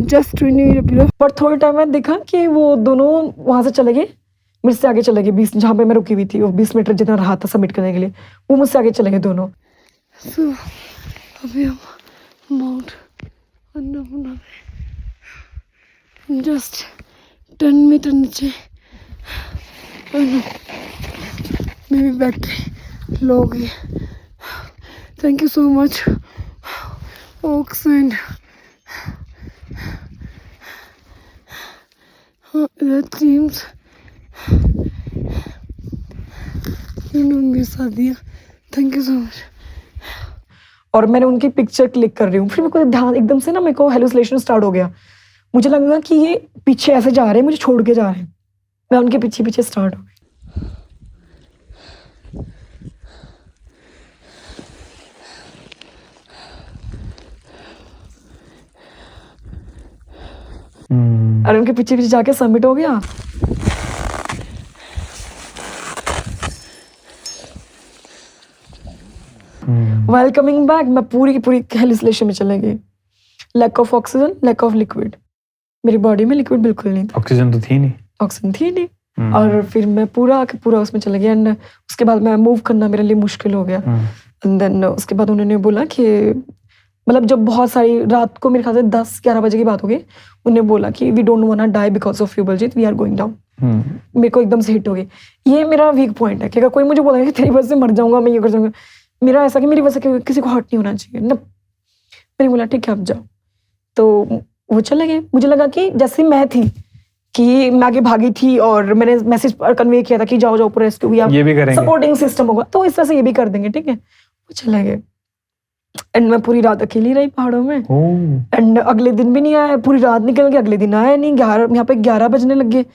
just 20 minutes below. पर थोड़े टाइम में देखा कि वो दोनों वहाँ से चले गए, मेरे से आगे चले गए, 20 जहाँ पे मैं रुकी हुई थी, वो 20 मीटर जितना रहा था सबमिट करने के लिए, वो मुझसे आगे चले गए दोनों। So, अभी हम माउंट अन्नपूर्णा में जस्ट 10 मीटर नीचे। मेरी बैटरी लो हो गई। Thank you so much oaks and teams, मेरे साथ दिया, थैंक यू सो मच। और मैंने उनकी पिक्चर क्लिक कर रही हूँ, फिर मेरे को ध्यान एकदम से ना, मेरे को हेलुसिनेशन स्टार्ट हो गया, मुझे लगा कि ये पीछे ऐसे जा रहे हैं, मुझे छोड़ के जा रहे हैं, मैं उनके पीछे पीछे स्टार्ट हो गई। और उनके पीछे पीछे जाके सबमिट हो गया। While coming back, मैं पूरी की पूरी हेलुसिनेशन में चले गई। Lack of oxygen, lack of liquid, मेरी बॉडी में लिक्विड बिल्कुल नहीं था। ऑक्सीजन तो थी नहीं, ऑक्सीजन थी नहीं। और फिर मैं पूरा के पूरा उसमें चला गया, एंड उसके बाद मैं मूव करना मेरे लिए मुश्किल हो गया। एंड देन उसके बाद उन्होंने बोला कि, मतलब जब बहुत सारी रात को मेरे ख्याल से 10-11 बजे की बात हो गई, उन्होंने बोला कि we don't want die because of you Baljeet, we are going down. मेरे को एकदम से हिट हो गई, ये मेरा वीक पॉइंट है कि अगर कोई मुझे बोला कि तेरी वजह से मर जाऊंगा, मैं ये कर जाऊंगा, मेरा ऐसा कि मेरी वजह से किसी को हर्ट नहीं होना चाहिए ना। मैंने बोला ठीक है अब जाओ, तो वो चले गए। मुझे लगा कि जैसे मैं थी कि मैं आगे भागी थी और मैंने मैसेज कन्वे किया था कि जाओ जाओ पूरा रेस्क्यू, ये भी करेंगे, सपोर्टिंग सिस्टम होगा, तो इस तरह से ये भी कर देंगे, ठीक है। वो चले गए एंड मैं पूरी रात अकेली रही पहाड़ों में। एंड अगले दिन भी नहीं आया, पूरी रात निकल गई, अगले दिन आया नहीं। यहाँ पे 11 बजने लग गए,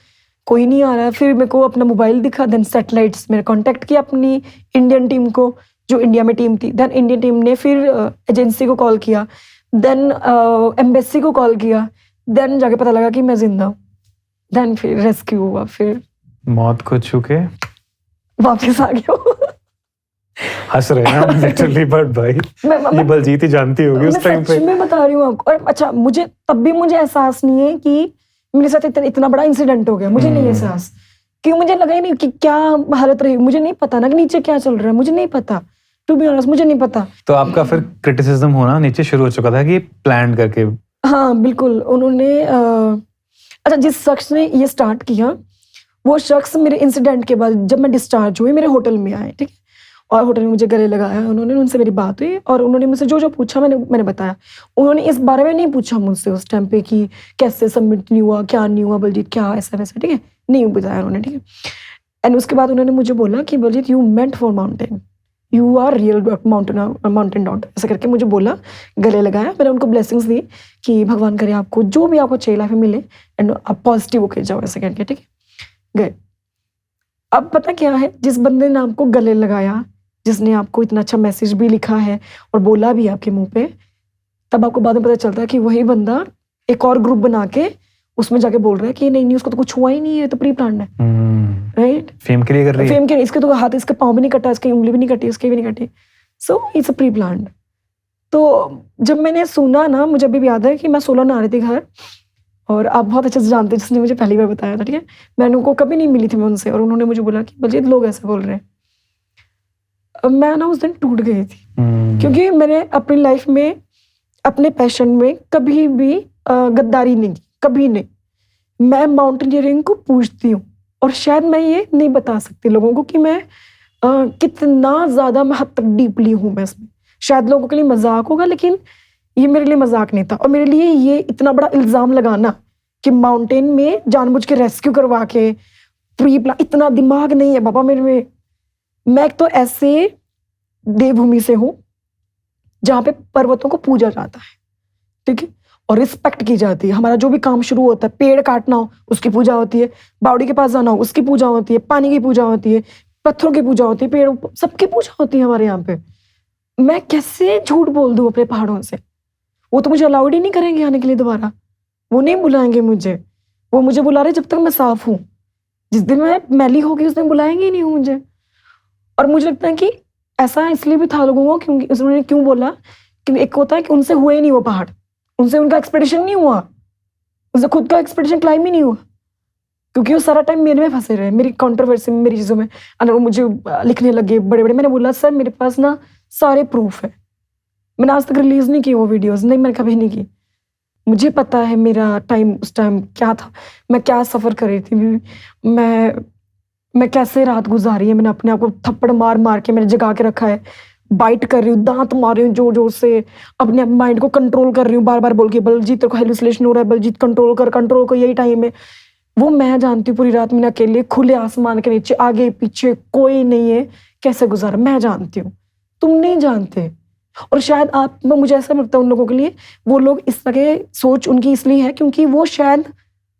कोई नहीं आ रहा है। फिर मेरे को अपना मोबाइल दिखा, देन सैटेलाइट्स मैंने कांटेक्ट किया अपनी इंडियन टीम को, जो इंडिया में टीम थी। देन इंडियन टीम ने फिर एजेंसी को कॉल किया, देन एम्बेसी को कॉल किया, देन जाके पता लगा कि मैं जिंदा हूँ। देन फिर रेस्क्यू हुआ, फिर मौत को छू के वापस आ गया। हंस रहे हैं लिटरली, बट भाई ये बलजीत ही जानती होगी उस टाइम पे। मैं बता रही हूँ आपको। और अच्छा, मुझे तब भी मुझे एहसास नहीं है कि मेरे साथ इतना बड़ा इंसिडेंट हो गया, मुझे नहीं एहसास, क्योंकि मुझे लगा ही नहीं कि क्या हालत रही, मुझे नहीं पता ना कि नीचे क्या चल रहा है, मुझे नहीं पता, टू बी ऑनेस्ट मुझे नहीं पता। तो आपका फिर क्रिटिसिज्म होना नीचे शुरू हो चुका था कि प्लान करके? हाँ बिल्कुल, उन्होंने अच्छा, जिस शख्स ने ये स्टार्ट किया, वो शख्स मेरे इंसिडेंट के बाद जब मैं डिस्चार्ज हुई मेरे होटल में आए, ठीक है, और होटल में मुझे गले लगाया उन्होंने, उनसे मेरी बात हुई और उन्होंने मुझसे जो जो पूछा मैंने बताया। उन्होंने इस बारे में नहीं पूछा मुझसे उस टाइम पे कि कैसे सबमिट नहीं हुआ, क्या नहीं हुआ बलजीत, क्या ऐसा वैसा, ठीक है, नहीं बताया उन्होंने, ठीक है। एंड उसके बाद उन्होंने मुझे बोला कि Baljeet you meant for mountain, you are real mountain daughter, ऐसा करके मुझे बोला, गले लगाया। मैंने उनको ब्लेसिंग्स दी कि भगवान करे आपको जो भी आपको चाहिए लाइफ में मिले एंड आप पॉजिटिव होके जाओ, ऐसा करके, ठीक है। गए। अब पता क्या है, जिस बंदे ने आपको गले लगाया, जिसने आपको इतना अच्छा मैसेज भी लिखा है और बोला भी आपके मुंह पे, तब आपको बाद में पता चलता है कि वही बंदा एक और ग्रुप बना के उसमें जाके बोल रहा है कि नहीं उसको तो कुछ हुआ ही नहीं है, तो प्री प्लान है, राइट, फेम के लिए कर रही है, फेम के लिए। इसके तो हाथ, इसका पाँव भी नहीं कटा, इसकी उंगली भी नहीं कटी, इसकी भी नहीं कटी, so it's a pre plan. तो जब मैंने सुना ना, मुझे अभी भी याद है कि मैं 16 ना आ रही थी घर, और आप बहुत अच्छे से जानते हैं, जिसने मुझे पहली बार बताया था, ठीक है, मैंने उनको कभी नहीं मिली थी मैं उनसे, और उन्होंने मुझे बोला कि बलजीत लोग ऐसे बोल रहे हैं। मैं ना उस दिन टूट गई थी, क्योंकि मैंने अपनी लाइफ में अपने पैशन में कभी भी गद्दारी नहीं की, कभी नहीं। मैं माउंटेनियरिंग को पूछती हूँ और शायद मैं ये नहीं बता सकती लोगों को कि मैं कितना ज़्यादा मैं हद तक डीपली हूँ मैं इसमें। शायद लोगों के लिए मजाक होगा, लेकिन ये मेरे लिए मजाक नहीं था। और मेरे लिए ये इतना बड़ा इल्ज़ाम लगाना कि माउंटेन में जानबूझ के रेस्क्यू करवा के प्री प्लान, इतना दिमाग नहीं है बाबा मेरे में। मैं एक तो ऐसे देवभूमि से हूँ जहाँ पे पर्वतों को पूजा जाता है, ठीक है, और रिस्पेक्ट की जाती है। हमारा जो भी काम शुरू होता है, पेड़ काटना हो उसकी पूजा होती है, बावड़ी के पास जाना हो उसकी पूजा होती है, पानी की पूजा होती है, पत्थरों की पूजा होती है, पेड़ों सबकी पूजा होती है हमारे यहाँ पे। मैं कैसे झूठ बोल दूँ अपने पहाड़ों से? वो तो मुझे अलाउड ही नहीं करेंगे आने के लिए दोबारा, वो नहीं बुलाएंगे मुझे। वो मुझे बुला रहे जब तक मैं साफ हूँ, जिस दिन मैं मैली होगी उस दिन बुलाएंगे ही नहीं मुझे। और मुझे लगता है कि ऐसा इसलिए भी था लोगों को, क्योंकि उन्होंने क्यों बोला कि एक होता है कि उनसे हुए ही नहीं वो पहाड़, उनसे उनका एक्सपेडिशन नहीं हुआ, उनसे खुद का एक्सपेडिशन क्लाइम ही नहीं हुआ, क्योंकि वो सारा टाइम मेरे में फंसे रहे, मेरी कंट्रोवर्सी में, मेरी चीज़ों में। और वो मुझे लिखने लगे बड़े बड़े। मैंने बोला सर मेरे पास ना सारे प्रूफ है, मैंने आज तक रिलीज नहीं की वो वीडियोस, नहीं मैंने कभी नहीं की। मुझे पता है मेरा टाइम उस टाइम क्या था, मैं क्या सफ़र कर रही थी, मैं कैसे रात गुजारी है। मैंने अपने आप को थप्पड़ मार मार के मैंने जगा के रखा है, बाइट कर रही हूँ, दांत मार रही हूँ जोर जोर से, अपने माइंड को कंट्रोल कर रही हूँ, बार बार बोल के बलजीत तेरे को हेलुसिनेशन हो रहा है, बलजीत कंट्रोल कर, यही टाइम है। वो मैं जानती हूँ पूरी रात मैंने अकेले खुले आसमान के नीचे, आगे पीछे कोई नहीं है, कैसे गुजारा मैं जानती हूँ, तुम नहीं जानते। और शायद आप, मुझे ऐसा लगता है उन लोगों के लिए, वो लोग इस तरह सोच उनकी इसलिए है क्योंकि वो शायद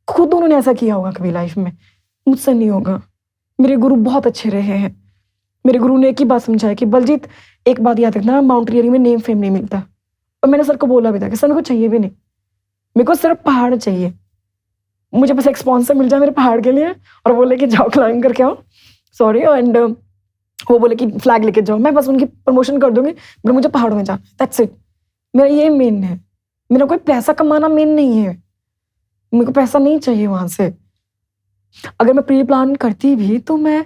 खुद उन्होंने ऐसा किया होगा कभी लाइफ में। मुझसे नहीं होगा। मेरे गुरु बहुत अच्छे रहे हैं। मेरे गुरु ने एक ही बात समझाया कि बलजीत एक बात याद रखना, माउंटेनियरिंग में नेम फेम नहीं मिलता। और मैंने सर को बोला भी था कि सर मेरे को चाहिए भी नहीं, मेरे को सिर्फ पहाड़ चाहिए, मुझे बस एक स्पॉन्सर मिल जाए मेरे पहाड़ के लिए और बोले कि जाओ क्लाइंब करके आओ, सॉरी, एंड वो बोले कि फ्लैग लेके जाओ, मैं बस उनकी प्रमोशन कर दूंगी, बट मुझे पहाड़ों में जाना, दैट्स इट। मेरा ये मेन है, मेरा कोई पैसा कमाना मेन नहीं है, मेरे को पैसा नहीं चाहिए वहां से। अगर मैं प्री प्लान करती भी तो मैं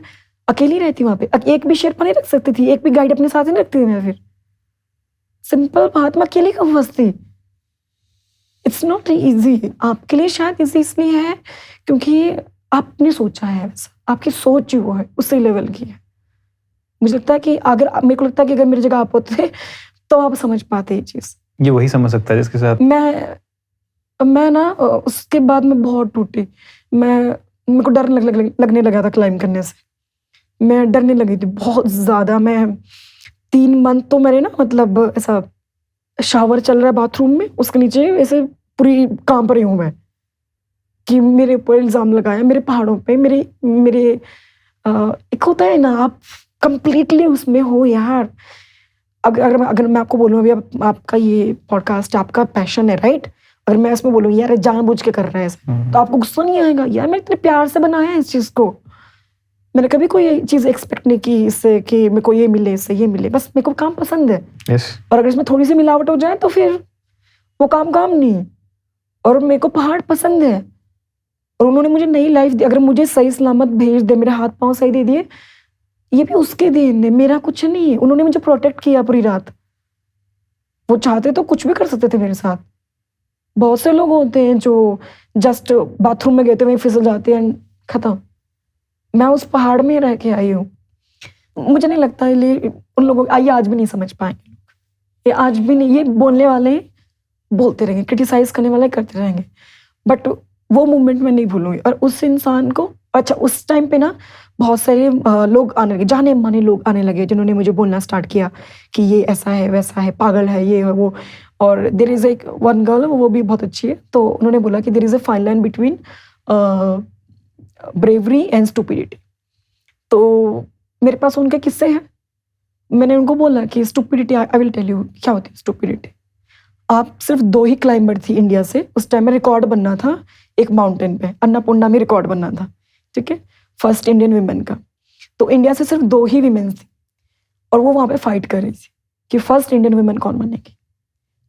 अकेली रहती वहां पे, एक भी शेरपा नहीं रख सकती थी, एक भी गाइड अपने साथ नहीं रखती थी मैं। फिर सिंपल बात, मैं अकेली कब फंसती? It's not easy. आपके लिए शायद इजी इसलिए है क्योंकि आपने सोचा है वैसा, आपकी सोच ही वो है, उसी लेवल की है। मुझे लगता है कि अगर मेरे को लगता है कि अगर मेरी जगह आप होते तो आप समझ पाते ये चीज। ये वही समझ सकता है जिसके साथ मैं ना उसके बाद मैं बहुत टूटी। मेरे को डर लगने लगा था क्लाइंब करने से, मैं डरने लगी थी बहुत ज्यादा। मैं 3 मंथ तो मैंने ना, मतलब ऐसा शावर चल रहा है बाथरूम में, उसके नीचे ऐसे पूरी कांप रही हूँ मैं कि मेरे ऊपर इल्जाम लगाया, मेरे पहाड़ों पे, मेरे एक होता है ना, आप कंप्लीटली उसमें हो यार। अगर मैं आपको बोलूँ अभी आपका ये पॉडकास्ट आपका पैशन है, राइट? अगर मैं इसमें बोलूँ यार जानबूझ के कर रहा है ऐसे, तो आपको गुस्सा नहीं आएगा? यार मैंने इतने प्यार से बनाया है इस चीज को, मैंने कभी कोई चीज एक्सपेक्ट नहीं की इससे कि मेरे को ये मिले, इससे ये मिले, बस मेरे को काम पसंद है। yes. और अगर इसमें थोड़ी सी मिलावट हो जाए तो फिर वो काम नहीं। और मेरे को पहाड़ पसंद है और उन्होंने मुझे नई लाइफ दी। अगर मुझे सही सलामत भेज दे, मेरे हाथ पांव सही दे दिए, ये भी उसके देन है, मेरा कुछ नहीं है। उन्होंने मुझे प्रोटेक्ट किया पूरी रात। वो चाहते तो कुछ भी कर सकते थे मेरे साथ। बहुत से लोग होते हैं जो जस्ट बाथरूम में गए थे वहीं फिसल जाते हैं, खत्म। मैं उस पहाड़ में रह के आई हूँ। मुझे नहीं लगता ये उन लोगों ये आज भी नहीं समझ पाएंगे लोग, ये आज भी नहीं। ये बोलने वाले बोलते रहेंगे, क्रिटिसाइज करने वाले करते रहेंगे, बट वो मोमेंट में नहीं भूलूंगी। और उस इंसान को, अच्छा उस टाइम पे ना बहुत सारे लोग आने लगे, जाने माने लोग आने लगे, जिन्होंने मुझे बोलना स्टार्ट किया कि ये ऐसा है, वैसा है, पागल है, ये है वो। और देयर इज एक वन गर्ल, वो भी बहुत अच्छी है, तो उन्होंने बोला कि there is a fine line between bravery and stupidity. तो मेरे पास उनके किस्से हैं। मैंने उनको बोला कि stupidity, I will tell you क्या होती है स्टूपिडिटी। आप सिर्फ 2 ही क्लाइंबर थी इंडिया से, उस टाइम में रिकॉर्ड बनना था एक माउंटेन पे, अन्नपूर्णा में रिकॉर्ड बनना था, ठीक है, फर्स्ट इंडियन वीमेन का। तो इंडिया से सिर्फ 2 ही वीमेन थी और वो वहां पे फाइट कर रही थी कि फर्स्ट इंडियन वीमेन कौन बनेगी।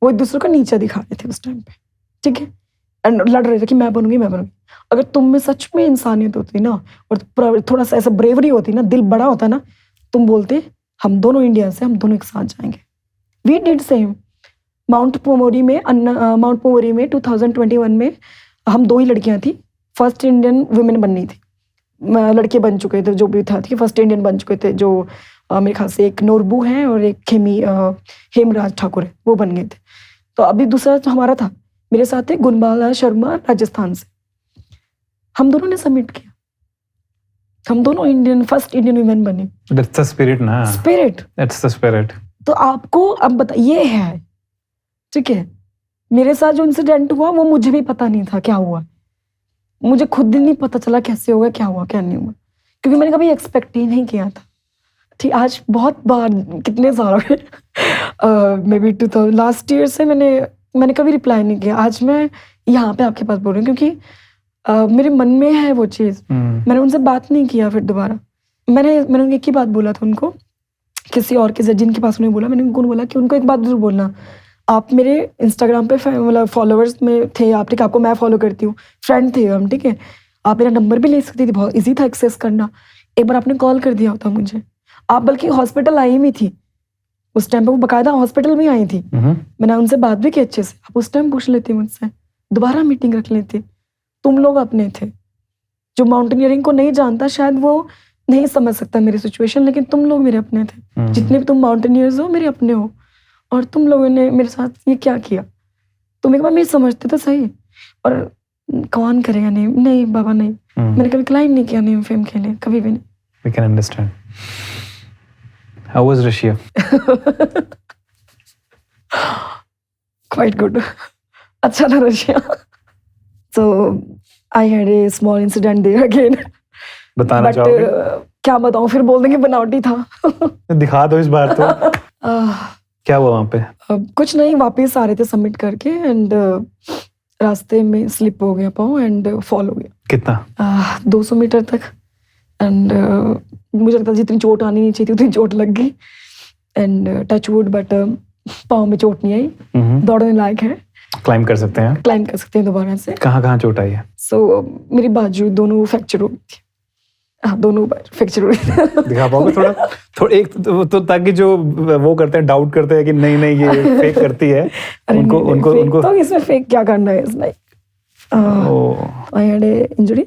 वो एक दूसरे को नीचा दिखा रहे थे उस टाइम पे, ठीक है, एंड लड़ रहे थे कि मैं बनूंगी, मैं बनूंगी। अगर तुम में सच में इंसानियत होती ना और थोड़ा सा ऐसा ब्रेवरी होती ना, दिल बड़ा होता ना, तुम बोलते हम दोनों इंडिया से, हम दोनों एक साथ जाएंगे। We did same. Mount Pumori में 2021 में हम 2 ही लड़कियां थी, फर्स्ट इंडियन वुमेन बननी थी, लड़के बन चुके थे जो भी था, ठीक है, फर्स्ट इंडियन बन चुके थे जो मेरे ख्याल से एक नोरबू है और एक हेमराज ठाकुर है, वो बन गए थे। तो अभी दूसरा जो हमारा था, मेरे साथ है गुणबाला शर्मा राजस्थान से, हम दोनों ने सबमिट किया, हम दोनों फर्स्ट इंडियन वुमेन बने। दैट्स द स्पिरिट ना, स्पिरिट, दैट्स द स्पिरिट। तो आपको अब बता, ये है, ठीक है, मेरे साथ जो इंसिडेंट हुआ वो मुझे भी पता नहीं था क्या हुआ, मुझे खुद ही नहीं पता चला कैसे होगा, क्या हुआ क्या नहीं हुआ, क्योंकि मैंने कभी एक्सपेक्ट ही नहीं किया था। ठीक, आज बहुत बार, कितने साल हो गए, मे बी 2000 लास्ट ईयर से मैंने कभी रिप्लाई नहीं किया। आज मैं यहाँ पे आपके पास बोल रही हूँ क्योंकि मेरे मन में है वो चीज़। मैंने उनसे बात नहीं किया फिर दोबारा, मैंने उनको एक ही बात बोला था उनको, किसी और के जिनके पास उन्हें बोला, मैंने उनको बोला कि उनको एक बात जरूर बोलना, आप मेरे इंस्टाग्राम पे मतलब फॉलोअर्स में थे आप, ठीक है, आपको मैं फॉलो करती हूँ, फ्रेंड थे हम, ठीक है, आप मेरा नंबर भी ले सकती थी, बहुत ईजी था एक्सेस करना। एक बार आपने कॉल कर दिया होता मुझे, आप बल्कि हॉस्पिटल आई हुई थी उस टाइम पे, वो बाकायदा हॉस्पिटल में आई थी, मैंने उनसे बात भी की अच्छे से, आप उस टाइम पूछ लेती मुझसे, दोबारा मीटिंग रख लेती। तुम लोग अपने थे, जो माउंटेनियरिंग को नहीं जानता शायद वो नहीं समझ सकता मेरी सिचुएशन, लेकिन तुम लोग मेरे अपने थे, जितने भी तुम माउंटेनियर्स हो मेरे अपने हो, और तुम लोगों ने मेरे साथ ये क्या किया, तुम एक बार मेरी समझते तो सही। और कौन करेगा नहीं बाबा नहीं, मैंने कभी क्लाइम नहीं किया नेम फेम के लिए, कभी भी नहीं। We can understand. How was Russia? Quite good. अच्छा था Russia. So I had a small incident there again. बताना But चाहोगे? क्या बताऊँ, फिर बोल देंगे बनावटी था। दिखा दो इस बार तो। क्या हुआ वहाँ पे? कुछ नहीं, वापस आ रहे थे सबमिट करके एंड रास्ते में स्लिप हो गया पाँव एंड फॉल हो गया। कितना? 200 मीटर तक एंड मुझे लगता है जितनी चोट आनी नहीं चाहिए थी उतनी चोट लग गई एंड टच वुड, बट पाँव में चोट नहीं आई, दौड़ने लायक है, क्लाइम कर सकते हैं, क्लाइम कर सकते हैं दोबारा से। कहाँ चोट आई है? सो मेरी बाजू दोनों फ्रैक्चर हो गई थी, हाँ दोनों फ्रैक्चर हो गई। दिखा पाओगे थोड़ा एक तो ताकि जो वो करते हैं, डाउट करते हैं कि नहीं ये फेक करती है, उनको तो इसमें फेक क्या करना है, it's like I had a injury,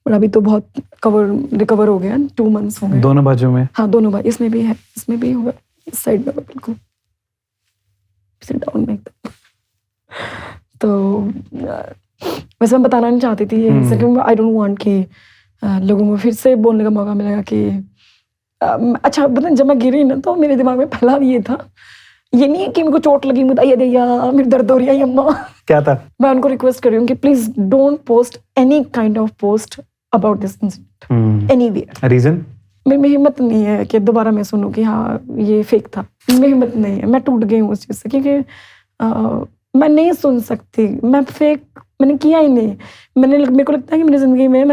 but अभी तो बहुत रिकवर हो गया, 2 months हो गए। दोनों बाजू में? हाँ दोनों बाजू, इसमें भी है, इसमें भी होगा, इस साइड में बिल्कुल सिट डाउन में एकदम। तो वैसे मैं बताना नहीं चाहती थी ये, क्योंकि आई डोंट वांट कि लोगों को फिर से बोलने का मौका मिलेगा कि अच्छा पता, जब मैं गिरी ना तो मेरे दिमाग में पहला ये था, ये नहीं है कि मेरे को चोट लगी, मुझे ये दैया मेरी दर्द हो रही है अम्मा। क्या था? मैं उनको रिक्वेस्ट कर रही हूँ कि please don't post any kind of post about this incident anywhere. Reason? मेरे में हिम्मत नहीं है कि दोबारा मैं सुनूं कि हाँ ये फेक था, मेरी हिम्मत नहीं है, मैं टूट गई हूँ उस चीज़ से, क्योंकि मैं नहीं सुन सकती, मैं फेक मैंने किया ही नहीं। मेरे को लगता है कि मेरी ज़िंदगी में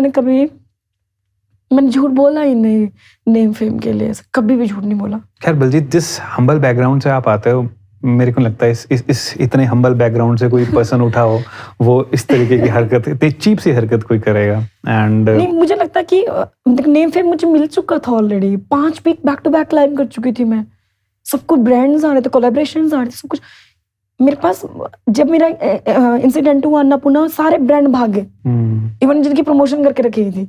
मैंने झूठ बोला ही नहीं नेम फेम के लिए, कभी भी झूठ नहीं बोला। खैर बलजीत, जिस हम्बल बैकग्राउंड से आप आते हो, मेरे को लगता है इस इतने हम्बल बैकग्राउंड से कोई पर्सन उठा हो, वो इस तरीके की हरकत, इतनी चीप सी हरकत कोई करेगा। एंड नहीं, मुझे लगता है कि नेम फेम मुझे मिल चुका था already, 5 week back to back climb कर चुकी थी मैं, सब कुछ ब्रांड्स आ रहे थे, कोलैबोरेशंस आ रहे थे, सब कुछ मेरे पास। जब मेरा इंसिडेंट हुआ अन्नपूर्णा, सारे ब्रांड भाग गए, इवन जिनकी प्रमोशन करके रखी थी,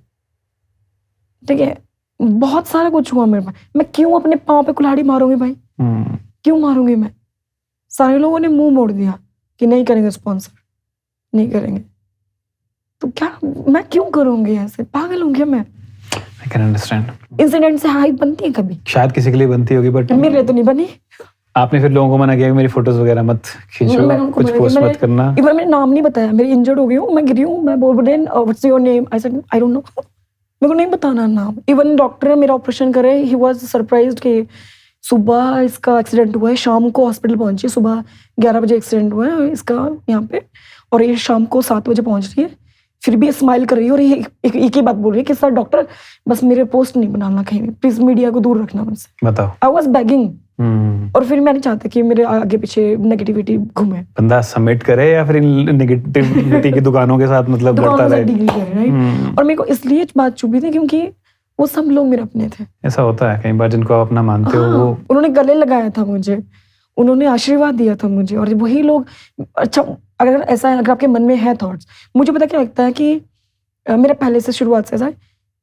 ठीक है, बहुत सारा कुछ हुआ मेरे पास। मैं क्यों अपने पाँव पे कुल्हाड़ी मारूंगी भाई, क्यों मारूंगी मैं? सारे लोगों ने मुंह मोड़ दिया कि नहीं करेंगे स्पॉन्सर, नहीं करेंगे, तो क्या मैं क्यों करूंगी ऐसे? पागल हूँ क्या मैं? I can understand. इंसिडेंट से हाइप बनती है कभी, शायद किसी के लिए बनती होगी, बट मेरे लिए तो नहीं बनी। आपने फिर लोगों को मना किया कि मेरी फोटोज वगैरह मत खींचो, कुछ पोस्ट मत करना। इवन मैंने नाम नहीं बताया, मेरी इंजर्ड हो गई हूँ, मैं गिरी हूँ, मैं बोल रही हूँ what's your name, I said I don't know, मेरे को नहीं बताना नाम। इवन डॉक्टर ने मेरा ऑपरेशन करे, ही वाज सरप्राइज्ड कि सुबह इसका एक्सीडेंट हुआ है, शाम को हॉस्पिटल पहुंची, सुबह 11 बजे एक्सीडेंट हुआ है इसका यहाँ पे, और ये शाम को 7 बजे पहुंच रही है, फिर भी स्माइल कर रही है, और ये एक ही बात बोल रही है कि सर डॉक्टर बस मेरे पोस्ट नहीं बनाना कहीं भी, प्लीज मीडिया को दूर रखना मुझसे। बताओ। I was begging. और फिर मैं नहीं चाहता कि मेरे आगे पीछे नेगेटिविटी घूमे। बंदा सबमिट करे या फिर नेगेटिविटी की दुकानों के साथ मतलब लड़ता रहे, डील करे, राइट? और मेरे को इसलिए बात चुभी थी क्योंकि वो सब लोग मेरे अपने थे। ऐसा होता है कई बार, जिनको आप अपना मानते हो वो, उन्होंने गले लगाया था मुझे, उन्होंने आशीर्वाद दिया था मुझे, और वही लोग। अच्छा, अगर ऐसा है, अगर आपके मन में है थॉट्स, मुझे पता क्या लगता है कि मेरा पहले से शुरुआत से ऐसा है,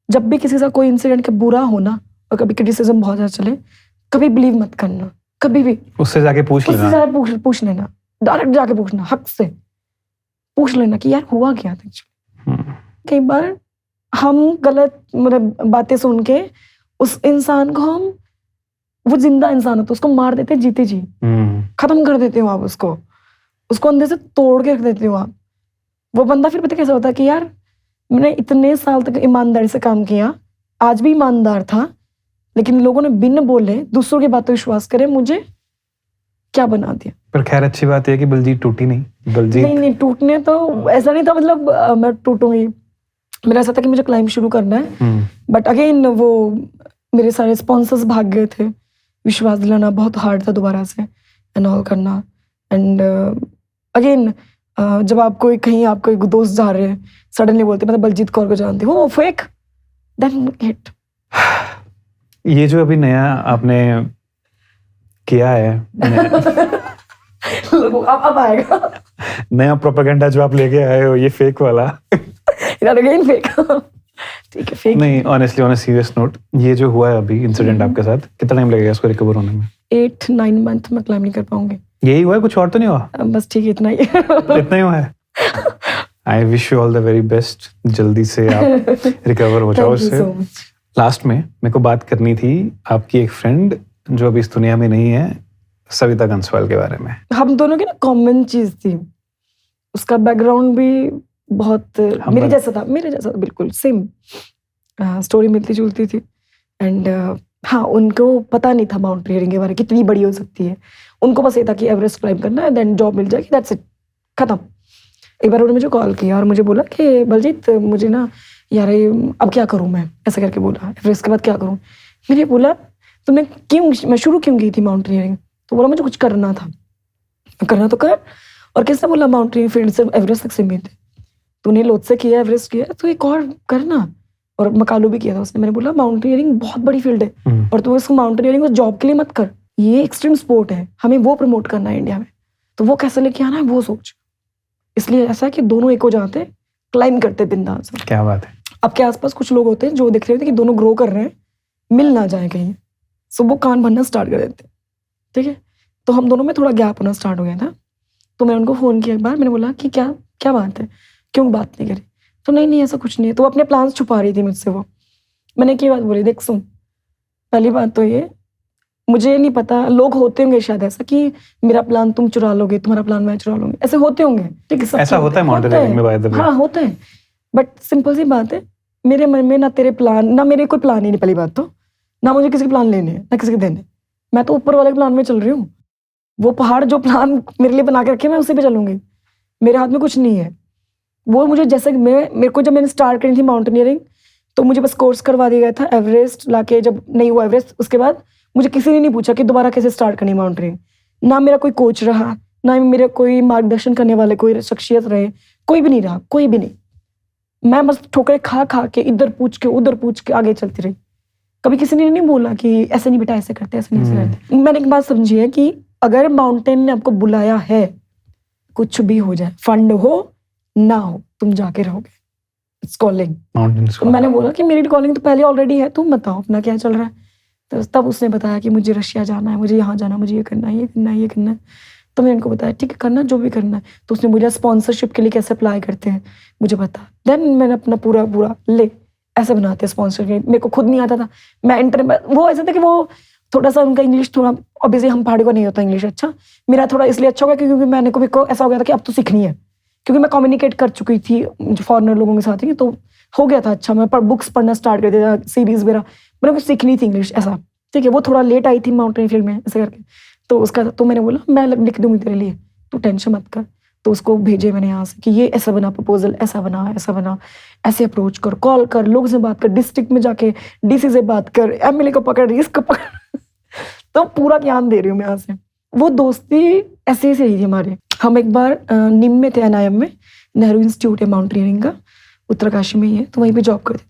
जब भी किसी से कोई इंसिडेंट का बुरा होना और कभी क्रिटिसिज्म बहुत ज़्यादा चले, कभी बिलीव मत करना, कभी भी। उससे जाके पूछ उससे लेना। ज़्यादा पूछ लेना, डायरेक्ट जाके पूछना, हक से पूछ लेना कि यार हुआ क्या था एक्चुअली। कई बार हम गलत मतलब बातें सुन के उस इंसान को हम, वो जिंदा इंसान होता है, उसको मार देते जीते जी, खत्म कर देते हो आप उसको अंदर से तोड़ के रख देते हो आप। वो बंदा फिर पता कैसा होता है कि यार मैंने इतने साल तक ईमानदारी से काम किया, आज भी ईमानदार था, लेकिन लोगों ने बिन बोले दूसरों की बातों विश्वास करे, मुझे क्या बना दिया। पर खैर अच्छी बात है कि बलजीत टूटी नहीं। बलजीत नहीं टूटने तो ऐसा नहीं था, मतलब मैं टूटूंगी, मेरा ऐसा था कि मुझे क्लाइंब शुरू करना है। बट अगेन वो मेरे सारे स्पॉन्सर्स भाग गए थे, विश्वास दिलाना बहुत हार्ड था दोबारा से एंड ऑल करना। एंड अगेन जब आपको कहीं आपको एक दोस्त जा रहे हैं, सडनली बोलते मैं तो बलजीत कौर को जानती हूँ, फेक, देन हिट। ये जो अभी नया आपने किया है अब आएगा नया प्रोपेगेंडा जो आप लेके आए हो, ये फेक वाला अगेन फेक ठीक है, फेक नहीं। Honestly on a serious note, ये जो हुआ है अभी इंसिडेंट आपके साथ, कितना टाइम लगेगा इसको रिकवर होने में? 8-9 मंथ में क्लाइम नहीं कर पाऊंगी। यही हुआ है, कुछ और तो नहीं हुआ? बस ठीक है, इतना ही इतना ही हुआ है। I wish you all the very best, जल्दी से आप रिकवर हो जाओ इससे। लास्ट में मेरे को बात करनी थी आपकी एक फ्रेंड जो अभी इस दुनिया में नहीं है, सविता कंसवाल के बारे में। हम दोनों की ना कॉमन चीज थी, उसका बैकग्राउंड भी बहुत मेरे जैसा था बिल्कुल सेम, स्टोरी मिलती जुलती थी। एंड हाँ, उनको पता नहीं था माउंटेनियरिंग के बारे में कितनी बड़ी हो सकती है। उनको बस ये था कि एवरेस्ट क्लाइंब करना है, देन जॉब मिल जाएगी, दैट्स इट, खत्म। एक बार उन्होंने मुझे कॉल किया और मुझे बोला कि बलजीत मुझे ना यार अब क्या करूँ मैं, ऐसा करके बोला, एवरेस्ट के बाद क्या करूँ। मैंने बोला तुमने मैं शुरू क्यों की थी माउंटेनियरिंग? तो बोला मुझे कुछ करना था, करना तो कर। और किसने बोला माउंटेनियरिंग फील्ड से एवरेस्ट तक सीमित है? तूने लोथ से किया, एवरेस्ट किया, तो एक और करना। और मकालू भी किया था उसने। मैंने बोला माउंटेनियरिंग बहुत बड़ी फील्ड है और तू इसको माउंटेनियरिंग को जॉब के लिए मत कर, ये एक्सट्रीम स्पोर्ट है, हमें वो प्रमोट करना है इंडिया में, तो वो कैसे लेके आना है वो सोच। इसलिए ऐसा है कि दोनों एक हो जाते, क्लाइम करते बिंदास। क्या बात है। आपके आसपास कुछ लोग होते हैं जो दिख रहे होते हैं कि दोनों ग्रो कर रहे हैं, मिल ना जाए कहीं, सो वो कान भरना स्टार्ट कर देते, ठीक है। तो हम दोनों में थोड़ा गैप होना स्टार्ट हो गया था। तो मैंने उनको फ़ोन किया एक बार, मैंने बोला कि क्या बात है, क्यों बात नहीं करी? तो नहीं ऐसा कुछ नहीं है। तो वो अपने प्लान्स छुपा रही थी मुझसे। वो मैंने क्या बात बोली, देख सुन, पहली बात तो ये, मुझे नहीं पता, लोग होते होंगे शायद ऐसा कि मेरा प्लान तुम चुरा लोगे, तुम्हारा प्लान मैं चुरा लूंगी, ऐसे होते होंगे, ठीक है। ऐसा होता है माउंटेनियरिंग में, बाय द वे। हाँ होता है, बट सिंपल सी बात है, मेरे मन में ना तेरे प्लान, ना मेरे कोई प्लान ही नहीं, पहली बात तो, ना मुझे किसी के प्लान लेने हैं ना किसी के देने। मैं तो ऊपर वाले प्लान में चल रही हूँ। वो पहाड़ जो प्लान मेरे लिए बना के रखे मैं उसी पे चलूंगी, मेरे हाथ में कुछ नहीं है। वो मुझे जैसे मेरे को जब मैंने स्टार्ट करी थी माउंटेनियरिंग, तो मुझे बस कोर्स करवा दिया गया था एवरेस्ट लाके, जब नहीं हुआ एवरेस्ट उसके बाद मुझे किसी ने नहीं पूछा कि दोबारा कैसे स्टार्ट करनी माउंटेनियरिंग। ना मेरा कोई कोच रहा, ना मेरे कोई मार्गदर्शन करने वाले कोई शख्सियत रहे, कोई भी नहीं रहा, कोई भी नहीं। मैं बस ठोकरें खा के इधर पूछ के उधर पूछ के आगे चलती रही। कभी किसी ने नहीं बोला कि ऐसे नहीं बेटा ऐसे करते, ऐसे नहीं ऐसे करते। मैंने एक बात समझी है कि अगर माउंटेन ने आपको बुलाया है, कुछ भी हो जाए, फंड हो ना हो, तुम जाके रहोगे। It's calling. तो मैंने बोला कि मेरी कॉलिंग तो पहले ऑलरेडी है, तुम बताओ अपना क्या चल रहा है। तो तब उसने बताया कि मुझे रशिया जाना है, मुझे यहाँ जाना, मुझे ये करना है, ये करना है, ये करना है। तो मैंने उनको बताया ठीक है, करना जो भी करना है। तो उसने मुझे स्पॉन्सरशिप के लिए कैसे अप्लाई करते हैं मुझे बता। देन मैंने अपना पूरा ले ऐसे बनाते हैं स्पॉन्सरशिप। मेरे को खुद नहीं आता था, मैं वो ऐसा था कि वो थोड़ा सा उनका इंग्लिश थोड़ा, ऑब्वियसली हम पहाड़ी को नहीं होता इंग्लिश अच्छा, मेरा थोड़ा इसलिए अच्छा हो गया क्योंकि मैंने कभी को ऐसा हो गया था कि अब तो सीखनी है, क्योंकि मैं कम्युनिकेट कर चुकी थी फॉरेनर लोगों के साथ ही, तो हो गया था अच्छा। मैं बुक्स पढ़ना स्टार्ट कर दिया, सीरीज वगैरह, मैंने कुछ सीखनी थी इंग्लिश ऐसा, ठीक है। वो थोड़ा लेट आई थी माउंटेन फील्ड में ऐसे करके, तो उसका तो मैंने बोला मैं लिख दूंगी तेरे लिए, तू टेंशन मत कर। तो उसको भेजे मैंने यहाँ से कि ये ऐसा बना प्रपोजल, ऐसा बना, ऐसे अप्रोच कर, कॉल कर, लोगों से बात कर, डिस्ट्रिक्ट में जाके डीसी से बात कर, एमएलए को पकड़, इसको पकड़ तो पूरा ज्ञान दे रही हूँ मैं यहाँ से। वो दोस्ती ऐसे ही रही थी हमारे। हम एक बार निम में थे, NIM में, नेहरू इंस्टीट्यूट है माउंटेनियरिंग का, उत्तरकाशी में ही है, तो वहीं पे जॉब करते।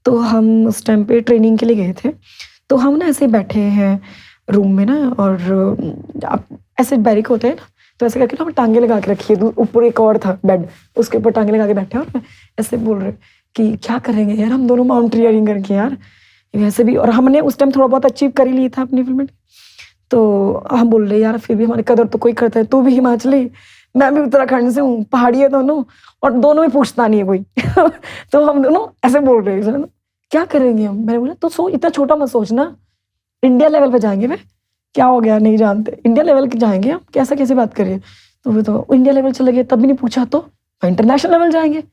तो हम उस टाइम पे ट्रेनिंग के लिए गए थे। तो हम ना ऐसे बैठे हैं रूम में ना, और आप ऐसे बैरिक होते हैं ना, तो ऐसे करके ना टांगे लगा के रखिए, ऊपर एक और था बेड, उसके ऊपर टांगे लगा के बैठे हैं, और ऐसे बोल रहे कि क्या करेंगे यार हम दोनों माउंटेनियरिंग करके यार वैसे भी, और हमने उस टाइम थोड़ा बहुत अचीव कर ही लिया था अपनी फिल्म में। तो हम बोल रहे यार फिर भी हमारी कदर तो कोई करता है, तू भी हिमाचली मैं भी उत्तराखंड से हूँ, पहाड़ी है दोनों, और दोनों में पूछता नहीं है कोई तो हम दोनों ऐसे बोल रहे हैं क्या करेंगे हम। मैंने बोला तो सोच, इतना छोटा मत सोचना, इंडिया लेवल पे जाएंगे। मैं क्या हो गया नहीं जानते, इंडिया लेवल के जाएंगे हम, कैसा कैसे बात करिए। तो वो तो इंडिया लेवल चले गए, तब भी नहीं पूछा तो इंटरनेशनल लेवल जाएंगे।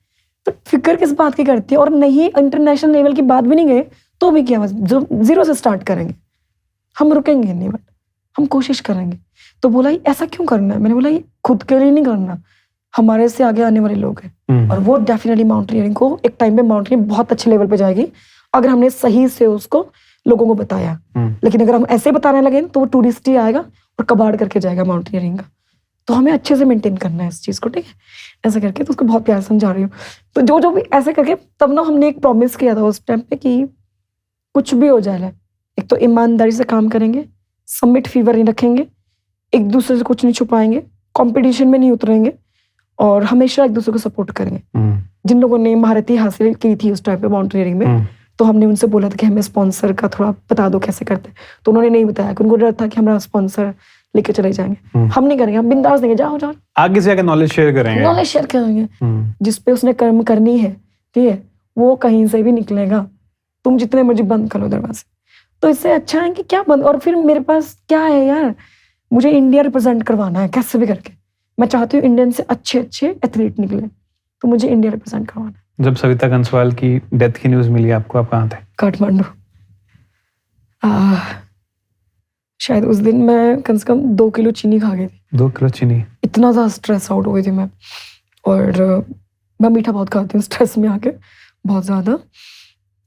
तो फिक्र किस बात की करती है, और नहीं इंटरनेशनल लेवल की बात भी नहीं गए तो भी क्या, बस जीरो से स्टार्ट करेंगे, हम रुकेंगे नहीं, बट हम कोशिश करेंगे। तो बोला ऐसा क्यों करना है, मैंने बोला ये खुद के लिए नहीं करना, हमारे से आगे आने वाले लोग हैं, और वो डेफिनेटली माउंटेनियरिंग को एक टाइम पे माउंटेनियरिंग बहुत अच्छे लेवल पे जाएगी अगर हमने सही से उसको लोगों को बताया। लेकिन अगर हम ऐसे बताने लगे तो वो टूरिस्ट ही आएगा और कबाड़ करके जाएगा माउंटेनियरिंग का। तो हमें अच्छे से मेंटेन करना है इस चीज़ को, ठीक है, ऐसा करके। तो उसको बहुत प्यार समझा रही हूँ। तो जो भी ऐसे करके, तब ना हमने एक प्रॉमिस किया था उस टाइम पे कि कुछ भी हो जाए, एक तो ईमानदारी से काम करेंगे, सबमिट फीवर नहीं रखेंगे, एक दूसरे से कुछ नहीं छुपाएंगे, कंपटीशन में नहीं उतरेंगे, और हमेशा एक दूसरे को सपोर्ट करेंगे। जिन लोगों ने महारती हासिल की थी उस टाइम पे माउंटेनियरिंग में, तो हमने उनसे बोला था कि हमें स्पॉन्सर का थोड़ा बता दो कैसे करते, तो उन्होंने नहीं बताया, कि उनको डर था कि हमारा स्पॉन्सर लेके चले जाएंगे। हम नहीं करेंगे, हम बिंदास देंगे, जाओ जाओ आगे से आगे नॉलेज शेयर करेंगे, नॉलेज शेयर करेंगे। जिस पे उसने कर्म करनी है, ठीक है, वो कहीं से भी निकलेगा, तुम जितने मर्जी बंद कर लो दरवाजे। तो इससे अच्छा है कि क्या बंद, और फिर मेरे पास क्या है यार, मुझे इंडिया रिप्रेजेंट करवाना है कैसे भी करके। मैं चाहती हूँ इंडियन से अच्छे अच्छे एथलीट निकले, तो मुझे इंडिया रिप्रेजेंट करवाना है। जब सविता कंसवाल की डेथ की न्यूज मिली आपको, आप कहाँ थे? काठमांडू। शायद उस दिन मैं कम से कम 2 किलो चीनी खा गई थी। 2 किलो चीनी? इतना ज़्यादा स्ट्रेस आउट हो गई थी मैं, और मैं मीठा बहुत खाती हूँ स्ट्रेस में आके, बहुत ज़्यादा।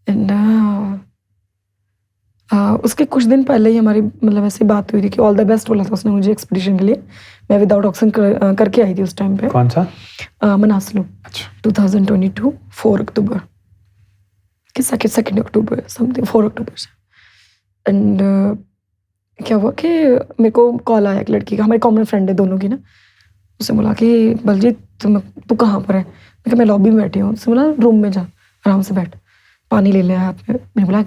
एंड उसके कुछ दिन पहले ही हमारी मतलब ऐसी बात हुई थी कि ऑल द बेस्ट बोला था उसने मुझे एक्सपीडिशन के लिए। मैं विदाउट ऑक्सीजन करके आई थी उस टाइम पे। कौन सा? मनासलू। अच्छा। 2022 4 अक्टूबर कि 2 अक्टूबर समथिंग, 4 अक्टूबर से। एंड क्या हुआ कि मेरे को कॉल आया एक लड़की का, हमारी कॉमन फ्रेंड है दोनों की ना, उससे बोला कि बलजीत तू कहाँ पर है। मैं कहा मैं लॉबी में बैठी हूँ। उससे बोला रूम में जा, आराम से बैठ, पानी ले लिया हाथ में। मैंने बोला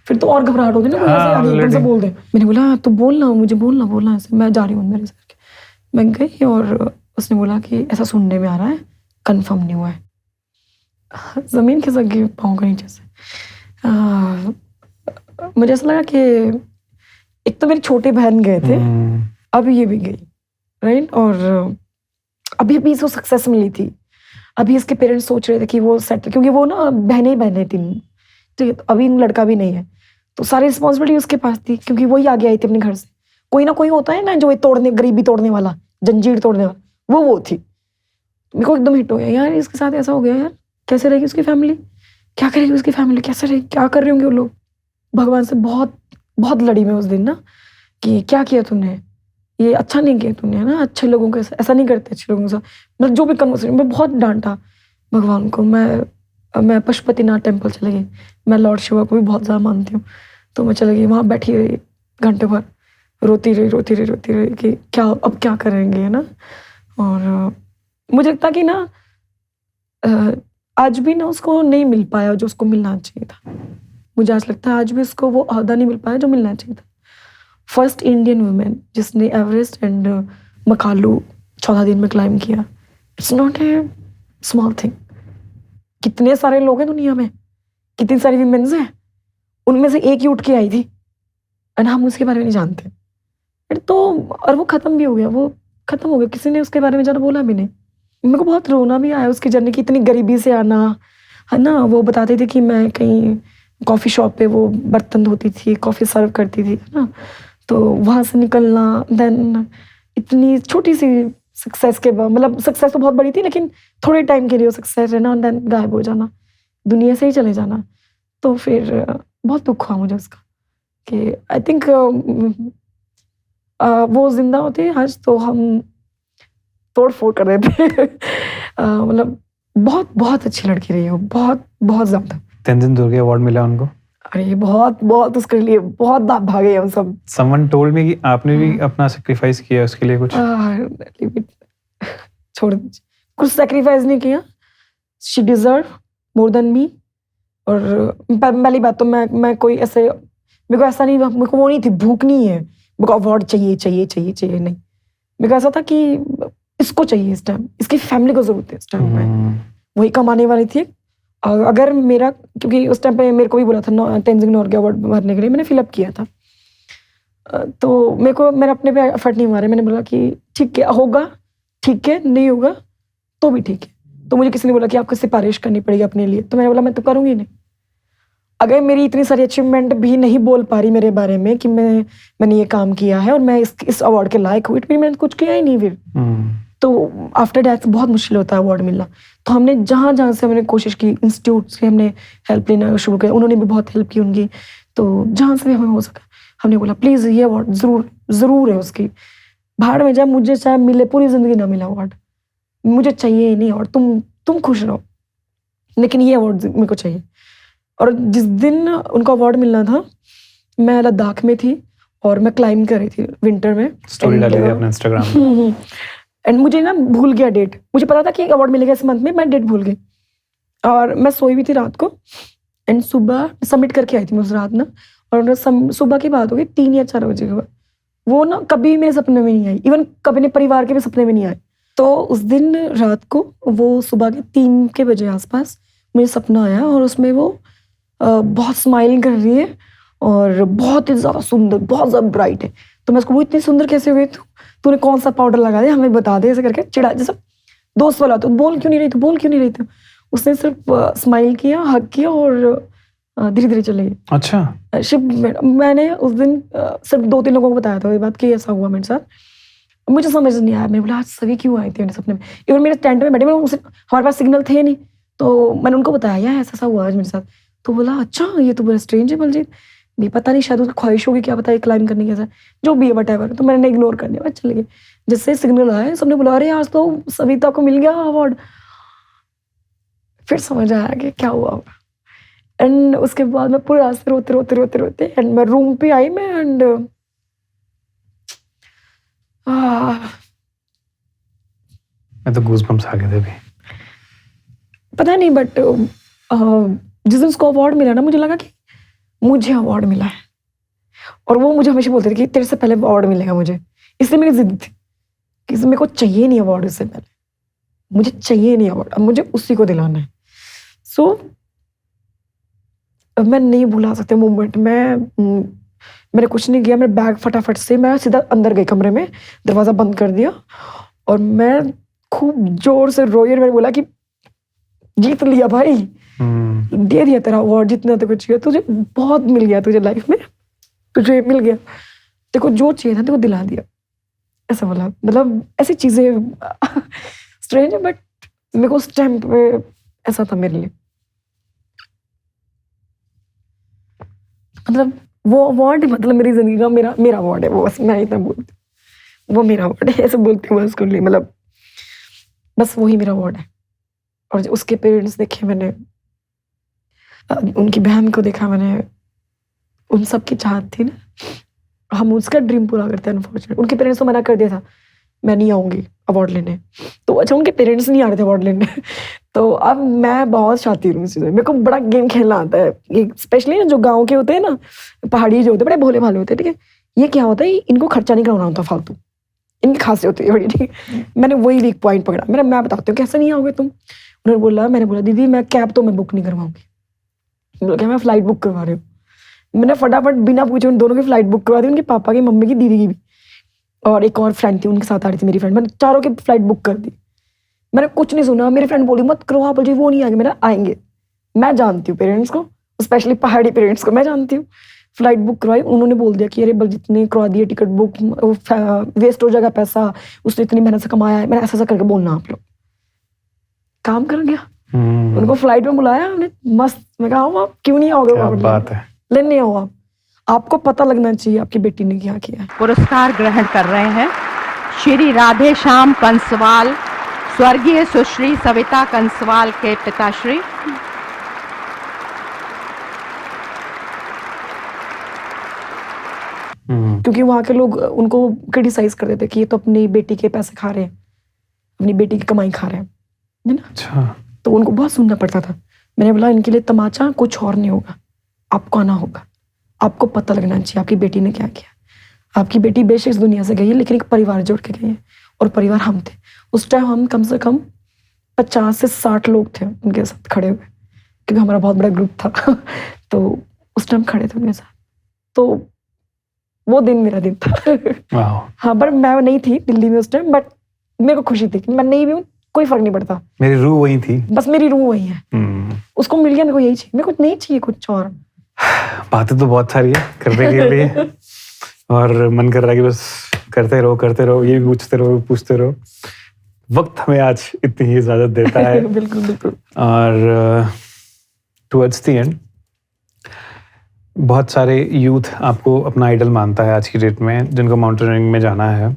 फिर तो और घबराहट होगी ना, कोई ऐसे आगे एकदम से बोल दे। मैंने बोला तो बोलना, मुझे बोलना ऐसे, मैं जा रही हूँ अंदर ऐसे करके। मैं गई और उसने बोला कि ऐसा सुनने में आ रहा है, कंफर्म नहीं हुआ है। ज़मीन खिसक गई पाँव के नीचे से। मुझे ऐसा लगा कि एक तो मेरी छोटी बहन गए थे, अब ये भी गई, राइट। और अभी इसको सक्सेस मिली थी, अभी इसके पेरेंट्स सोच रहे थे कि वो सेटल, क्योंकि वो ना बहनें 3, ठीक है, तो अभी लड़का भी नहीं है, तो सारी रिस्पॉन्सिबिलिटी उसके पास थी, क्योंकि वही आगे आई थी अपने घर से। कोई ना कोई होता है ना जो तोड़ने, गरीबी तोड़ने वाला, जंजीर तोड़ने वाला, वो थी। मेरे को एकदम हिट हो गया यार, इसके साथ ऐसा हो गया यार, कैसे रहेगी उसकी फैमिली, क्या करेगी उसकी फैमिली, कैसे रहेगी, क्या कर रहे होंगे वो लोग। भगवान से बहुत लड़ी मैं उस दिन ना, कि क्या किया तूने, ये अच्छा नहीं किया तूने, है ना, अच्छे लोगों के ऐसा नहीं करते, अच्छे लोगों के साथ। मतलब जो भी कन्वर्सेशन, मैं बहुत डांटा भगवान को। मैं पशुपतिनाथ टेम्पल चले गई, मैं लॉर्ड शिवा को भी बहुत ज़्यादा मानती हूँ, तो मैं चले गई वहाँ, बैठी रही घंटे भर, रोती रही कि क्या अब क्या करेंगे, है ना। और मुझे लगता कि ना आज भी ना उसको नहीं मिल पाया जो उसको मिलना चाहिए था। मुझे आज लगता है आज भी उसको वो अहदा नहीं मिल पाया जो मिलना चाहिए था। फर्स्ट इंडियन वुमेन जिसने एवरेस्ट एंड मकालू 14 दिन में क्लाइम किया, it's not a small thing. कितने सारे लोग हैं दुनिया में, कितनी सारी वीमेन्स हैं, उनमें से एक ही उठ के आई थी, और हम उसके बारे में नहीं जानते। तो और वो ख़त्म भी हो गया, वो ख़त्म हो गया, किसी ने उसके बारे में ज़्यादा बोला भी नहीं। मेरे को बहुत रोना भी आया उसकी जर्नी की, इतनी गरीबी से आना, है ना। वो बताते थे कि मैं कहीं कॉफ़ी शॉप पे वो बर्तन धोती थी, कॉफ़ी सर्व करती थी, है ना, तो वहाँ से निकलना, देन इतनी छोटी सी सक्सेस के बाद, मतलब सक्सेस तो बहुत बड़ी थी, लेकिन थोड़े टाइम के लिए वो सक्सेस है ना, देन गायब हो जाना, दुनिया से ही चले जाना। तो फिर बहुत दुख हुआ मुझे उसका, कि आई थिंक वो जिंदा होते आज तो हम तोड़ फोड़ कर रहे थे। मतलब बहुत अच्छी लड़की रही हो, बहुत ज़्यादा। तेंजिन नोर्गे अवार्ड मिला उनको? अरे बहुत उसके लिए बहुत भागे हम सब। Someone told me कि आपने भी अपना सेक्रीफाइस किया उसके लिए कुछ? छोड़ दीजिए, कुछ सेक्रीफाइस नहीं किया। She deserve more than me. और पहली बात तो मैं कोई ऐसे, मेरे को ऐसा नहीं, मेरे को वो नहीं थी, भूख नहीं है मेरे को अवार्ड चाहिए चाहिए चाहिए चाहिए, नहीं। मेरे को ऐसा था कि इसको चाहिए इस टाइम, इसकी फैमिली को जरूरत है इस टाइम पे, वही कमाने वाली थी। अगर मेरा, क्योंकि उस टाइम पे मेरे को भी बोला था तेंजिंग नोर्गे अवार्ड भरने के लिए, मैंने फिलअप किया था। तो मेरे अपने पे एफर्ट नहीं मारे, मैंने बोला कि ठीक है होगा, ठीक है, नहीं होगा तो भी ठीक है। तो मुझे किसी ने बोला कि आपको सिफारिश करनी पड़ेगी अपने लिए, तो मैंने बोला मैं तो करूँगी नहीं। अगर मेरी इतनी सारी अचीवमेंट भी नहीं बोल पा रही मेरे बारे में कि मैंने ये काम किया है और मैं इस अवार्ड के लायक हुई, मैंने कुछ किया ही नहीं फिर। तो आफ्टर डेथ बहुत मुश्किल होता है अवार्ड मिलना। तो हमने जहाँ से हमने कोशिश की, इंस्टीट्यूट से हमने हेल्प लेना शुरू किया, उन्होंने भी बहुत हेल्प की उनकी। तो जहाँ से भी हमें हो सका हमने बोला प्लीज़ ये अवार्ड ज़रूर है उसकी, भाड़ में जाए, मुझे चाहे मिले पूरी ज़िंदगी ना मिला अवार्ड, मुझे चाहिए ही नहीं अवार्ड, तुम खुश रहो, लेकिन ये अवार्ड मेरे को चाहिए। और जिस दिन उनको अवार्ड मिलना था, मैं लद्दाख में थी और मैं क्लाइंब कर रही थी विंटर में। स्टोरी डाली थी अपने इंस्टाग्राम एंड मुझे ना भूल गया डेट, मुझे पता था कि अवार्ड मिलेगा इस मंथ में, मैं डेट भूल गई। और मैं सोई भी थी रात को, एंड सुबह सबमिट करके आई थी मैं उस रात ना, और सुबह की बात हो गई 3 या 4 बजे के बाद। वो ना कभी मेरे सपने में नहीं आई, इवन कभी अपने परिवार के भी सपने में नहीं आई। तो उस दिन रात को वो सुबह के 3 के बजे आसपास मुझे सपना आया, और उसमें वो बहुत स्माइलिंग कर रही है और बहुत ही ज़्यादा सुंदर, बहुत ज़्यादा ब्राइट है। तो मैं उसको, वो इतनी सुंदर कैसे हुई तूने कौन सा पाउडर लगा दिया, हमें बता दे, ऐसे करके चिढ़ा, जैसे दोस्त वाला, तो बोल क्यों नहीं रही थी। उसने सिर्फ स्माइल किया, हग किया और धीरे धीरे चले गई। अच्छा। शिव मैंने उस दिन सिर्फ 2-3 लोगों को बताया था ये बात कि ऐसा हुआ मेरे साथ। मुझे समझ नहीं आया, मैंने बोला आज सभी क्यों आए थे मेरे सपने में, इवन मेरे टेंट में बैठे, हमारे पास सिग्नल थे नहीं, तो मैंने उनको बताया यार ऐसा हुआ आज मेरे साथ। तो बोला अच्छा ये तो बड़ा स्ट्रेंज है बलजीत, भी पता नहीं शायद उसकी ख्वाहिश होगी, क्या पता है क्लाइंब करने की, ऐसा जो भी है वटएवर। तो मैंने इग्नोर कर दिया, बस चले गए। जिससे सिग्नल आया सबने बोला अरे आज तो सविता को मिल गया अवार्ड। फिर समझ आया कि क्या हुआ होगा। एंड उसके बाद मैं पूरे रास्ते रोते एंड मैं रूम पे आई मैं, एंड मैं तो गूज़बम्स आ गए थे भी। पता नहीं, बट जिस दिन उसको अवार्ड मिला ना, मुझे लगा कि मुझे अवार्ड मिला है। और वो मुझे हमेशा बोलते थे कि तेरे से पहले अवार्ड मिलेगा मुझे, इसलिए मेरी जिद थी कि मेरे को चाहिए नहीं अवार्ड, इससे पहले मुझे चाहिए नहीं अवार्ड, अब मुझे उसी को दिलाना है। सो मैं नहीं भुला सकते मोमेंट। मैंने कुछ नहीं किया, मेरे बैग फटाफट से मैं सीधा अंदर गई कमरे में, दरवाज़ा बंद कर दिया और मैं खूब जोर से रोई और मैंने बोला कि जीत लिया भाई, दे दिया तेरा अवार्ड, जितना तेरे को चाहिए, तुझे बहुत मिल गया, तुझे लाइफ में तुझे मिल गया, तेरे को जो चाहिए था तेरे को दिला दिया, ऐसा बोला। मतलब ऐसी चीज़ें स्ट्रेंज है, बट मेरे को उस टाइम पे ऐसा था मेरे लिए। मतलब वो अवार्ड मतलब मेरी जिंदगी का मेरा अवार्ड है वो, बस मैं इतना बोलती हूँ, वो मेरा अवार्ड है, ऐसे बोलती हूँ उसके लिए, मतलब बस वही मेरा अवार्ड है। और उसके पेरेंट्स देखे मैंने, उनकी बहन को देखा मैंने, उन सब की चाहत थी ना, हम उसका ड्रीम पूरा करते हैं। अनफॉर्चुनेट उनके पेरेंट्स को मना कर दिया था मैं नहीं आऊँगी अवार्ड लेने, तो अच्छा उनके पेरेंट्स नहीं आ रहे थे अवार्ड लेने तो अब मैं बहुत शातिर हूँ इस चीज़ में, मेरे को बड़ा गेम खेलना आता है, स्पेशली जो गाँव के होते हैं ना, पहाड़ी जो होते हैं बड़े भोले भाले होते हैं, ठीक है। ये क्या होता है, इनको खर्चा नहीं कराना होता फालतू, इनकी खासियत होती है बड़ी, ठीक है। मैंने वही वीक पॉइंट पकड़ा, मैं बताती हूँ कैसे नहीं आओगे तुम। मैंने बोला दीदी मैं कैब तो मैं बुक नहीं करवाऊंगी, बोला क्या मैं फ्लाइट बुक करवा रही हूँ। मैंने फटाफट बिना पूछे उन दोनों की फ्लाइट बुक करवा दी, उनके पापा की, मम्मी की, दीदी की भी, और एक और फ्रेंड थी उनके साथ आ रही थी मेरी फ्रेंड, मैंने चारों की फ्लाइट बुक कर दी। मैंने कुछ नहीं सुना, मेरी फ्रेंड बोली मत करवा, बोल वो नहीं आएंगे, मेरा आएंगे। मैं जानती हूँ पेरेंट्स को, स्पेशली पहाड़ी पेरेंट्स को मैं जानती हूँ। फ्लाइट बुक करवाई, उन्होंने बोल दिया कि अरे बलजीत ने करवा दिए टिकट बुक, वेस्ट हो जाएगा पैसा, उसने इतनी मेहनत से कमाया है। मैंने ऐसा करके बोलना, आप लोग काम कर गया। उनको फ्लाइट में बुलाया हमने, मस्त। मैं कहा आप क्यों नहीं आओगे, क्या बात है, लेने आओ आप, आपको पता लगना चाहिए आपकी बेटी ने क्या किया है। पुरस्कार ग्रहण कर रहे हैं श्री राधे श्याम कंसवाल, स्वर्गीय सुश्री सविता कंसवाल के पिताश्री। क्योंकि वहाँ के लोग उनको क्रिटिसाइज करते थे कि ये तो अपनी बेटी के पैसे खा रहे हैं, अपनी बेटी की कमाई खा रहे हैं, है ना। अच्छा। तो उनको बहुत सुनना पड़ता था। मैंने बोला इनके लिए तमाचा कुछ और नहीं होगा, आपको आना होगा, आपको पता लगना चाहिए आपकी बेटी ने क्या किया। आपकी बेटी बेशक इस दुनिया से गई है लेकिन एक परिवार जोड़ के गई है, और परिवार हम थे। उस टाइम हम कम से कम 50 से 60 लोग थे उनके साथ खड़े हुए, क्योंकि हमारा बहुत बड़ा ग्रुप था तो उस टाइम खड़े थे उनके साथ। तो वो दिन मेरा दिन था वाह। हाँ, पर मैं नहीं थी दिल्ली में उस टाइम, बट मेरे को खुशी थी कि मैं नहीं भी हूँ, कोई फर्क नहीं पड़ता, मेरी रूह वही थी। बस मेरी रूह वही है। उसको मिल गया, मेरे को यही चाहिए, मेरे को नहीं चाहिए कुछ और। बातें तो बहुत सारी है करने के लिए और मन कर रहा है कि बस करते रहो, ये भी पूछते रहो। वक्त हमें आज इतनी ही इजाजत देता है बिल्कुल बिल्कुल। और टुवर्ड्स द एंड बहुत सारे यूथ आपको अपना आइडल मानता है आज की डेट में, जिनको माउंटेनियरिंग में जाना है,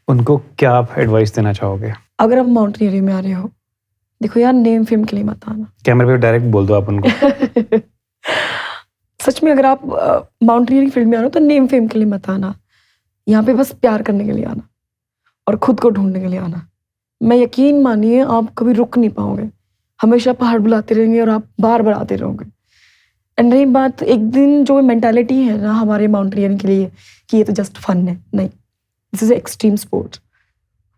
उनको क्या आप एडवाइस देना चाहोगे? अगर आप माउंटेनियरिंग में आ रहे हो, देखो यार, नेम फेम के लिए मत आना। कैमरे पे डायरेक्ट बोल दो आप उनको सच में अगर आप माउंटेनियरिंग फील्ड में आ रहे हो तो नेम फेम के लिए मत आना। यहाँ पे बस प्यार करने के लिए आना और खुद को ढूंढने के लिए आना। मैं यकीन मानिए आप कभी रुक नहीं पाओगे, हमेशा पहाड़ बुलाते रहेंगे और आप बार बार आते रहोगे। एंड रही बात एक दिन जो मेंटालिटी है ना हमारे माउंटेनियरिंग के लिए कि ये तो जस्ट फन है, नहीं, दिस इज एक्सट्रीम स्पोर्ट।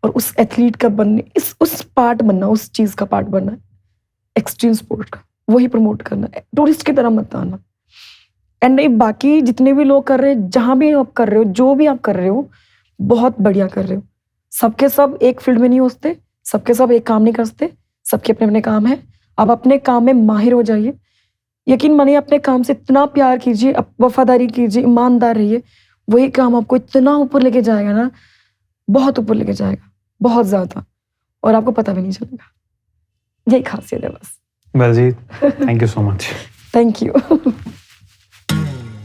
और उस एथलीट का बनने, उस पार्ट बनना, उस चीज का पार्ट बनना है एक्सट्रीम स्पोर्ट का, वही प्रमोट करना है। टूरिस्ट की तरह मत आना। एंड बाकी जितने भी लोग कर रहे हैं, जहां भी आप कर रहे हो, जो भी आप कर रहे हो, बहुत बढ़िया कर रहे हो। सबके सब एक फील्ड में नहीं होते, सबके सब एक काम नहीं करते, सबके अपने अपने काम है। आप अपने काम में माहिर हो जाइए, यकीन मानिए अपने काम से इतना प्यार कीजिए, वफादारी कीजिए, ईमानदार रहिए, वही काम आपको इतना ऊपर लेके जाएगा ना, बहुत ऊपर लेके जाएगा, बहुत ज्यादा, और आपको पता भी नहीं चलेगा। यही खासियत है बस। Baljeet, thank you so much. Thank you.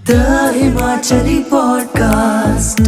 The Himachali Podcast.